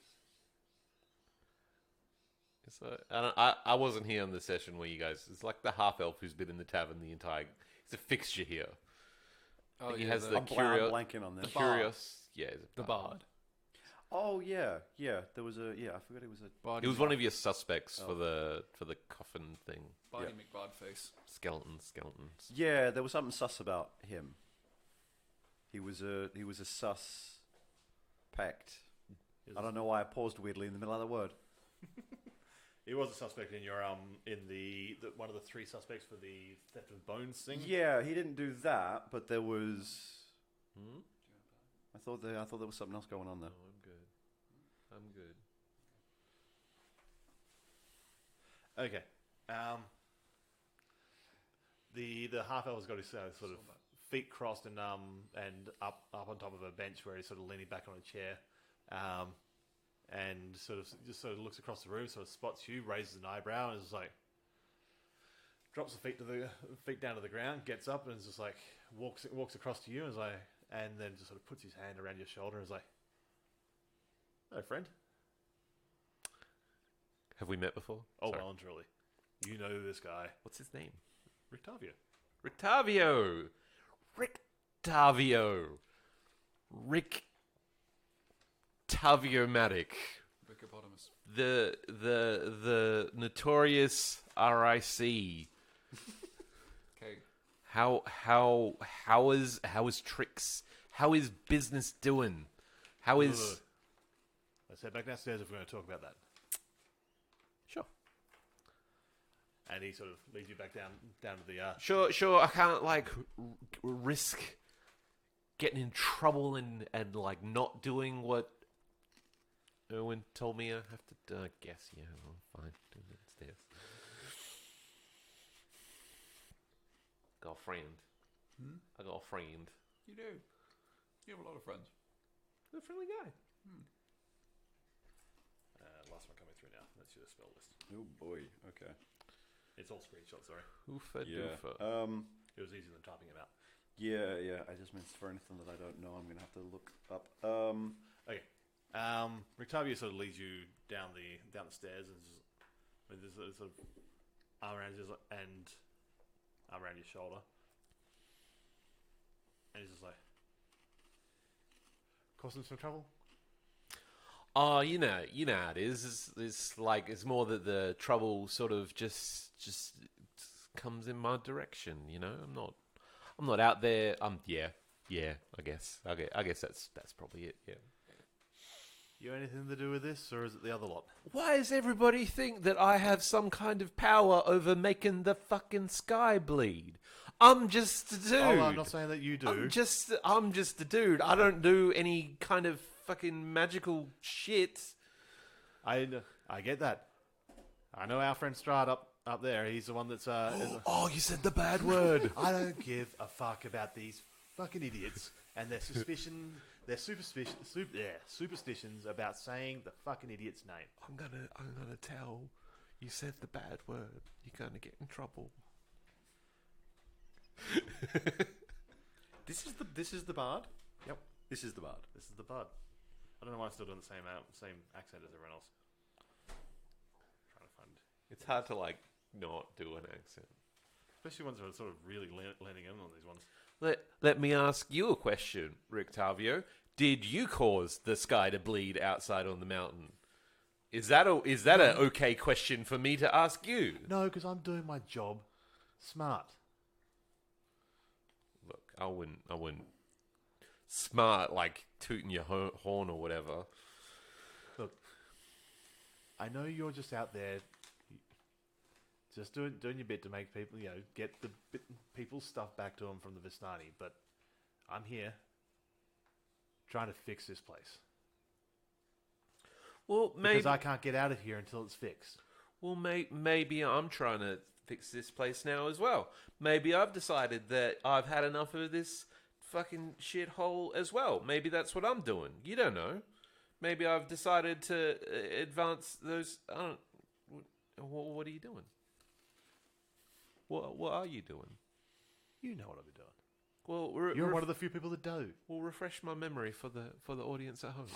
So, I wasn't here on the session where you guys... It's like the half-elf who's been in the tavern the entire... He's a fixture here. Oh, He yeah, has the, the I'm curio... blanking on this. Curious... Yeah, he's a the bard. Oh yeah. There was a I forgot it was a. Bardy He was one of your suspects Oh. for the coffin thing. Bardy Yeah. McBardface. Skeletons. Yeah, there was something sus about him. He was a sus pact. I don't know why I paused weirdly in the middle of the word. He was a suspect in your in the one of the three suspects for the theft of bones thing. Yeah, he didn't do that, but there was. Hmm? I thought there was something else going on there. No, I'm good. Okay. The half elf has got his sort of feet crossed and up on top of a bench where he's sort of leaning back on a chair, and sort of looks across the room, sort of spots you, raises an eyebrow, and is like drops the feet down to the ground, gets up, and is just like walks across to you, and is like, and then just sort of puts his hand around your shoulder, and is like, "Hello, friend." Have we met before? Oh, Sorry. well and truly, you know this guy, What's his name? Rictavio. Rictavio. Rictavio-matic. Rickopotamus. The notorious RIC. Okay. How is Tricks? How is business doing? How is Look. Let's head back downstairs if we're going to talk about that. Sure. And he sort of leads you back down to the. Sure. I can't risk getting in trouble and not doing what Erwin told me I have to do. I guess fine. Do it downstairs. Got a friend. I got a friend. You do. You have a lot of friends. A friendly guy. Last one coming through now. That's your spell list. Oh boy. Okay. It's all screenshots. Sorry, Oofa Yeah. doofa. it was easier than typing them out. Yeah. I just meant for anything that I don't know, I'm gonna have to look up. Okay. Rictavio sort of leads you down the stairs and with this sort of arm around his and arm around your shoulder, and he's just like, causing some trouble. Oh, you know how it is. It's like it's more that the trouble sort of just comes in my direction. You know, I'm not out there. Yeah. I guess that's probably it. Yeah. You anything to do with this, or is it the other lot? Why does everybody think that I have some kind of power over making the fucking sky bleed? I'm just a dude. Oh, I'm not saying that you do. I'm just a dude. I don't do any kind of fucking magical shit. I get that. I know our friend Strahd up there. He's the one that's. Oh, you said the bad word. I don't give a fuck about these fucking idiots and their suspicion. Their superstitions about saying the fucking idiot's name. I'm gonna tell. You said the bad word. You're gonna get in trouble. This is the bard. Yep, This is the bard. this is the bud. I don't know why I'm still doing the same accent as everyone else. Trying to find, It's hard to like not do an accent. especially ones that are sort of really leaning in on these ones. Let me ask you a question, Rick Tavio. Did you cause the sky to bleed outside on the mountain? Is that an okay question for me to ask you? No, because I'm doing my job smart. Look, I wouldn't smart like tooting your horn or whatever. Look, I know you're just out there, just doing your bit to make people, get people's stuff back to them from the Vistani. But I'm here trying to fix this place Well, maybe. because I can't get out of here until it's fixed. Well, maybe I'm trying to fix this place now as well. Maybe I've decided that I've had enough of this fucking shithole as well. Maybe that's what I'm doing. You don't know. Maybe I've decided to advance those. I don't. What are you doing? What are you doing? You know what I'll be doing. Well, You're one of the few people that do. We'll refresh my memory for the audience at home.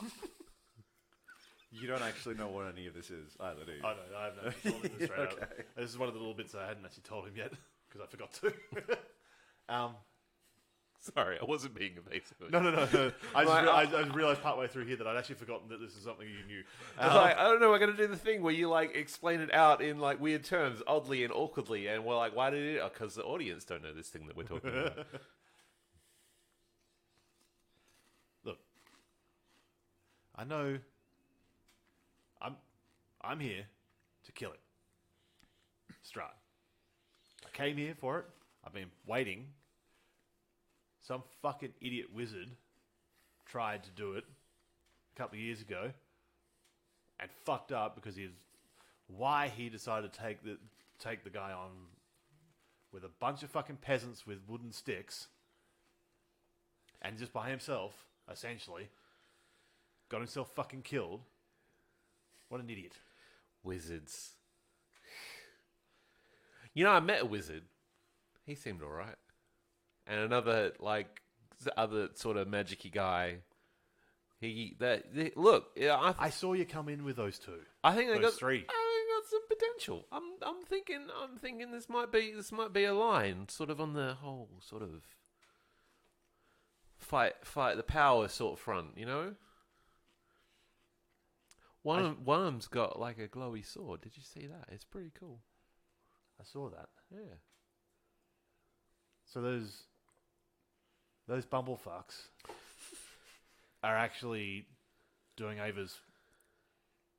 You don't actually know what any of this is either, do you? I know. I have no told him this straight out. This is one of the little bits I hadn't actually told him yet because I forgot to. Sorry, I wasn't being evasive. No. I realized partway through here that I'd actually forgotten that this is something you knew. I don't know. We're gonna do the thing where you like explain it out in like weird terms, oddly and awkwardly, and we're like, "Why did it?" Because the audience don't know this thing that we're talking about. Look, I know. I'm here to kill it. Strahd. I came here for it. I've been waiting. Some fucking idiot wizard tried to do it a couple of years ago and fucked up because why he decided to take the guy on with a bunch of fucking peasants with wooden sticks and just by himself, essentially, got himself fucking killed. What an idiot. Wizards. You know, I met a wizard. He seemed alright. And another, like, other sort of magic-y guy. Look, yeah, I saw you come in with those two. I think they those got three. I think got some potential. I'm thinking this might be a line, sort of on the whole sort of fight the power sort of front, you know. One of them's got like a glowy sword. Did you see that? It's pretty cool. I saw that. Yeah. So those bumblefucks are actually doing Ava's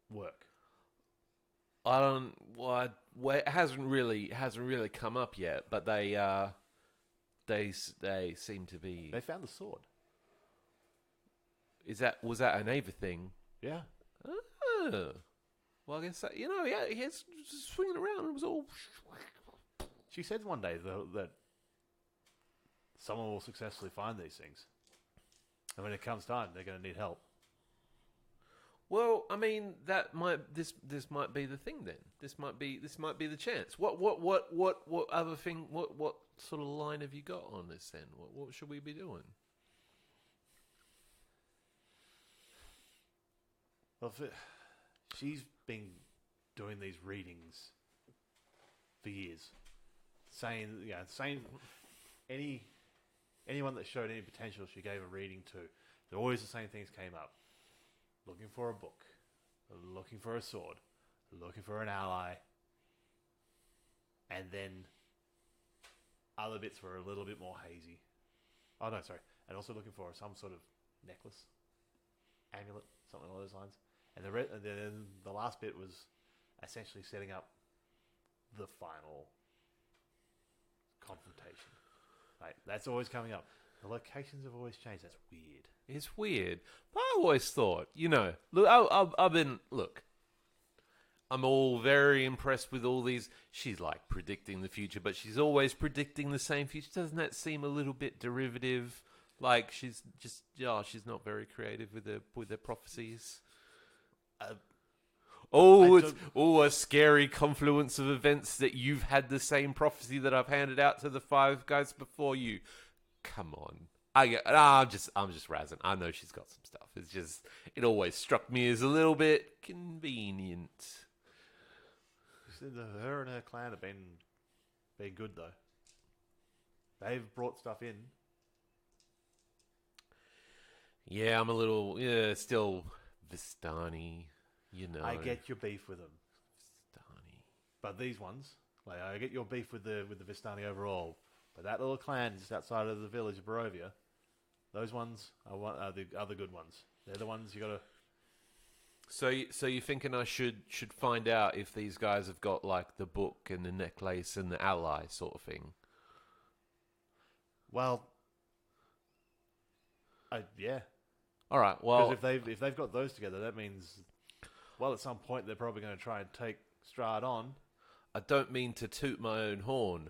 work. I don't. Well, it hasn't really come up yet, but they seem to be. They found the sword. Was that an Ava thing? Yeah. Oh. Well, I guess that, yeah, he's swinging around. It was all. She said one day though that someone will successfully find these things, and when it comes time, they're going to need help. Well, I mean, this might be the thing then. This might be the chance. What other thing? What sort of line have you got on this then? What should we be doing? Well, she's been doing these readings for years, saying anyone that showed any potential, she gave a reading to. Always the same things came up: looking for a book, looking for a sword, looking for an ally, and then other bits were a little bit more hazy. Oh no, sorry, and also looking for some sort of necklace, amulet, something along those lines. And then the last bit was essentially setting up the final confrontation. Like, that's always coming up. The locations have always changed. That's weird. It's weird. But I always thought, look, I'm all very impressed with all these. She's like predicting the future, but she's always predicting the same future. Doesn't that seem a little bit derivative? Like she's just, she's not very creative with her prophecies. It's a scary confluence of events that you've had the same prophecy that I've handed out to the 5 guys before you. Come on. I'm just razzing. I know she's got some stuff. It's just, it always struck me as a little bit convenient. Her and her clan have been good though. They've brought stuff in. Yeah, I'm a little, still Vistani, I get your beef with them. Vistani. But these ones, like, I get your beef with the Vistani overall. But that little clan just outside of the village of Barovia, those ones are the other good ones. They're the ones you gotta. So you're thinking I should find out if these guys have got like the book and the necklace and the ally sort of thing? Well, yeah. All right. Well, because if they've got those together, that means, well, at some point they're probably going to try and take Strahd on. I don't mean to toot my own horn,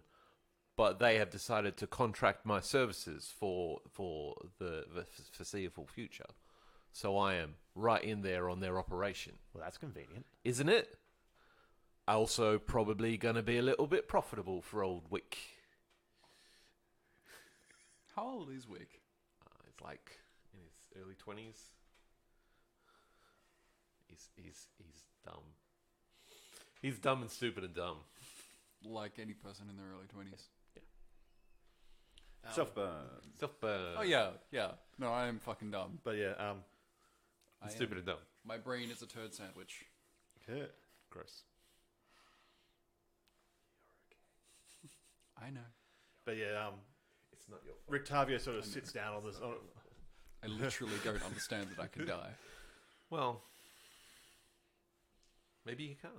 but they have decided to contract my services for the foreseeable future. So I am right in there on their operation. Well, that's convenient. Isn't it? Also probably going to be a little bit profitable for old Wick. How old is Wick? It's like in his early 20s. He's dumb. He's dumb and stupid and dumb. Like any person in their early 20s. Yeah. Self-burn. Oh, yeah. No, I am fucking dumb. But yeah, Stupid and dumb. My brain is a turd sandwich. yeah. Gross. I know. But yeah, It's not your fault. Rictavio sort of sits down on this. I literally don't understand that I can die. Well, maybe you can't.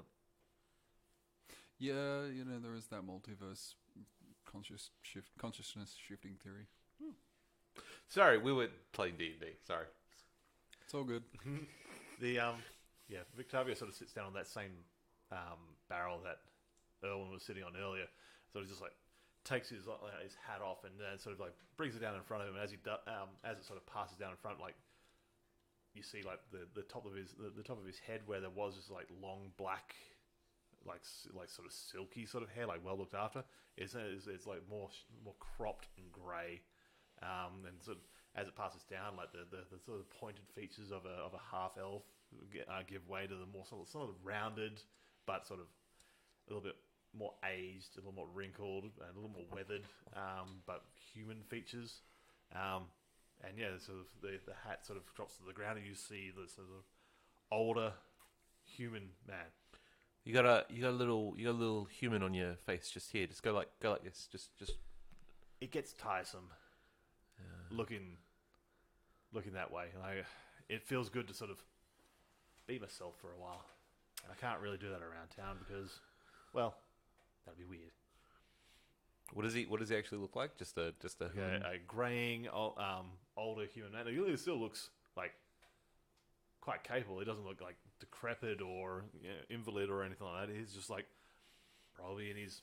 Yeah, there is that multiverse consciousness shifting theory. Sorry, we were playing D&D. Sorry. It's all good. Rictavio sort of sits down on that same barrel that Erwin was sitting on earlier. So he just like takes his hat off and sort of like brings it down in front of him. And as it sort of passes down in front, like you see like the top of his head where there was just like long black, like sort of silky sort of hair, like well looked after. It's like more cropped and grey, and sort of as it passes down, like the sort of pointed features of a half elf give way to the more sort of rounded, but sort of a little bit more aged, a little more wrinkled, and a little more weathered, but human features. And yeah, sort of the hat sort of drops to the ground, and you see the sort of older human man. You got a little human on your face just here. Just go like this. Just. It gets tiresome looking that way. Like, it feels good to sort of be myself for a while, and I can't really do that around town because, well, that'd be weird. What does he actually look like? Just a A graying, older human man. He still looks like quite capable. He doesn't look like decrepit or invalid or anything like that. He's just like probably in his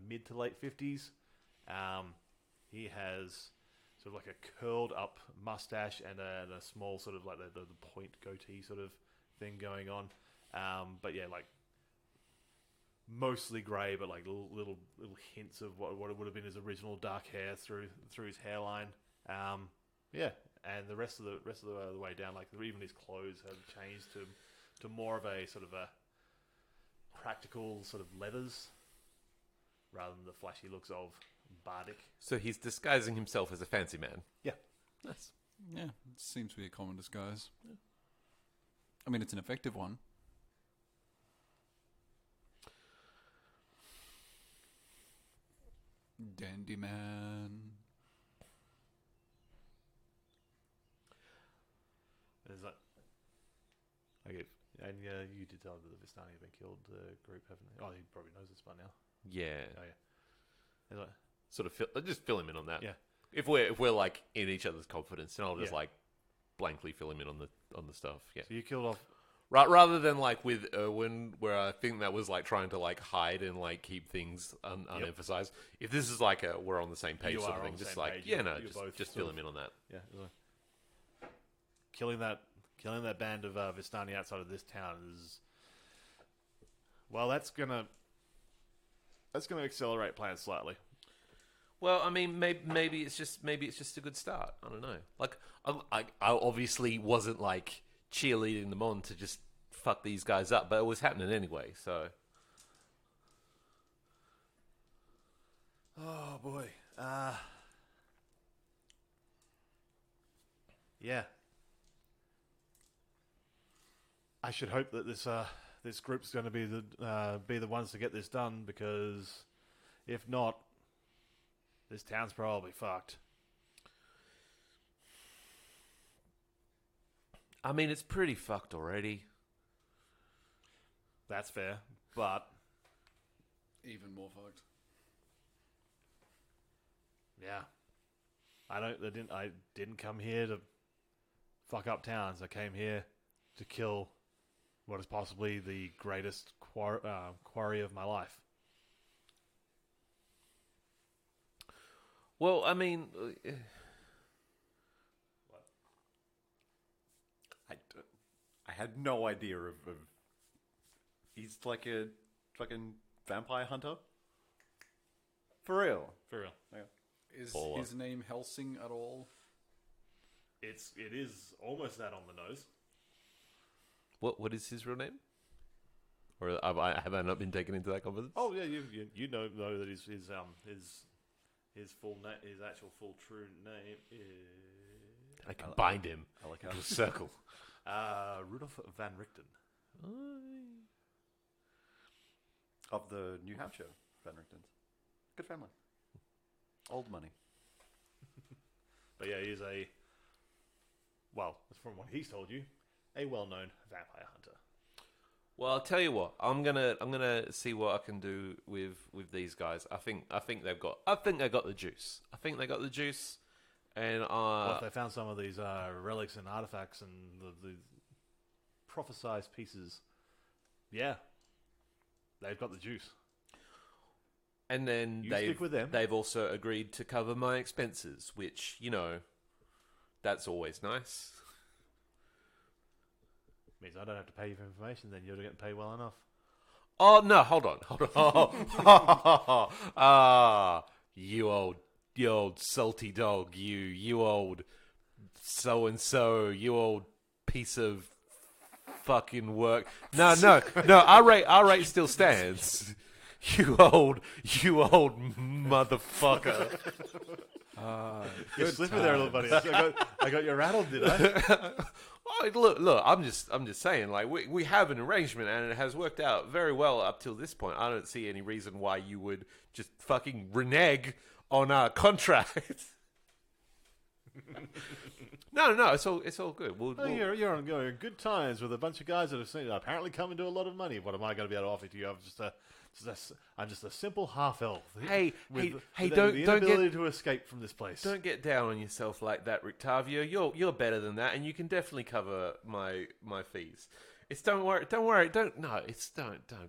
mid to late 50s. He has sort of like a curled up mustache and a small sort of like the point goatee sort of thing going on. But yeah, like mostly grey, but like little hints of what it would have been his original dark hair through his hairline. And the rest of the way down, like even his clothes have changed to to more of a sort of a practical sort of leathers rather than the flashy looks of bardic. So he's disguising himself as a fancy man. Yeah. Nice. Yeah, it seems to be a common disguise. I mean, it's an effective one. Dandy man. Is that? Okay, and you did tell that the Vistani have been killed. The group haven't. Oh, he probably knows this by now. Yeah. Oh yeah. Is that? Sort of just fill him in on that. Yeah. If we're like in each other's confidence, then I'll just Yeah. like blankly fill him in on the stuff. Yeah. So you killed off. Rather than like with Erwin, where I think that was like trying to like hide and like keep things unemphasized. If this is like a we're on the same page You sort are of on thing, the just same like page. yeah, You're- no, you're both just sort fill of- him in on that. Yeah. Killing that band of Vistani outside of this town is. Well, that's gonna accelerate plans slightly. Well, I mean, maybe it's just a good start. I don't know. Like, I obviously wasn't like cheerleading them on to just fuck these guys up, but it was happening anyway. So, Oh boy. Yeah. I should hope that this group's going to be the ones to get this done, because if not, this town's probably fucked. I mean, it's pretty fucked already. That's fair, but Even more fucked. yeah, I didn't come here to fuck up towns. I came here to kill what is possibly the greatest quarry of my life. Well, I mean, I had no idea of he's like a fucking vampire hunter. For real. For real. Is Baller. his name Helsing at all? It is almost that on the nose. what is his real name? Or have I not been taken into that confidence? Oh yeah, you know that his full name, his actual full true name is I can bind him I like into a circle. Rudolf van Richten. Of the New Hampshire Van Richtens. Good family. Old money. But yeah, he is from what he's told you, a well-known vampire hunter. Well, I'll tell you what. I'm gonna see what I can do with these guys. I think they got the juice. I think they got the juice, and Well, if they found some of these relics and artifacts and the prophesized pieces, yeah, they've got the juice. and then You stick with them. they've also agreed to cover my expenses, which that's always nice. Means I don't have to pay you for information. Then you're getting paid well enough. Oh no! Hold on. You old salty dog. You old so and so. You old piece of fucking work. No. Our rate still stands. You old motherfucker. You're slipping there, little buddy. I got you rattled, did I? Oh, look. I'm just saying. Like we have an arrangement, and it has worked out very well up till this point. I don't see any reason why you would just fucking renege on our contract. No. It's all good. Oh, you're on good times with a bunch of guys that have apparently come into a lot of money. What am I going to be able to offer to you? I'm just a simple half elf. Hey, with don't the get inability to escape from this place. Don't get down on yourself like that, Rictavio. You're better than that, and you can definitely cover my fees. Don't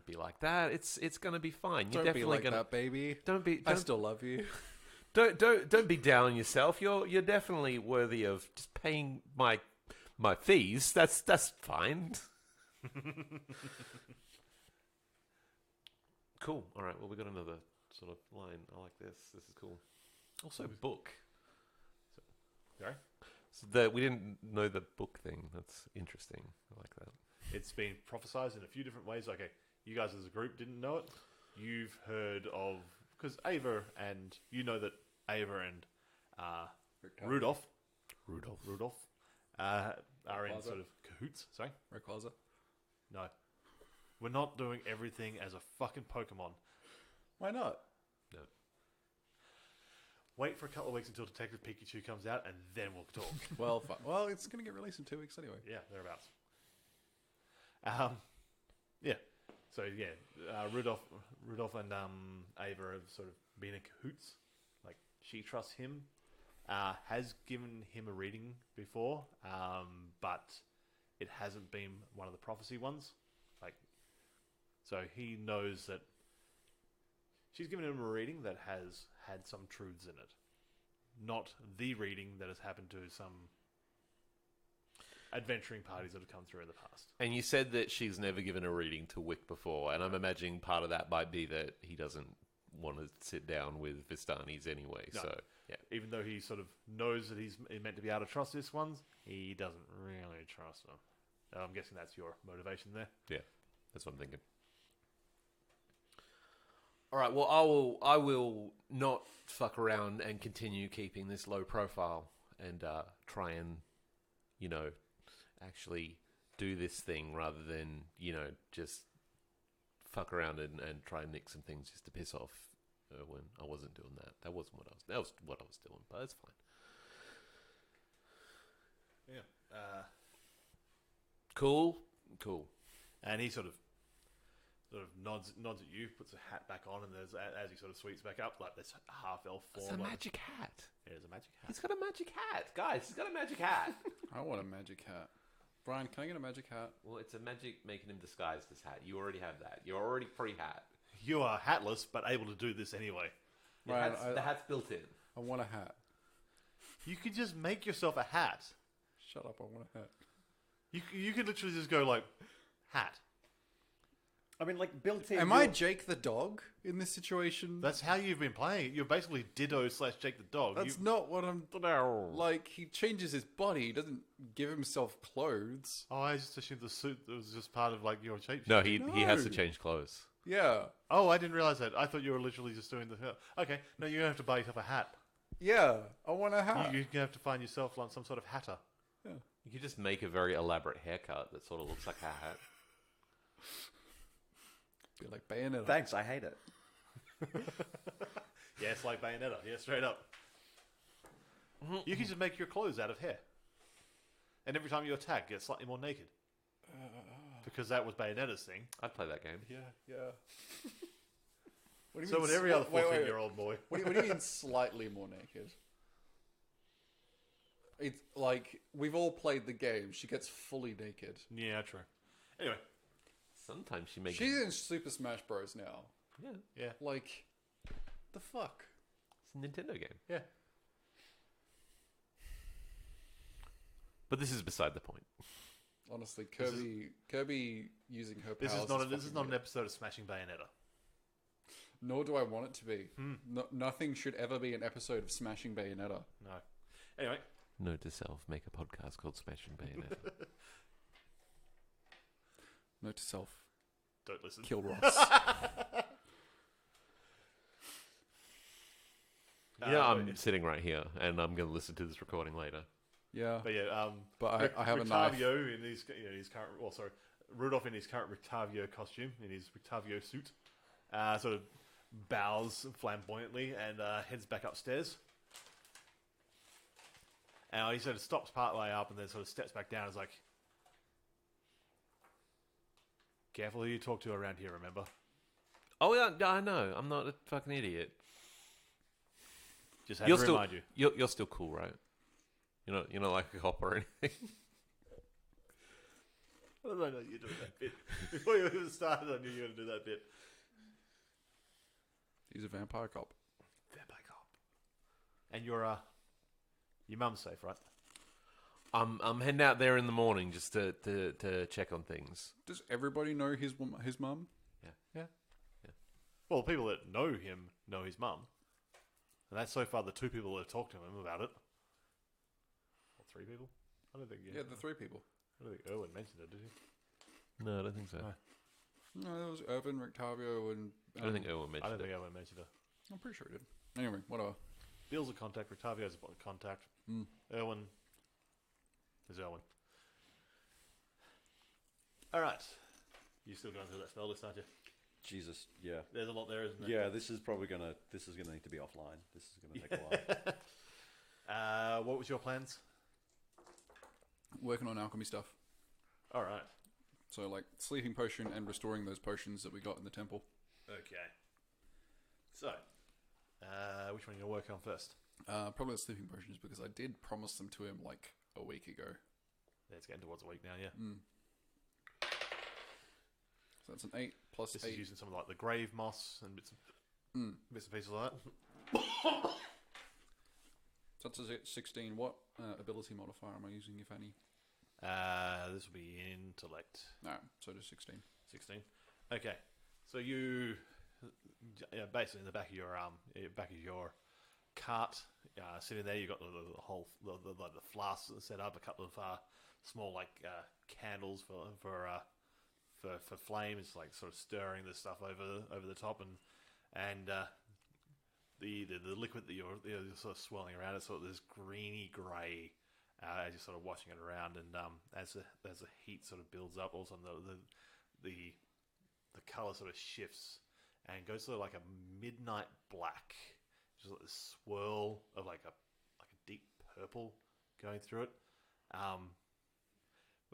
be like that. It's gonna be fine. You're Don't be definitely like gonna that, baby. don't I still love you. don't be down on yourself. You're definitely worthy of just paying my fees. That's fine. Cool. All right. Well, we got another sort of line. I like this. This is cool. Also, book. Sorry? So we didn't know the book thing. That's interesting. I like that. It's been prophesized in a few different ways. Okay, you guys as a group didn't know it. You've heard of... Because Ava and... You know that Ava and Rudolph are in sort of cahoots. Sorry? Rayquaza. No. We're not doing everything as a fucking Pokemon. Why not? No. Wait for a couple of weeks until Detective Pikachu comes out, and then we'll talk. Well, it's going to get released in 2 weeks anyway. Yeah, thereabouts. Yeah. So yeah, Rudolph and Ava have sort of been in cahoots. Like she trusts him, has given him a reading before, but it hasn't been one of the prophecy ones. Like, so he knows that she's given him a reading that has had some truths in it, not the reading that has happened to some adventuring parties that have come through in the past. And you said that she's never given a reading to Wick before, and I'm imagining part of that might be that he doesn't want to sit down with Vistanis anyway. No. So, yeah. Even though he sort of knows that he's meant to be able to trust this ones, he doesn't really trust them. I'm guessing that's your motivation there. Yeah, that's what I'm thinking. All right, well, I will not fuck around and continue keeping this low profile and try and, actually do this thing rather than, just fuck around and try and nick some things just to piss off when I wasn't doing that. That was what I was doing, but it's fine. Yeah. Cool. And he sort of nods at you, puts a hat back on, and there's as he sort of sweeps back up, like this half elf form. It's a magic hat. It is a magic hat. He's got a magic hat. Guys, he's got a magic hat. I want a magic hat. Brian, can I get a magic hat? Well, it's a magic making him disguise this hat. You already have that. You're already pre-hat. You are hatless, but able to do this anyway. Right, The hat's built in. I want a hat. You could just make yourself a hat. Shut up, I want a hat. You could literally just go like, hat. I mean, like, built in... Am I Jake the dog in this situation? That's how you've been playing it. You're basically Ditto / Jake the dog. That's not what I'm... Like, he changes his body. He doesn't give himself clothes. Oh, I just assumed the suit was just part of like your shape. No, he has to change clothes. Yeah. Oh, I didn't realize that. I thought you were literally just doing the... Okay, no, you're going to have to buy yourself a hat. Yeah, I want a hat. You're going to have to find yourself like some sort of hatter. Yeah. You could just make a very elaborate haircut that sort of looks like a hat. Be like Bayonetta. Thanks, I hate it. Yeah, it's like Bayonetta. Yeah, straight up. You can just make your clothes out of hair. And every time you attack, get slightly more naked. Because that was Bayonetta's thing. I'd play that game. Yeah. What do you So mean would every other 14-year-old boy. What do you mean slightly more naked? It's like, we've all played the game. She gets fully naked. Yeah, true. Anyway. Sometimes she makes... She's in Super Smash Bros. Now. Yeah. Like, the fuck? It's a Nintendo game. Yeah. But this is beside the point. Honestly, Kirby using her powers... This is not an episode of Smashing Bayonetta. Nor do I want it to be. Nothing should ever be an episode of Smashing Bayonetta. No. Anyway. Note to self, make a podcast called Smashing Bayonetta. Note to self. Don't listen. Kill Ross. I'm sitting right here, and I'm going to listen to this recording later. Yeah. But yeah, but I have a knife. Rictavio in his current... Well, sorry. Rudolph in his current Rictavio costume, in his Rictavio suit, sort of bows flamboyantly and heads back upstairs. And he sort of stops partway up and then sort of steps back down and is like, careful who you talk to around here, remember? Oh, yeah, I know. I'm not a fucking idiot. Just had to remind you. You're still cool, right? You're not like a cop or anything. I know you're doing that bit. Before you even started, I knew you were going to do that bit. He's a vampire cop. Vampire cop. And your mum's safe, right? I'm heading out there in the morning just to check on things. Does everybody know his mum? Yeah. Well, people that know him know his mum. And that's so far the 2 people that have talked to him about it. Or 3 people? I don't think... Yeah, the 3 people. I don't think Erwin mentioned it, did he? No, I don't think so. No, there was Irvin, Rictavio, and... I don't think Owen I mentioned don't think it. I mentioned it. I'm pretty sure he did. Anyway, whatever. Bill's a contact. Rictavio's a contact. Erwin is Erwin. All right. You're still going through that spell list, aren't you? Jesus, yeah. There's a lot there, isn't there? Yeah, this is gonna need to be offline. This is gonna take a while. What was your plans? Working on alchemy stuff. All right. So, like, sleeping potion and restoring those potions that we got in the temple. Okay. So, which one are you going to work on first? Probably the sleeping potions, because I did promise them to him, like, a week ago. Yeah, it's getting towards a week now, yeah. So that's an 8 plus This 8. is using some of like the grave moss and bits and pieces like that. So that's a 16. What ability modifier am I using, if any? This will be intellect. No, so just 16. 16. Okay. So you, basically in the back of your cart, sitting there, you've got the whole the flasks set up, a couple of small candles for flames, like sort of stirring the stuff over the top, and the liquid that you're sort of swirling around is sort of this greeny grey as you're sort of washing it around, and as the heat sort of builds up, all of a sudden the color sort of shifts and goes sort of like a midnight black, just like this swirl of like a deep purple going through it.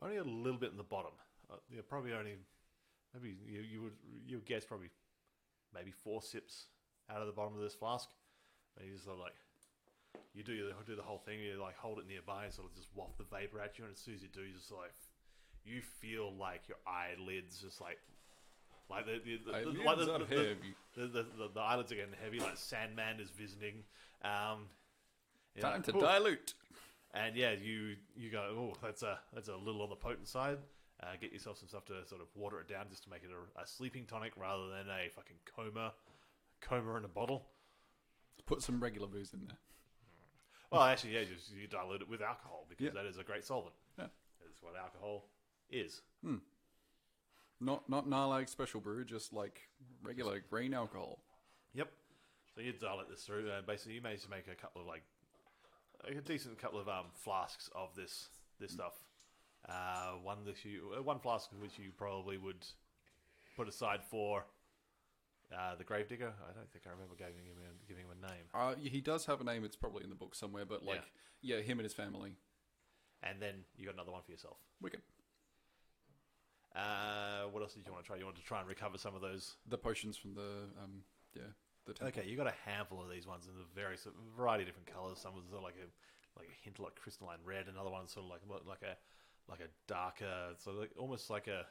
Only a little bit in the bottom. Probably only, maybe you would guess probably maybe 4 sips out of the bottom of this flask. And you just sort of like, you do the whole thing. You like hold it nearby and sort of just waft the vapor at you. And as soon as you do, you just like, you feel like your eyelids just like the eyelids are getting heavy. Like Sandman is visiting. Time to dilute. And yeah, you go, oh, that's a little on the potent side. Get yourself some stuff to sort of water it down, just to make it a sleeping tonic rather than a fucking coma in a bottle. Put some regular booze in there. Well, actually, yeah, you dilute it with alcohol, because that is a great solvent. Yeah, that's what alcohol is. Not Narlag special brew, just like regular grain alcohol. Yep. So you dilute this through, and basically you manage to make a couple of a decent couple of flasks of this stuff. One flask which you probably would put aside for the Gravedigger. I don't think I remember giving him a name. He does have a name. It's probably in the book somewhere, but him and his family. And then you got another one for yourself. Wicked. What else did you want to try? You wanted to try and recover some of those? The potions from the temple. Okay, you got a handful of these ones in a variety of different colours. Some of them are like a hint of like crystalline red. Another one sort of like a darker, sort of almost like a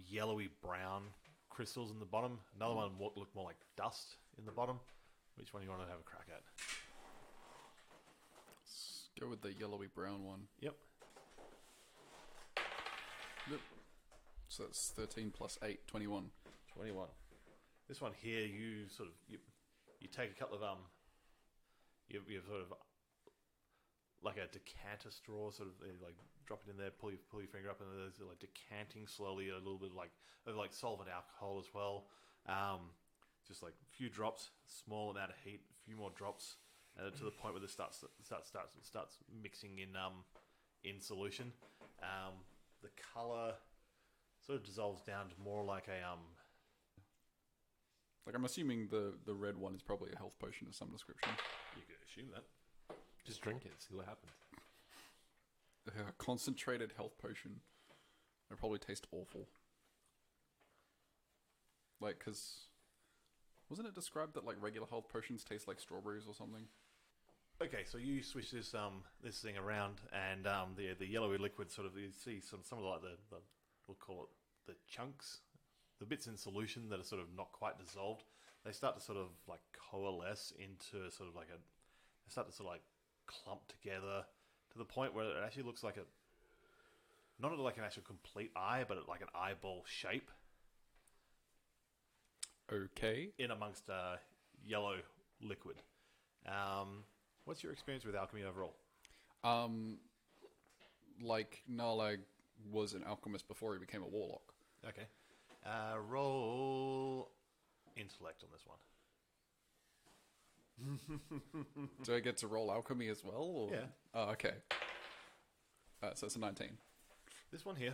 yellowy brown crystals in the bottom. Another one looked more like dust in the bottom. Which one do you want to have a crack at? Let's go with the yellowy brown one. Yep. So that's 13 plus 8, 21. 21. This one here, you take a couple of you sort of like a decanter straw, sort of like drop it in there, pull your finger up, and there's like decanting slowly a little bit of solvent alcohol as well. Just like a few drops, small amount of heat, a few more drops, to the point where it starts mixing in solution. The color sort of dissolves down to more like a Like, I'm assuming the red one is probably a health potion of some description. You could assume that. Just drink it, see what happens. A concentrated health potion. It'll probably taste awful. Like, because... Wasn't it described that, like, regular health potions taste like strawberries or something? Okay, so you switch this thing around, and the yellowy liquid sort of, you see some of the we'll call it the chunks, the bits in solution that are sort of not quite dissolved. They start to sort of like coalesce into sort of like they start to sort of like clump together to the point where it actually looks like not like an actual complete eye, but like an eyeball shape. Okay. In amongst yellow liquid. What's your experience with alchemy overall? Like Narlag was an alchemist before he became a warlock. Okay. Roll intellect on this one. Do I get to roll alchemy as well? Or? Yeah. Oh, okay. So it's a 19. This one here,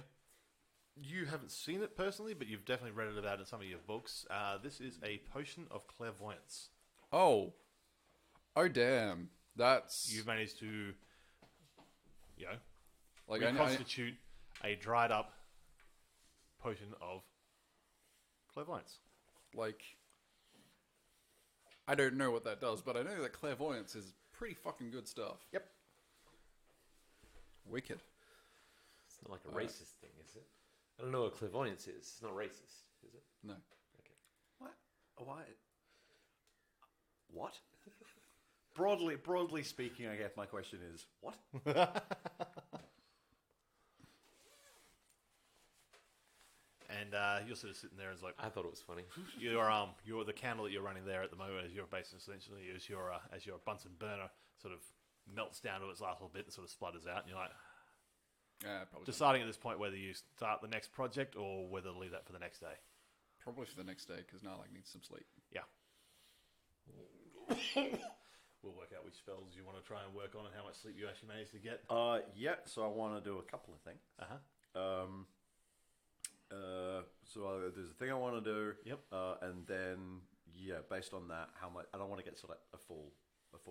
you haven't seen it personally, but you've definitely read it about in some of your books. This is a potion of clairvoyance. Oh. Oh, damn. That's... You've managed to, like reconstitute a dried up potion of clairvoyance. Like... I don't know what that does, but I know that clairvoyance is pretty fucking good stuff. Yep. Wicked. It's not like a racist thing, is it? I don't know what clairvoyance is. It's not racist, is it? No. Okay. What? Why? What? Broadly speaking, I guess my question is what? And you're sort of sitting there as like I thought it was funny. you're the candle that you're running there at the moment as your base essentially as your Bunsen burner sort of melts down to its last little bit and sort of splutters out, and you're like Probably deciding at this point whether you start the next project or whether to leave that for the next day. Probably for the next day, because Narlag needs some sleep. Yeah. We'll work out which spells you want to try and work on and how much sleep you actually manage to get. Yeah. So I want to do a couple of things. So there's a thing I want to do. Yep. And then based on that, how much? I don't want to get sort of a full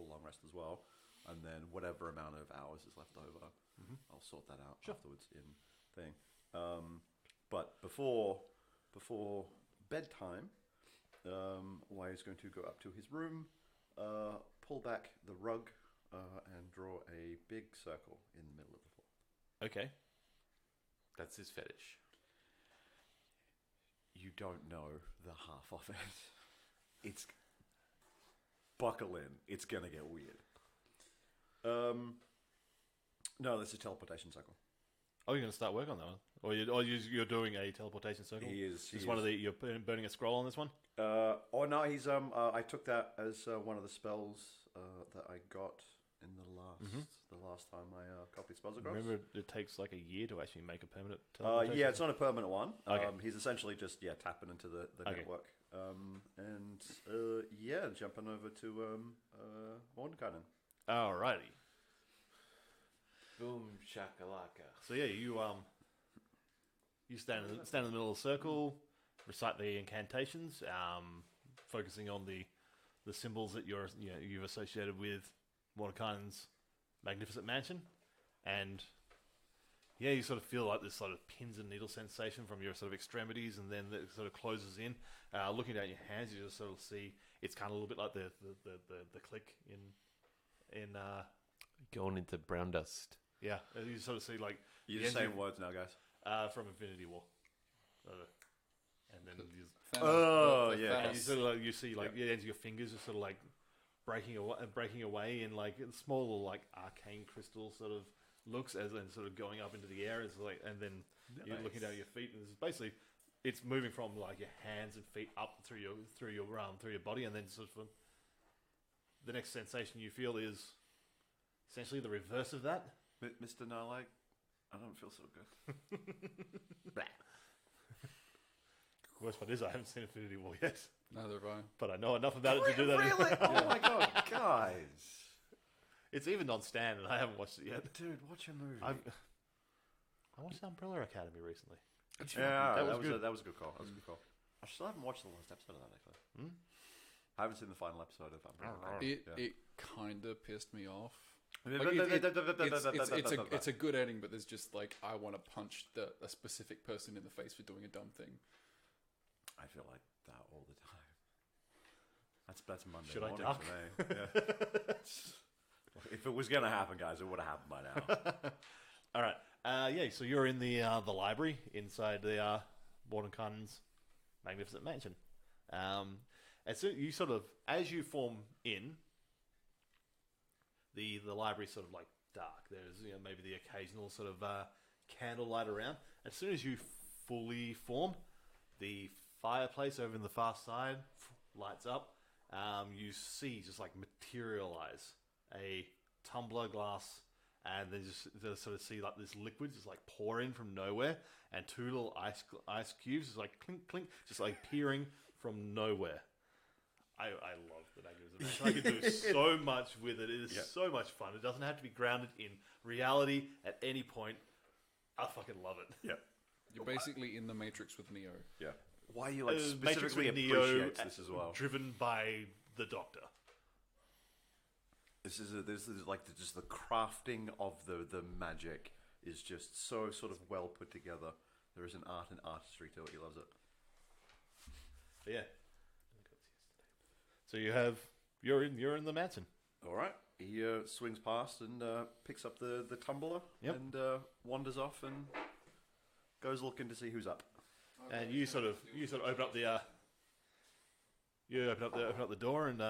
long rest as well. And then whatever amount of hours is left over, I'll sort that out afterwards in thing. But before bedtime, Wai is going to go up to his room, pull back the rug, and draw a big circle in the middle of the floor. Okay. That's his fetish. You don't know the half of it. It's buckle in. It's gonna get weird. No, that's a teleportation circle. Oh, you're going to start work on that one, or you're doing a teleportation circle. He is. You're burning a scroll on this one. Oh no, he's. I took that as one of the spells that I got in the last time I copied spells across. Remember, it takes like a year to actually make a permanent teleportation. Yeah, it's not a permanent one. Okay. He's essentially just tapping into the network. Jumping over to Mordenkainen. Alrighty. Boom shakalaka. So yeah, you stand in the middle of the circle, recite the incantations, focusing on the symbols that you've associated with Mordekainen's magnificent mansion, and you sort of feel like this sort of pins and needle sensation from your sort of extremities, and then it sort of closes in. Looking down your hands, you just sort of see it's kind of a little bit like the click in Going into brown dust. yeah. You sort of see like You're the just end saying words now, guys. from Infinity War, and then and you sort of like, you see like the ends of your fingers are sort of like breaking away in like small little like arcane crystal sort of looks as and sort of going up into the air. It's like, and then you're looking down at your feet, and it's basically it's moving from like your hands and feet up through your body, and then sort of the next sensation you feel is essentially the reverse of that. Mr. Narlag, I don't feel so good. Worst part is I haven't seen Infinity War yet, Neither have I. but I know enough about it to do that. Really? Oh my god, guys! It's even on Stan, and I haven't watched it yet. Dude, watch a movie. I watched Umbrella Academy recently. That was good. That was a good call. I still haven't watched the last episode of that, actually. I haven't seen the final episode of Umbrella Academy. It kind of pissed me off. Like, It's a good ending, but there's just like I want to punch a specific person in the face for doing a dumb thing. I feel like that all the time. That's Monday Should I morning duck? for me. Yeah. If it was going to happen, guys, it would have happened by now. All right. So you're in the library inside the Mordenkainen's magnificent mansion. And so you sort of, as you form in, the library's sort of like dark. There's maybe the occasional sort of candlelight around. As soon as you fully form, the fireplace over in the far side lights up. You see just like materialize a tumbler glass and they sort of see like this liquid just like pour in from nowhere, and two little ice cubes just like clink clink, just like peering from nowhere. I love the Magnificent Mansion. I can do so much with it. It is so much fun. It doesn't have to be grounded in reality at any point. I fucking love it. Yeah. You're basically in the Matrix with Neo. Yeah. Why you like Matrix specifically with Neo appreciates this as well. driven by the Doctor. This is like just the crafting of the magic is just so sort of well put together. There is an art and artistry to it. He loves it. But yeah. So you're in the mansion. All right. He swings past and picks up the tumbler and wanders off and goes looking to see who's up. And you sort of open up the open up the door, and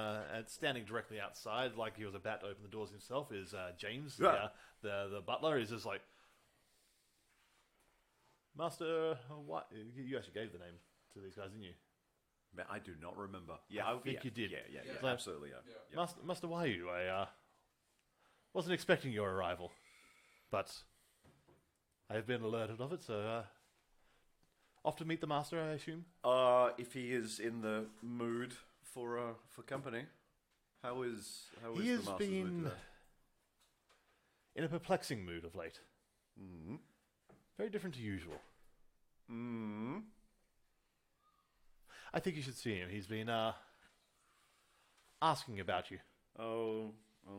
standing directly outside, like he was about to open the doors himself, is James, the butler. Is just like, Master, what? You actually gave the name to these guys, didn't you? I do not remember. Yeah, I think you did. Yeah, So- absolutely. Yeah. Master Wayu, I wasn't expecting your arrival, but I have been alerted of it, so off to meet the Master, I assume? If he is in the mood for company, how is He the has Master's mood been today? in a perplexing mood of late. Mm-hmm. Very different to usual. Mm-hmm. I think you should see him. He's been asking about you. Oh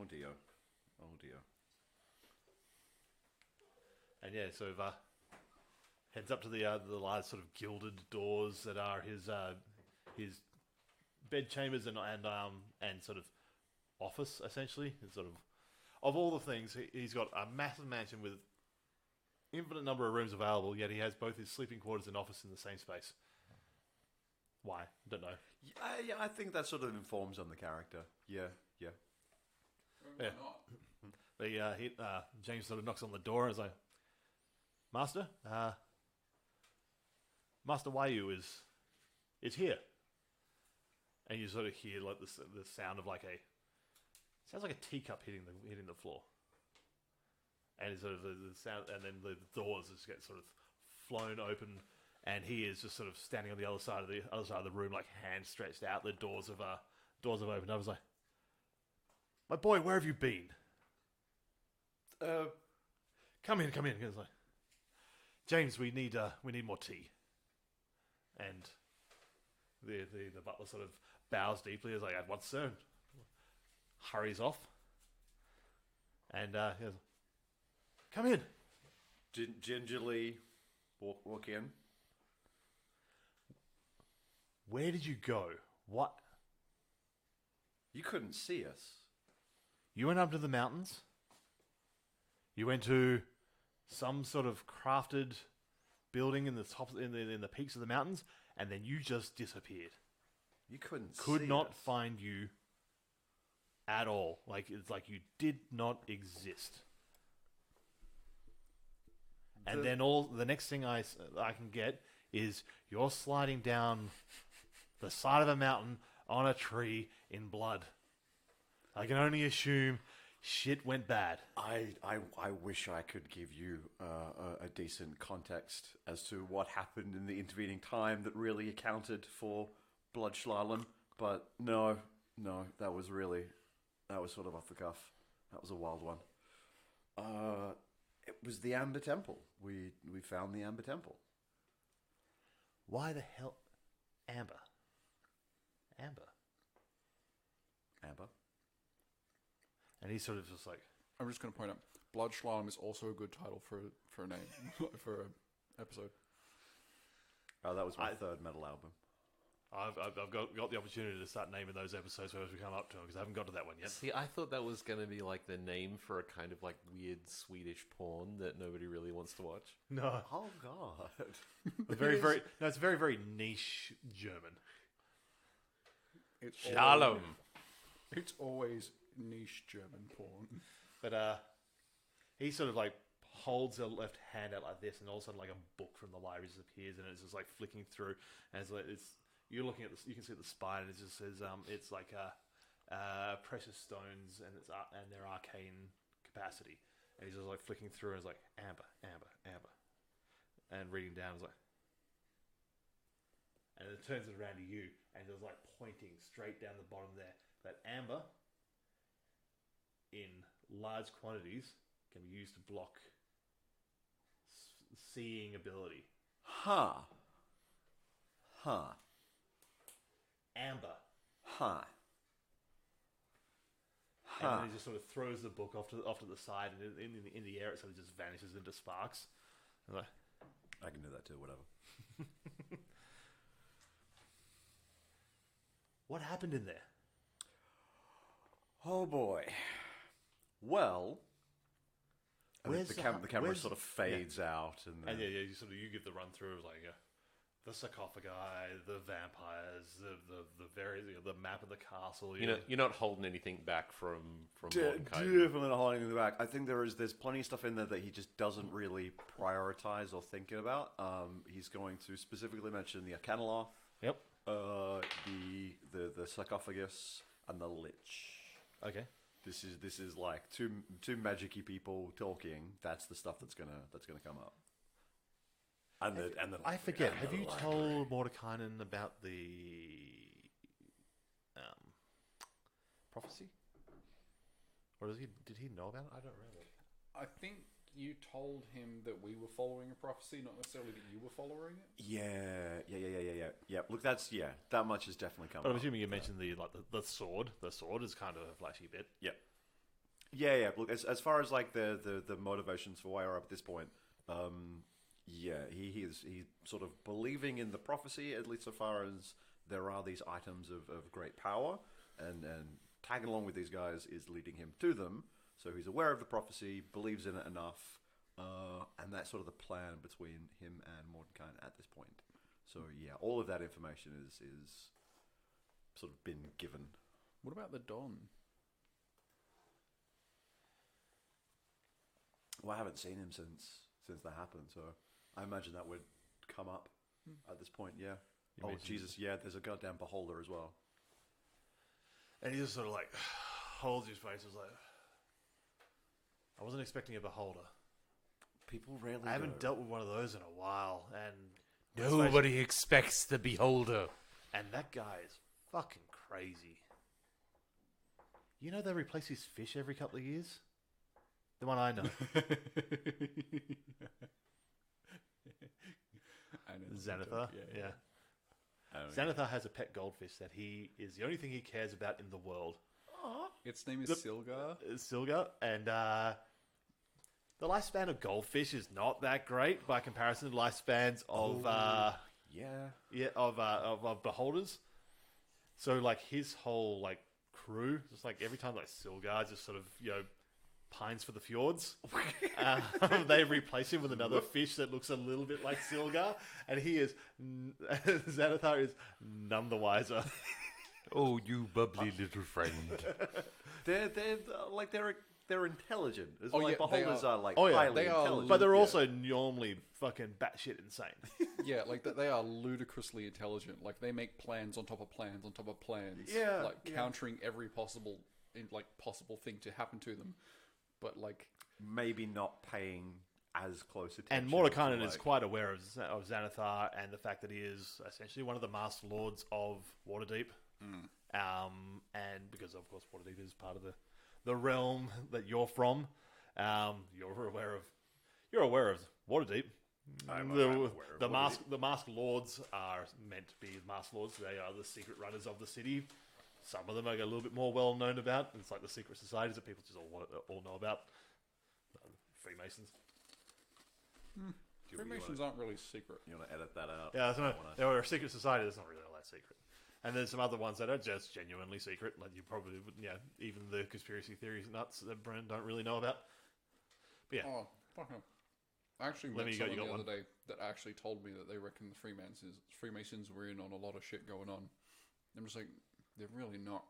dear. Oh dear. And yeah, so heads up to the large sort of gilded doors that are his bed chambers and sort of office, essentially. It's sort of all the things, he's got a massive mansion with infinite number of rooms available, yet he has both his sleeping quarters and office in the same space. Why? Don't know. Yeah, I think that sort of informs on the character. Yeah. Yeah. James sort of knocks on the door and is like, Master? Master Wayu is here. And you sort of hear like the sound of like sounds like a teacup hitting the floor. And it's sort of the sound, and then the doors just get sort of flown open, and he is just sort of standing on the other side of the room, like hands stretched out. The doors have opened. I was like, my boy, where have you been? Come in. He was like, James, we need more tea. And the butler sort of bows deeply. He's like, at once, sir. Hurries off. And he goes, come in. Gingerly walk in. Where did you go? What? You couldn't see us. You went up to the mountains? You went to some sort of crafted building in the top in the peaks of the mountains, and then you just disappeared. You couldn't Could see not us. find you at all. Like it's like you did not exist. And then the next thing I can get is you're sliding down the side of a mountain on a tree in blood. I can only assume shit went bad. I wish I could give you a decent context as to what happened in the intervening time that really accounted for Bloodschlagen, but no, that was sort of off the cuff. That was a wild one. It was the Amber Temple. We found the Amber Temple. Why the hell, Amber? And he's sort of just like, I'm just going to point out, Bloodschlagen is also a good title for a name, for an episode. Oh, that was my third metal album. I've got the opportunity to start naming those episodes as we come up to them because I haven't got to that one yet. See, I thought that was going to be like the name for a kind of like weird Swedish porn that nobody really wants to watch. No, Oh God! it's it's very very niche German. It's Shalom. It's always niche German porn. But he sort of like holds a left hand out like this, and all of a sudden like a book from the library just appears, and it's just like flicking through, and it's you're looking at this, you can see the spine, and it just says it's like precious stones and their arcane capacity, And he's just like flicking through and it's like, amber, amber, amber. And reading down is like... And it turns it around to you and it's like pointing straight down the bottom there. That amber, in large quantities, can be used to block seeing ability. Huh. Amber. Huh. And then he just sort of throws the book off to the side, and in the air it sort of just vanishes into sparks. And like, I can do that too, whatever. what happened in there? Oh boy. Well, I think Where's the camera where's- sort of fades out, and, And yeah, you give the run through of like the sarcophagi, the vampires, the various, the map of the castle. You're not holding anything back from Mordenkainen. definitely not holding anything back. I think there's plenty of stuff in there that he just doesn't really prioritize or thinking about. He's going to specifically mention the Acanaloth, Yep. the sarcophagus, and the Lich. Okay. This is like two magic-y people talking. That's the stuff that's gonna come up. And the I forget. and Have the you library. told Mordekainen about the prophecy? Or did he know about it? I don't remember. I think you told him that we were following a prophecy, not necessarily that you were following it. Yeah. Look, that much has definitely come But I'm up. assuming you mentioned the sword. The sword is kind of a flashy bit. Yeah. Look, as far as like the motivations for why we're up at this point, he's sort of believing in the prophecy, at least so far as there are these items of great power, and tagging along with these guys is leading him to them. So he's aware of the prophecy, believes in it enough, and that's sort of the plan between him and Mordenkainen at this point. So yeah, all of that information is sort of been given. What about the Don? Well, I haven't seen him since that happened, so I imagine that would come up at this point. Yeah. You Oh mentioned- Jesus! Yeah, there's a goddamn beholder as well. And he just sort of like holds his face. It's like, I wasn't expecting a beholder. People rarely. I haven't do. dealt with one of those in a while, and Nobody expects the beholder. and that guy is fucking crazy. You know they replace his fish every couple of years. The one I know, I know. Xanathar. Yeah. Xanathar has a pet goldfish that he is the only thing he cares about in the world. Its name is Silgar. Silga, and the lifespan of goldfish is not that great by comparison to lifespans of of beholders. So like his whole like crew, just like every time like Silgar just sort of pines for the fjords, they replace him with another fish that looks a little bit like Silgar, and he is Xanathar is none the wiser. Oh, you bubbly little friend. They're intelligent. As Oh, like yeah, they beholders are. are like Oh, yeah, highly they are intelligent. But they're Yeah. also normally fucking batshit insane. Yeah, like they are ludicrously intelligent. Like they make plans on top of plans on top of plans. Yeah, like yeah. countering every possible thing to happen to them. But like, maybe not paying as close attention. And Mordekainen to, is quite aware of Xanathar and the fact that he is essentially one of the Master Lords of Waterdeep. And because, of course, Waterdeep is part of the realm that you're from, you're aware of Waterdeep. I'm aware of Waterdeep. The Mask Lords are meant to be Master Lords. They are the secret runners of the city. Some of them are a little bit more well known about. It's like the secret societies that people just all know about. Freemasons. Freemasons aren't really secret. You want to edit that out? Yeah, that's not, Wanna- there are a secret society that's not really all that secret. And there's some other ones that are just genuinely secret, like you probably wouldn't, even the conspiracy theories nuts that Bren don't really know about. But yeah, Oh, fuck no. I actually Let met me go, someone you the got other day that actually told me that they reckon the Freemasons were in on a lot of shit going on. I'm just like, they're really not.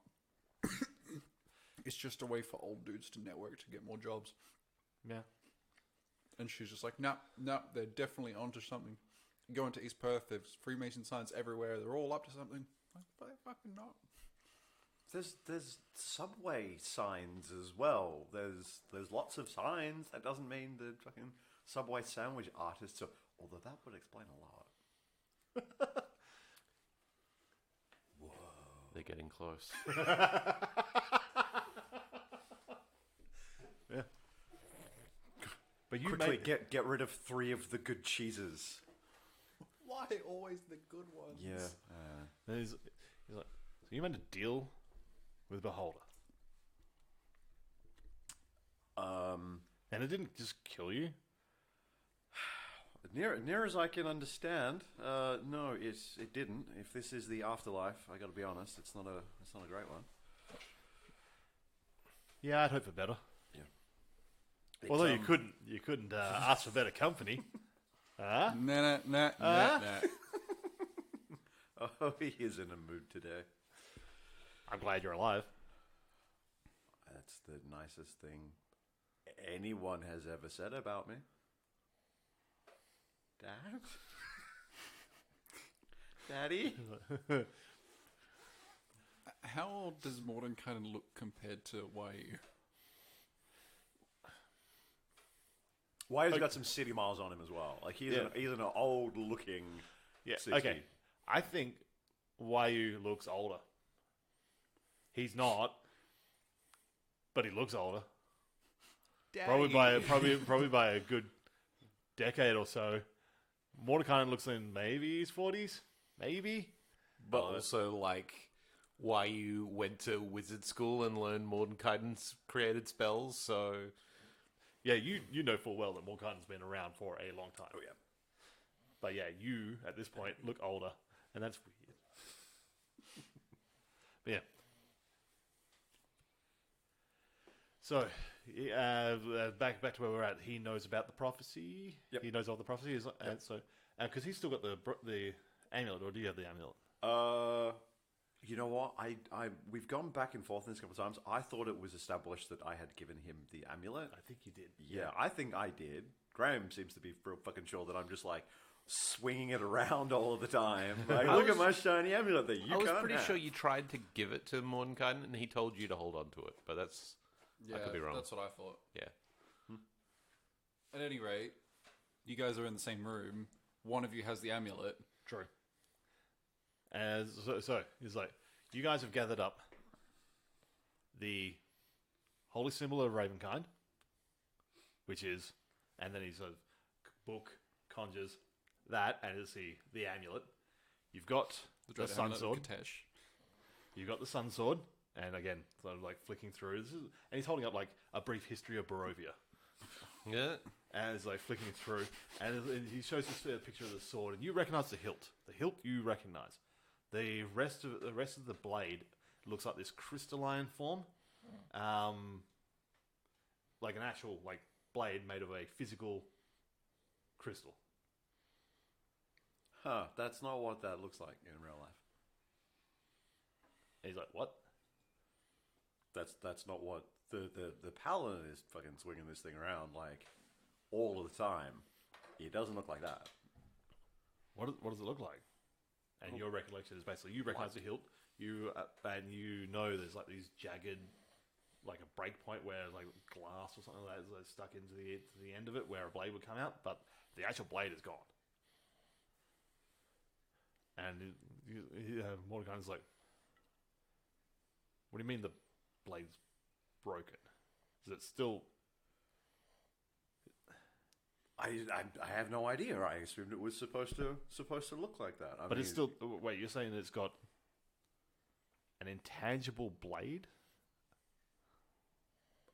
It's just a way for old dudes to network to get more jobs. yeah. And she's just like, no, they're definitely onto something. You go into East Perth, there's Freemason signs everywhere. They're all up to something. Like, but they're fucking not. There's subway signs as well. There's lots of signs. That doesn't mean the fucking Subway sandwich artists are. Although that would explain a lot. They're getting close. Yeah. But you Quickly made get rid of 3 of the good cheeses. Why always the good ones? Yeah. he's like, so you made a deal with Beholder, and it didn't just kill you. Near as I can understand, no, it didn't. If this is the afterlife, I got to be honest, it's not a great one. Yeah, I'd hope for better. It's, Although you couldn't ask for better company. Huh? Nah. Oh, he is in a mood today. I'm glad you're alive. That's the nicest thing anyone has ever said about me. Dad? Daddy? How old does Morden kind of look compared to Waiyu? Wade's got some city miles on him as well. Like he's an old looking. Yeah. 60. Okay. I think Waiyu looks older. He's not, but he looks older. Probably by a good decade or so. Mordecai looks in maybe his 40s, maybe. But also, like, why you went to wizard school and learned Mordenkainen's created spells, so... Yeah, you know full well that Mordenkainen's been around for a long time. Oh yeah. But yeah, you, at this point, look older, and that's weird. But yeah. So, back to where we're at. He knows about the prophecy. Yep. He knows all the prophecy. And so, because he's still got the amulet, or do you have the amulet? You know what? We've gone back and forth on this a couple of times. I thought it was established that I had given him the amulet. I think you did. Yeah, I think I did. Graham seems to be real fucking sure that I'm just like swinging it around all of the time. Like, look at my shiny amulet that you I was can't pretty have. sure you tried to give it to Mordenkainen and he told you to hold on to it, but that's... Yeah, I could be wrong. That's what I thought. Yeah. At any rate, you guys are in the same room. One of you has the amulet. True. So he's like, you guys have gathered up the holy symbol of Ravenkind, which is, and then he sort of book conjures that, and it's the amulet. You've got the Dread sun Amulet of sword. Katesh. You've got the sun sword, and again, sort of like flicking through. And he's holding up like a brief history of Barovia. Yeah. And it's like flicking through, and he shows this picture of the sword, and you recognize the hilt. The hilt you recognize. The rest of the blade looks like this crystalline form, like an actual like blade made of a physical crystal. Huh, that's not what that looks like in real life. And he's like, "What?" That's not what the paladin is fucking swinging this thing around like all of the time. It doesn't look like that. What does it look like? And your recollection is basically you recognize the hilt. And you know there's like these jagged, like a break point where like glass or something like that is stuck into the end of it where a blade would come out, but the actual blade is gone. And Mordecai's like, "What do you mean the blade's broken? Is it still?" I have no idea. I assumed it was supposed to look like that. But it's still. Wait, you're saying it's got an intangible blade?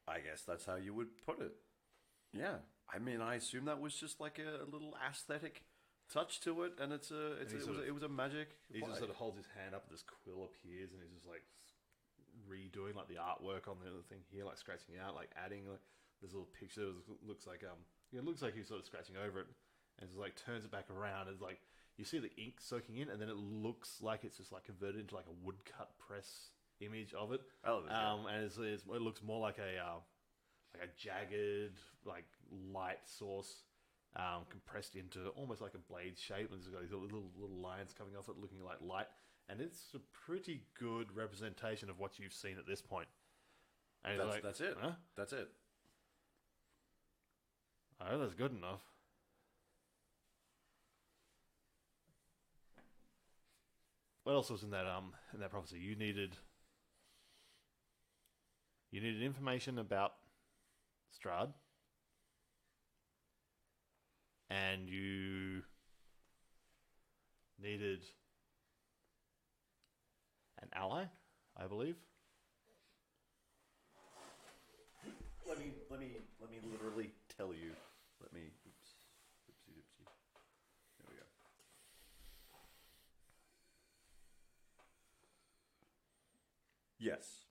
I guess that's how you would put it. Yeah. I mean, I assume that was just like a little aesthetic touch to it, and it was a magic. He just sort of holds his hand up, and this quill appears, and he's just like redoing like the artwork on the other thing here, like scratching out, like adding like this little picture. Looks like it looks like he's sort of scratching over it, and just like turns it back around, and like you see the ink soaking in, and then it looks like it's just like converted into like a woodcut press image of it. And it looks more like a jagged like light source. Compressed into almost like a blade shape, and it's got these little lines coming off it, looking like light. and it's a pretty good representation of what you've seen at this point. And he's like, That's it. Huh? That's it. Oh, that's good enough. What else was in that prophecy? You needed information about Strahd, and you needed an ally, I believe. Let me literally tell you. Oopsie. There we go. Yes.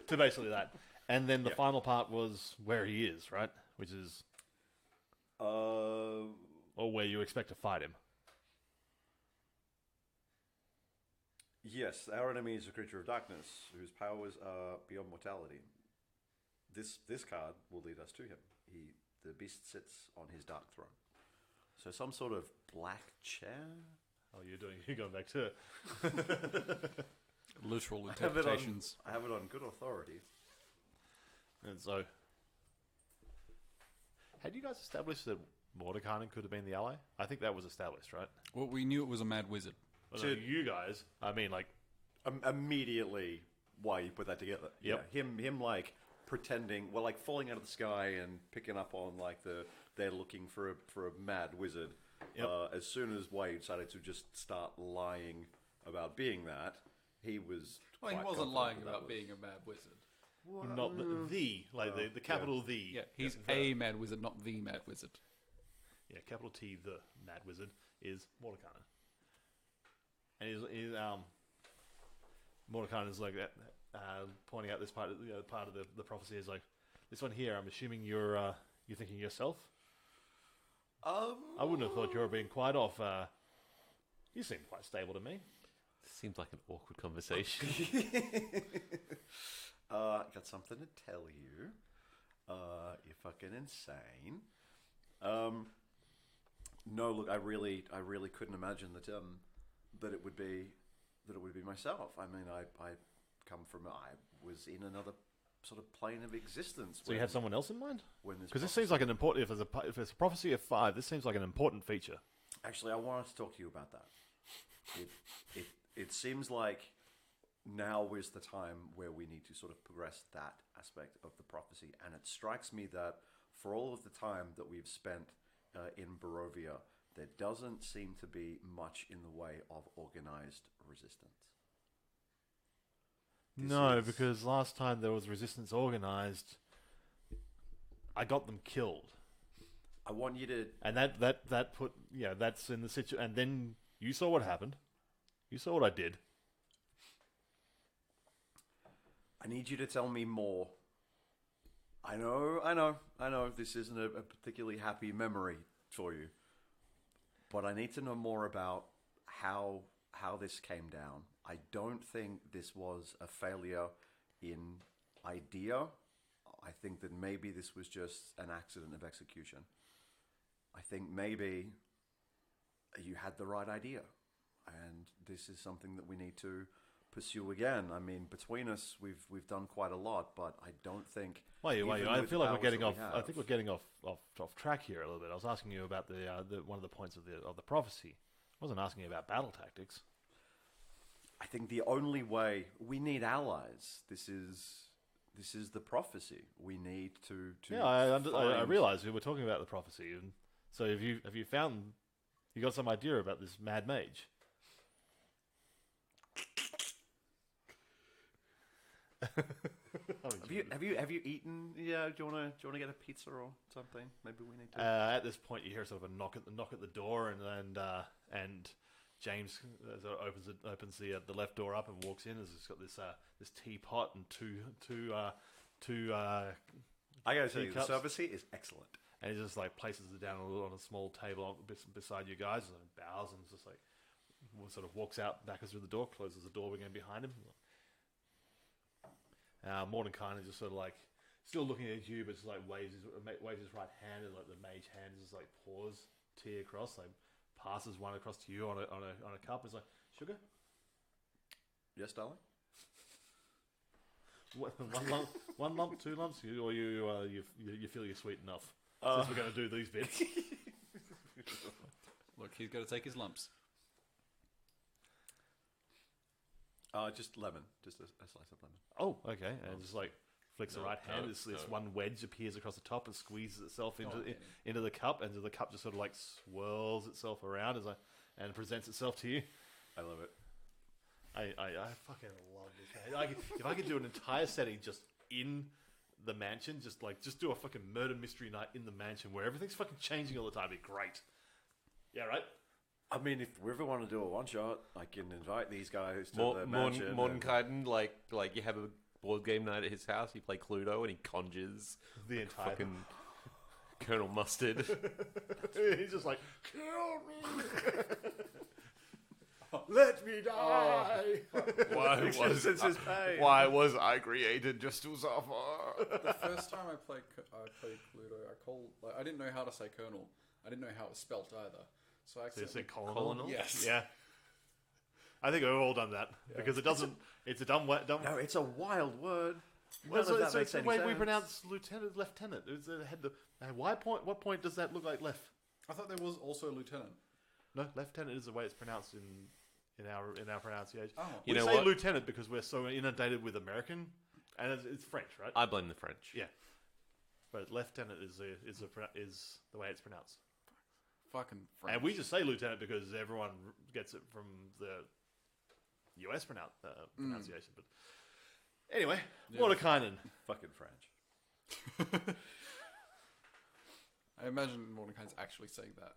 To basically that. And then the final part was where he is, right? Which is, or where you expect to fight him. Yes, our enemy is a creature of darkness whose powers are beyond mortality. This card will lead us to him. The beast sits on his dark throne. So some sort of black chair. Oh, you're going back to Literal I have interpretations. it on good authority. And so, had you guys established that Mordekainen could have been the ally? I think that was established, right? Well, we knew it was a mad wizard. Well, no, you guys, I mean, like, Immediately, why you put that together? Yep. Yeah, him like pretending, well, like falling out of the sky and picking up on like they're looking for a mad wizard. Yep. As soon as Wei decided to just start lying about being that, he was. Well, he quite wasn't confident lying that about was- being a mad wizard. not the capital the. Yeah, he's a mad wizard, not the mad wizard. Yeah, capital T, the mad wizard, is Mordekainen. And Mordekainen is like that, pointing out this part of the prophecy is like, this one here, I'm assuming you're thinking yourself? I wouldn't have thought you were being quite off. You seem quite stable to me. Seems like an awkward conversation. Got something to tell you. You're fucking insane. No, look, I really couldn't imagine that it would be myself. I mean, I was in another sort of plane of existence. So you have someone else in mind? When this Because this seems like an important. If it's a prophecy of 5, this seems like an important feature. Actually, I wanted to talk to you about that. It seems like now is the time where we need to sort of progress that aspect of the prophecy, and it strikes me that for all of the time that we've spent in Barovia, there doesn't seem to be much in the way of organized resistance. Because last time there was resistance organized, I got them killed. I want you to... And that put... Yeah, that's in the situation. And then you saw what happened. You saw what I did. I need you to tell me more. I know. This isn't a particularly happy memory for you. But I need to know more about how this came down. I don't think this was a failure in idea. I think that maybe this was just an accident of execution. I think maybe you had the right idea. And this is something that we need to pursue again. I mean, between us, we've done quite a lot, but I don't think. Wait. even I with feel like the we're getting powers off. that we I think we're getting off track here a little bit. I was asking you about the one of the points of the prophecy. I wasn't asking you about battle tactics. I think the only way we need allies. This is the prophecy. We need to. Yeah, I find- realize we were talking about the prophecy, and so have you found you got some idea about this mad mage? Have you eaten? Yeah. Do you want to get a pizza or something? Maybe we need to. At this point, you hear sort of a knock at the door, and James opens the left door up and walks in. As he's got this teapot and two I gotta tell you, the teacups. service here is excellent. And he just like places it down on a small table beside you guys, and bows and just like sort of walks out back through the door, closes the door again behind him. Mordekainen is just sort of like still looking at you, but just like waves his right hand, and like the mage hand just like pours tea across, like passes one across to you on a cup. It's like, sugar. Yes, darling. One lump, two lumps, or you feel you're sweet enough. Since we're going to do these bits. Look, he's got to take his lumps. Just lemon. Just a slice of lemon. Oh, okay. And just like flicks the right hand. This one wedge appears across the top and squeezes itself into the cup, and the cup just sort of like swirls itself around and presents itself to you. I love it. I fucking love this. Man. If I could do an entire setting just in the mansion, just do a fucking murder mystery night in the mansion where everything's fucking changing all the time, it'd be great. Yeah, right? I mean, if we ever want to do a one shot, I can invite these guys to the mansion. Mordenkainen, like you have a board game night at his house, you play Cluedo, and he conjures the entire fucking Colonel Mustard. He's just like, kill me! Let me die! Why was I created just to suffer? The first time I played Cluedo, I didn't know how to say Colonel. I didn't know how it was spelt either. So I said Colonel? Yes. Yeah. I think we've all done that because it doesn't. It's a dumb. No, it's a wild word. Well, None of that makes the any way we sense. pronounce lieutenant. It's what point does that look like left? I thought there was also lieutenant. No, lieutenant is the way it's pronounced in our pronunciation. Oh. We You know say what? lieutenant because we're so inundated with American, and it's French, right? I blame the French. Yeah, but lieutenant is the way it's pronounced. Fucking French. And we just say lieutenant because everyone gets it from the US pronunciation. But anyway, Mordenkainen. Fucking French. I imagine Mordenkainen's actually saying that.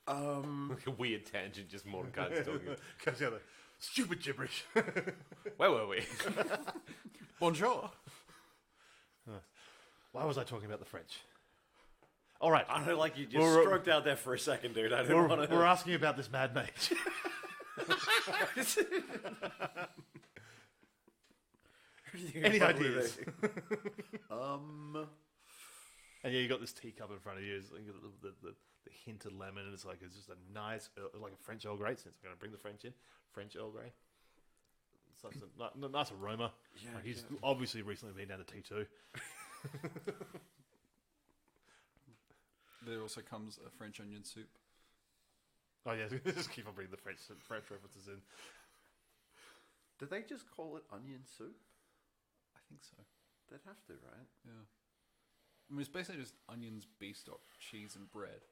Like a weird tangent, just Mordenkainen's talking. Comes the other stupid gibberish. Where were we? Bonjour. Why was I talking about the French? All right, I don't like you just We're- stroked out there for a second, dude. I didn't want we're to. asking about this mad mage. Any ideas? And yeah, you got this teacup in front of you. It's like the hint of lemon, and it's just a nice, like a French Earl Grey. Since I'm going to bring the French in, French Earl Grey. Such a nice aroma. Yeah, Like he's obviously recently been down to T2. There also comes a French onion soup. Oh yeah, just keep on bringing the French references in. Did they just call it onion soup? I think so. They'd have to, right? Yeah. I mean, it's basically just onions, beef stock, cheese, and bread.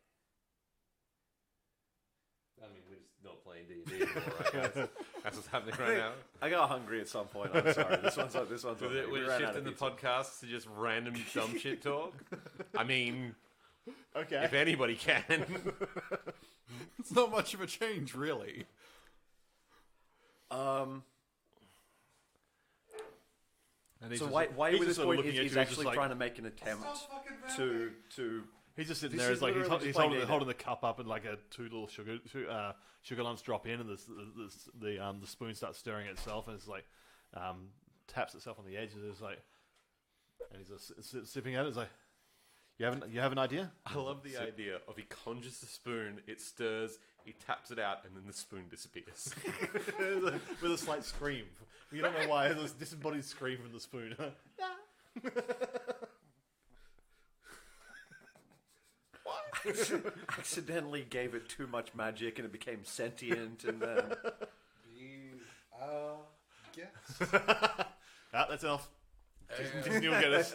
I mean, we're just not playing D&D anymore, right, guys? That's what's happening right now. I got hungry at some point. I'm sorry. This one's on. We're We ran out shifting of the pizza. podcast to just random dumb shit talk. I mean, Okay. if anybody can. It's not much of a change, really. And he's So just- why he's with just this sort of point looking is at he's you, just actually like- trying to make an attempt to He's just sitting This there. is It's like he's literally just holding, playing holding the cup up, and like two little sugar lumps drop in, and the spoon starts stirring itself, and it's like taps itself on the edge, and it's like, and he's just sipping at it. It's like, you have an idea? I love the idea of he conjures the spoon, it stirs, he taps it out, and then the spoon disappears. With a slight scream. You don't know why. There's this disembodied scream from the spoon. accidentally gave it too much magic and it became sentient and then Yes. That's enough. Disney will get us.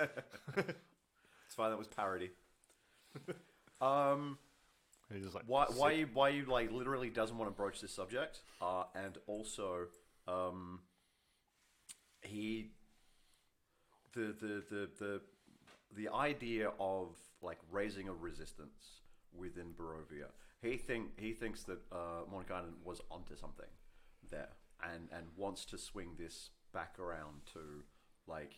it's fine. That was parody. He's just like, Why you like literally doesn't want to broach this subject, and also he the idea of like raising a resistance within Barovia. He thinks that Mordenkainen was onto something there, and wants to swing this back around to like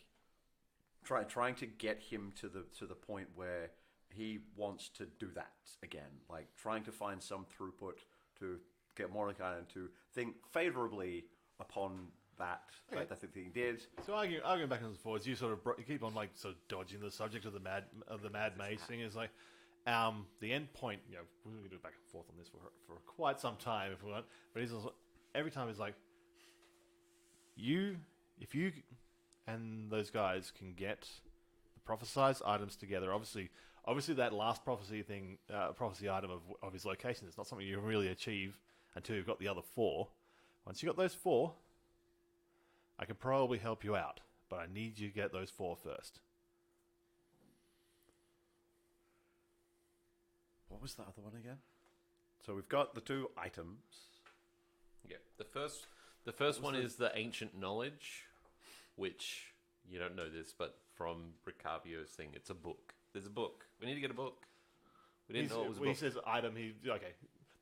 trying to get him to the point where he wants to do that again, like trying to find some throughput to get Mordenkainen to think favorably upon that thing he did. So arguing back and forwards, you sort of you keep on like sort of dodging the subject of the mad mage thing. Is like, The end point, we're going to do back and forth on this for quite some time if we want. But he's also, every time he's like, if you and those guys can get the prophesized items together, obviously that last prophecy item of his location is not something you can really achieve until you've got the other 4. Once you got those 4, I can probably help you out, but I need you to get those 4 first. What was the other one again? So we've got the 2 items. Yeah, the first one is the ancient knowledge, which you don't know this, but from Ricavio's thing, it's a book. There's a book. We need to get a book. We didn't know it was a book. He says item.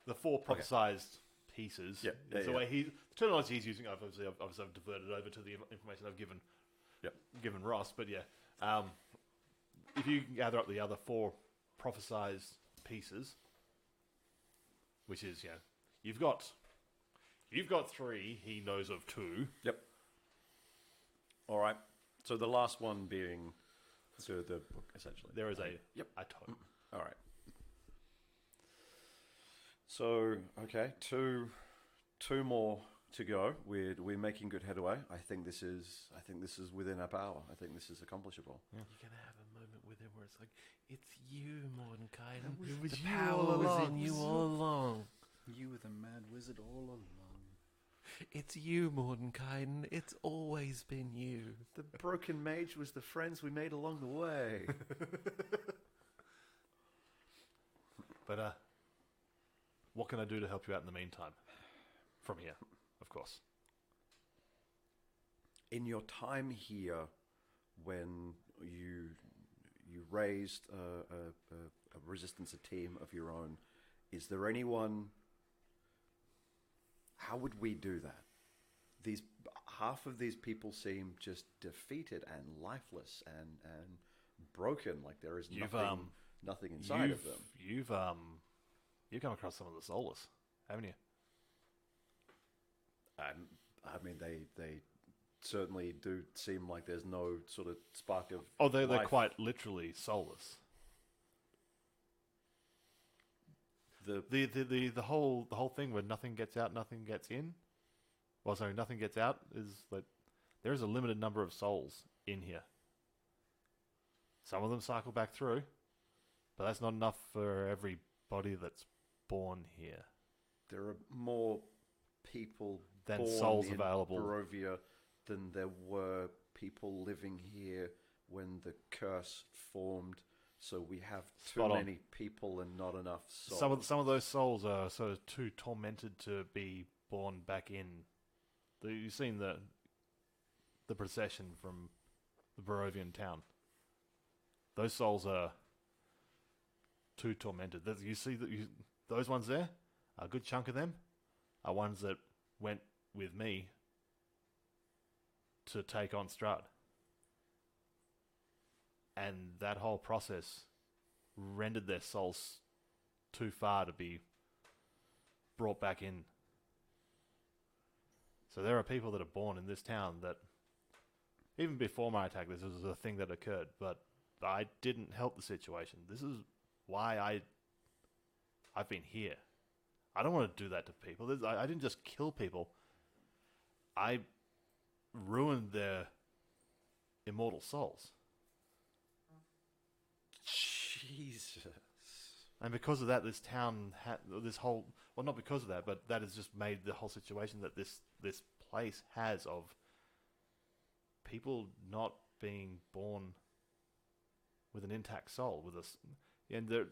The 4 prophesized pieces. Yeah, The way the terminology he's using. Obviously, I've diverted over to the information I've given Ross. But if you can gather up the other 4 prophesized pieces, which is you've got 3. He knows of 2. Yep. All right. So the last one being the book, essentially. There is a Mm-hmm. tome. All right. So okay, two more to go. We're making good headway. I think this is within our power. I think this is accomplishable. You're gonna have a moment with him where it's like, it's you, Mordecai. It was The you power all was along. in you all along. You were the mad wizard all along. It's you, Mordenkainen. It's always been you. The broken mage was the friends we made along the way. But what can I do to help you out in the meantime? From here, of course. In your time here, when you raised a resistance, a team of your own, is there anyone? How would we do that? Half of these people seem just defeated and lifeless and broken. Like there is nothing inside of them. You've come across some of the soulless, haven't you? I mean, they certainly do seem like there's no sort of spark of. Oh, they're life. quite literally soulless. The whole thing where nothing gets out, nothing gets in. Well, sorry, nothing gets out is that there is a limited number of souls in here. Some of them cycle back through, but that's not enough for everybody that's born here. There are more people Than born souls in available. Barovia than there were people living here when the curse formed. So we have too Spot on. many people and not enough souls. Some of those souls are sort of too tormented to be born back in. You've seen the procession from the Barovian town. Those souls are too tormented. You see that those ones there, a good chunk of them, are ones that went with me to take on Strahd. And that whole process rendered their souls too far to be brought back in. So there are people that are born in this town that, even before my attack, this was a thing that occurred, but I didn't help the situation. This is why I've been here. I don't want to do that to people. I didn't just kill people. I ruined their immortal souls. Jesus. And because of that, this town had this whole... Well, not because of that, but that has just made the whole situation that this place has of people not being born with an intact soul. And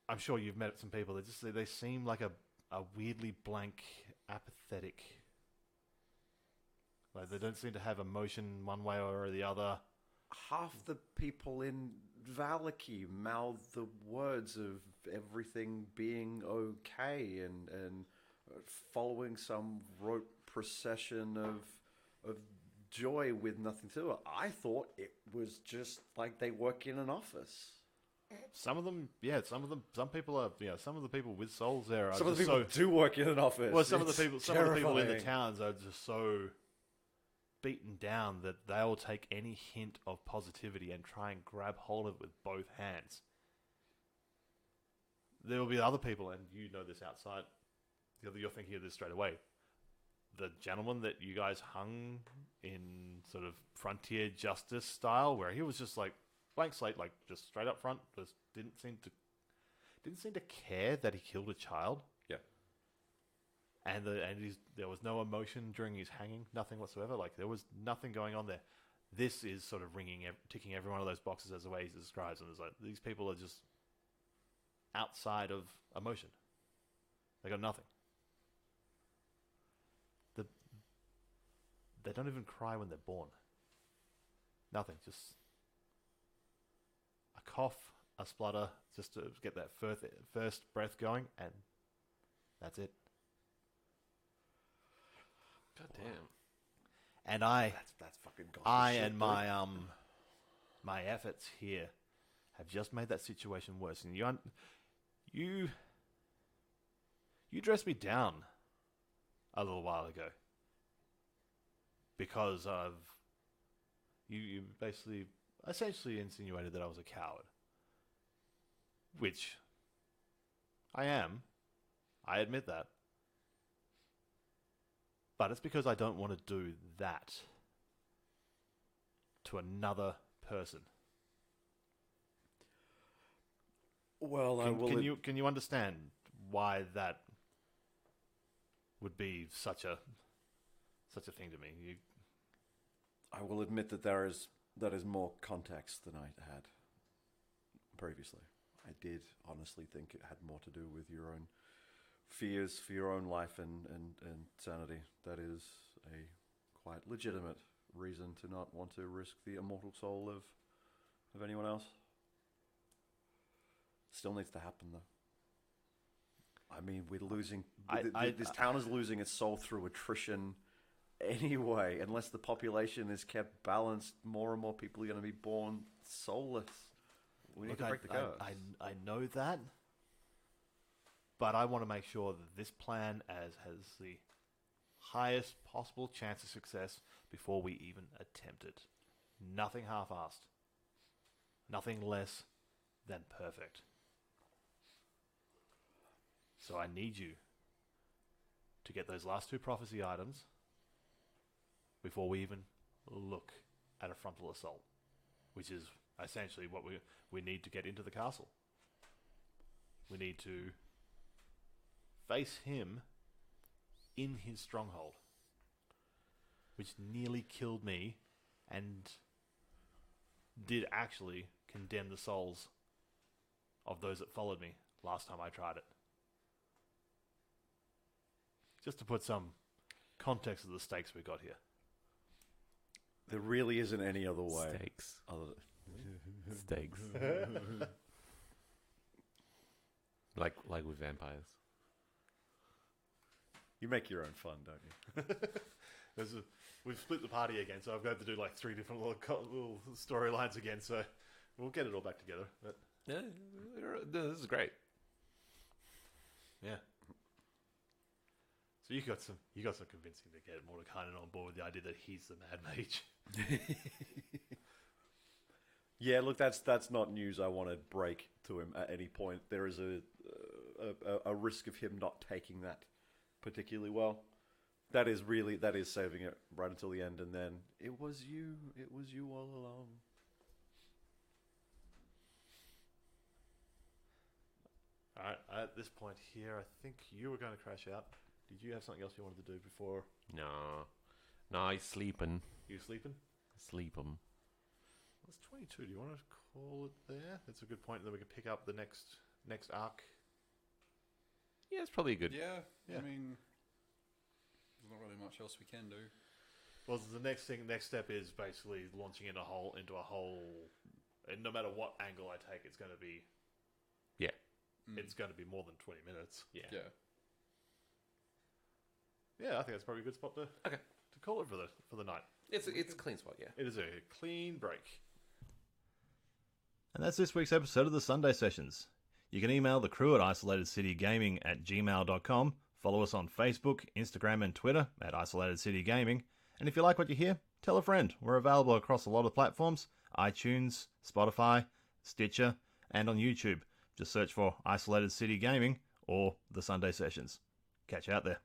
I'm sure you've met some people that they seem like a weirdly blank, apathetic. Like they don't seem to have emotion one way or the other. Half the people in Vallaki mouth the words of everything being okay and following some rote procession of joy with nothing to it. I thought it was just like they work in an office. Some of them, some people are, some of the people with souls there are Some of just the people do work in an office. Well, some of the people in the terrifying. towns are just so beaten down that they'll take any hint of positivity and try and grab hold of it with both hands. There will be other people, and you know this outside. You're thinking of this straight away. The gentleman that you guys hung in sort of frontier justice style, where he was just like blank slate, like just straight up front, just didn't seem to care that he killed a child. Yeah. And there was no emotion during his hanging, nothing whatsoever. Like there was nothing going on there. This is sort of ticking every one of those boxes as the way he describes them. It's like these people are just outside of emotion. They got nothing. They don't even cry when they're born. Nothing, just a cough, a splutter, just to get that first breath going, and that's it. God damn. And I That's fucking gospel I shit, and dude. my efforts here have just made that situation worse. And you dressed me down a little while ago because of you basically essentially insinuated that I was a coward, which I am. I admit that. But it's because I don't want to do that to another person. Well, Can you understand why that would be such a thing to me? I will admit that that is more context than I had previously. I did honestly think it had more to do with your own fears for your own life and sanity. That is a quite legitimate reason to not want to risk the immortal soul of anyone else. Still needs to happen, though. I mean, we're losing... this town is losing its soul through attrition anyway. Unless the population is kept balanced, more and more people are going to be born soulless. We need to break the curse. I know that, but I want to make sure that this plan has the highest possible chance of success before we even attempt it. Nothing half-assed. Nothing less than perfect. So I need you to get those last two prophecy items before we even look at a frontal assault, which is essentially what we need to get into the castle. We need to face him in his stronghold, which nearly killed me and did actually condemn the souls of those that followed me last time I tried it. Just to put some context of the stakes we got here. There really isn't any other way. Steaks. Other Steaks. like with vampires. You make your own fun, don't you? We've split the party again, so I've got to do like 3 different little storylines again, so we'll get it all back together. But Yeah, this is great. yeah. So you got some convincing to get Mordekainen on board with the idea that he's the Mad Mage. Yeah, look, that's not news I want to break to him at any point. There is a risk of him not taking that particularly well. That is saving it right until the end, and then it was you all along. All right, at this point here, I think you were going to crash out. Did you have something else you wanted to do before No, he's sleeping. you sleeping? Sleep him. That's 22. Do you want to call it there? That's a good point. Then we can pick up the next arc. Yeah, it's probably good. Yeah, Yeah. I mean, there's not really much else we can do. Well, the next step is basically launching into a whole. And no matter what angle I take, it's going to be. Yeah. It's going to be more than 20 minutes. Yeah. Yeah. Yeah, I think that's probably a good spot to call it for the night. It's a clean spot, yeah. It is a clean break. And that's this week's episode of the Sunday Sessions. You can email the crew at isolatedcitygaming@gmail.com, follow us on Facebook, Instagram and Twitter at Isolated City Gaming, and if you like what you hear, tell a friend. We're available across a lot of platforms: iTunes, Spotify, Stitcher, and on YouTube. Just search for Isolated City Gaming or The Sunday Sessions. Catch you out there.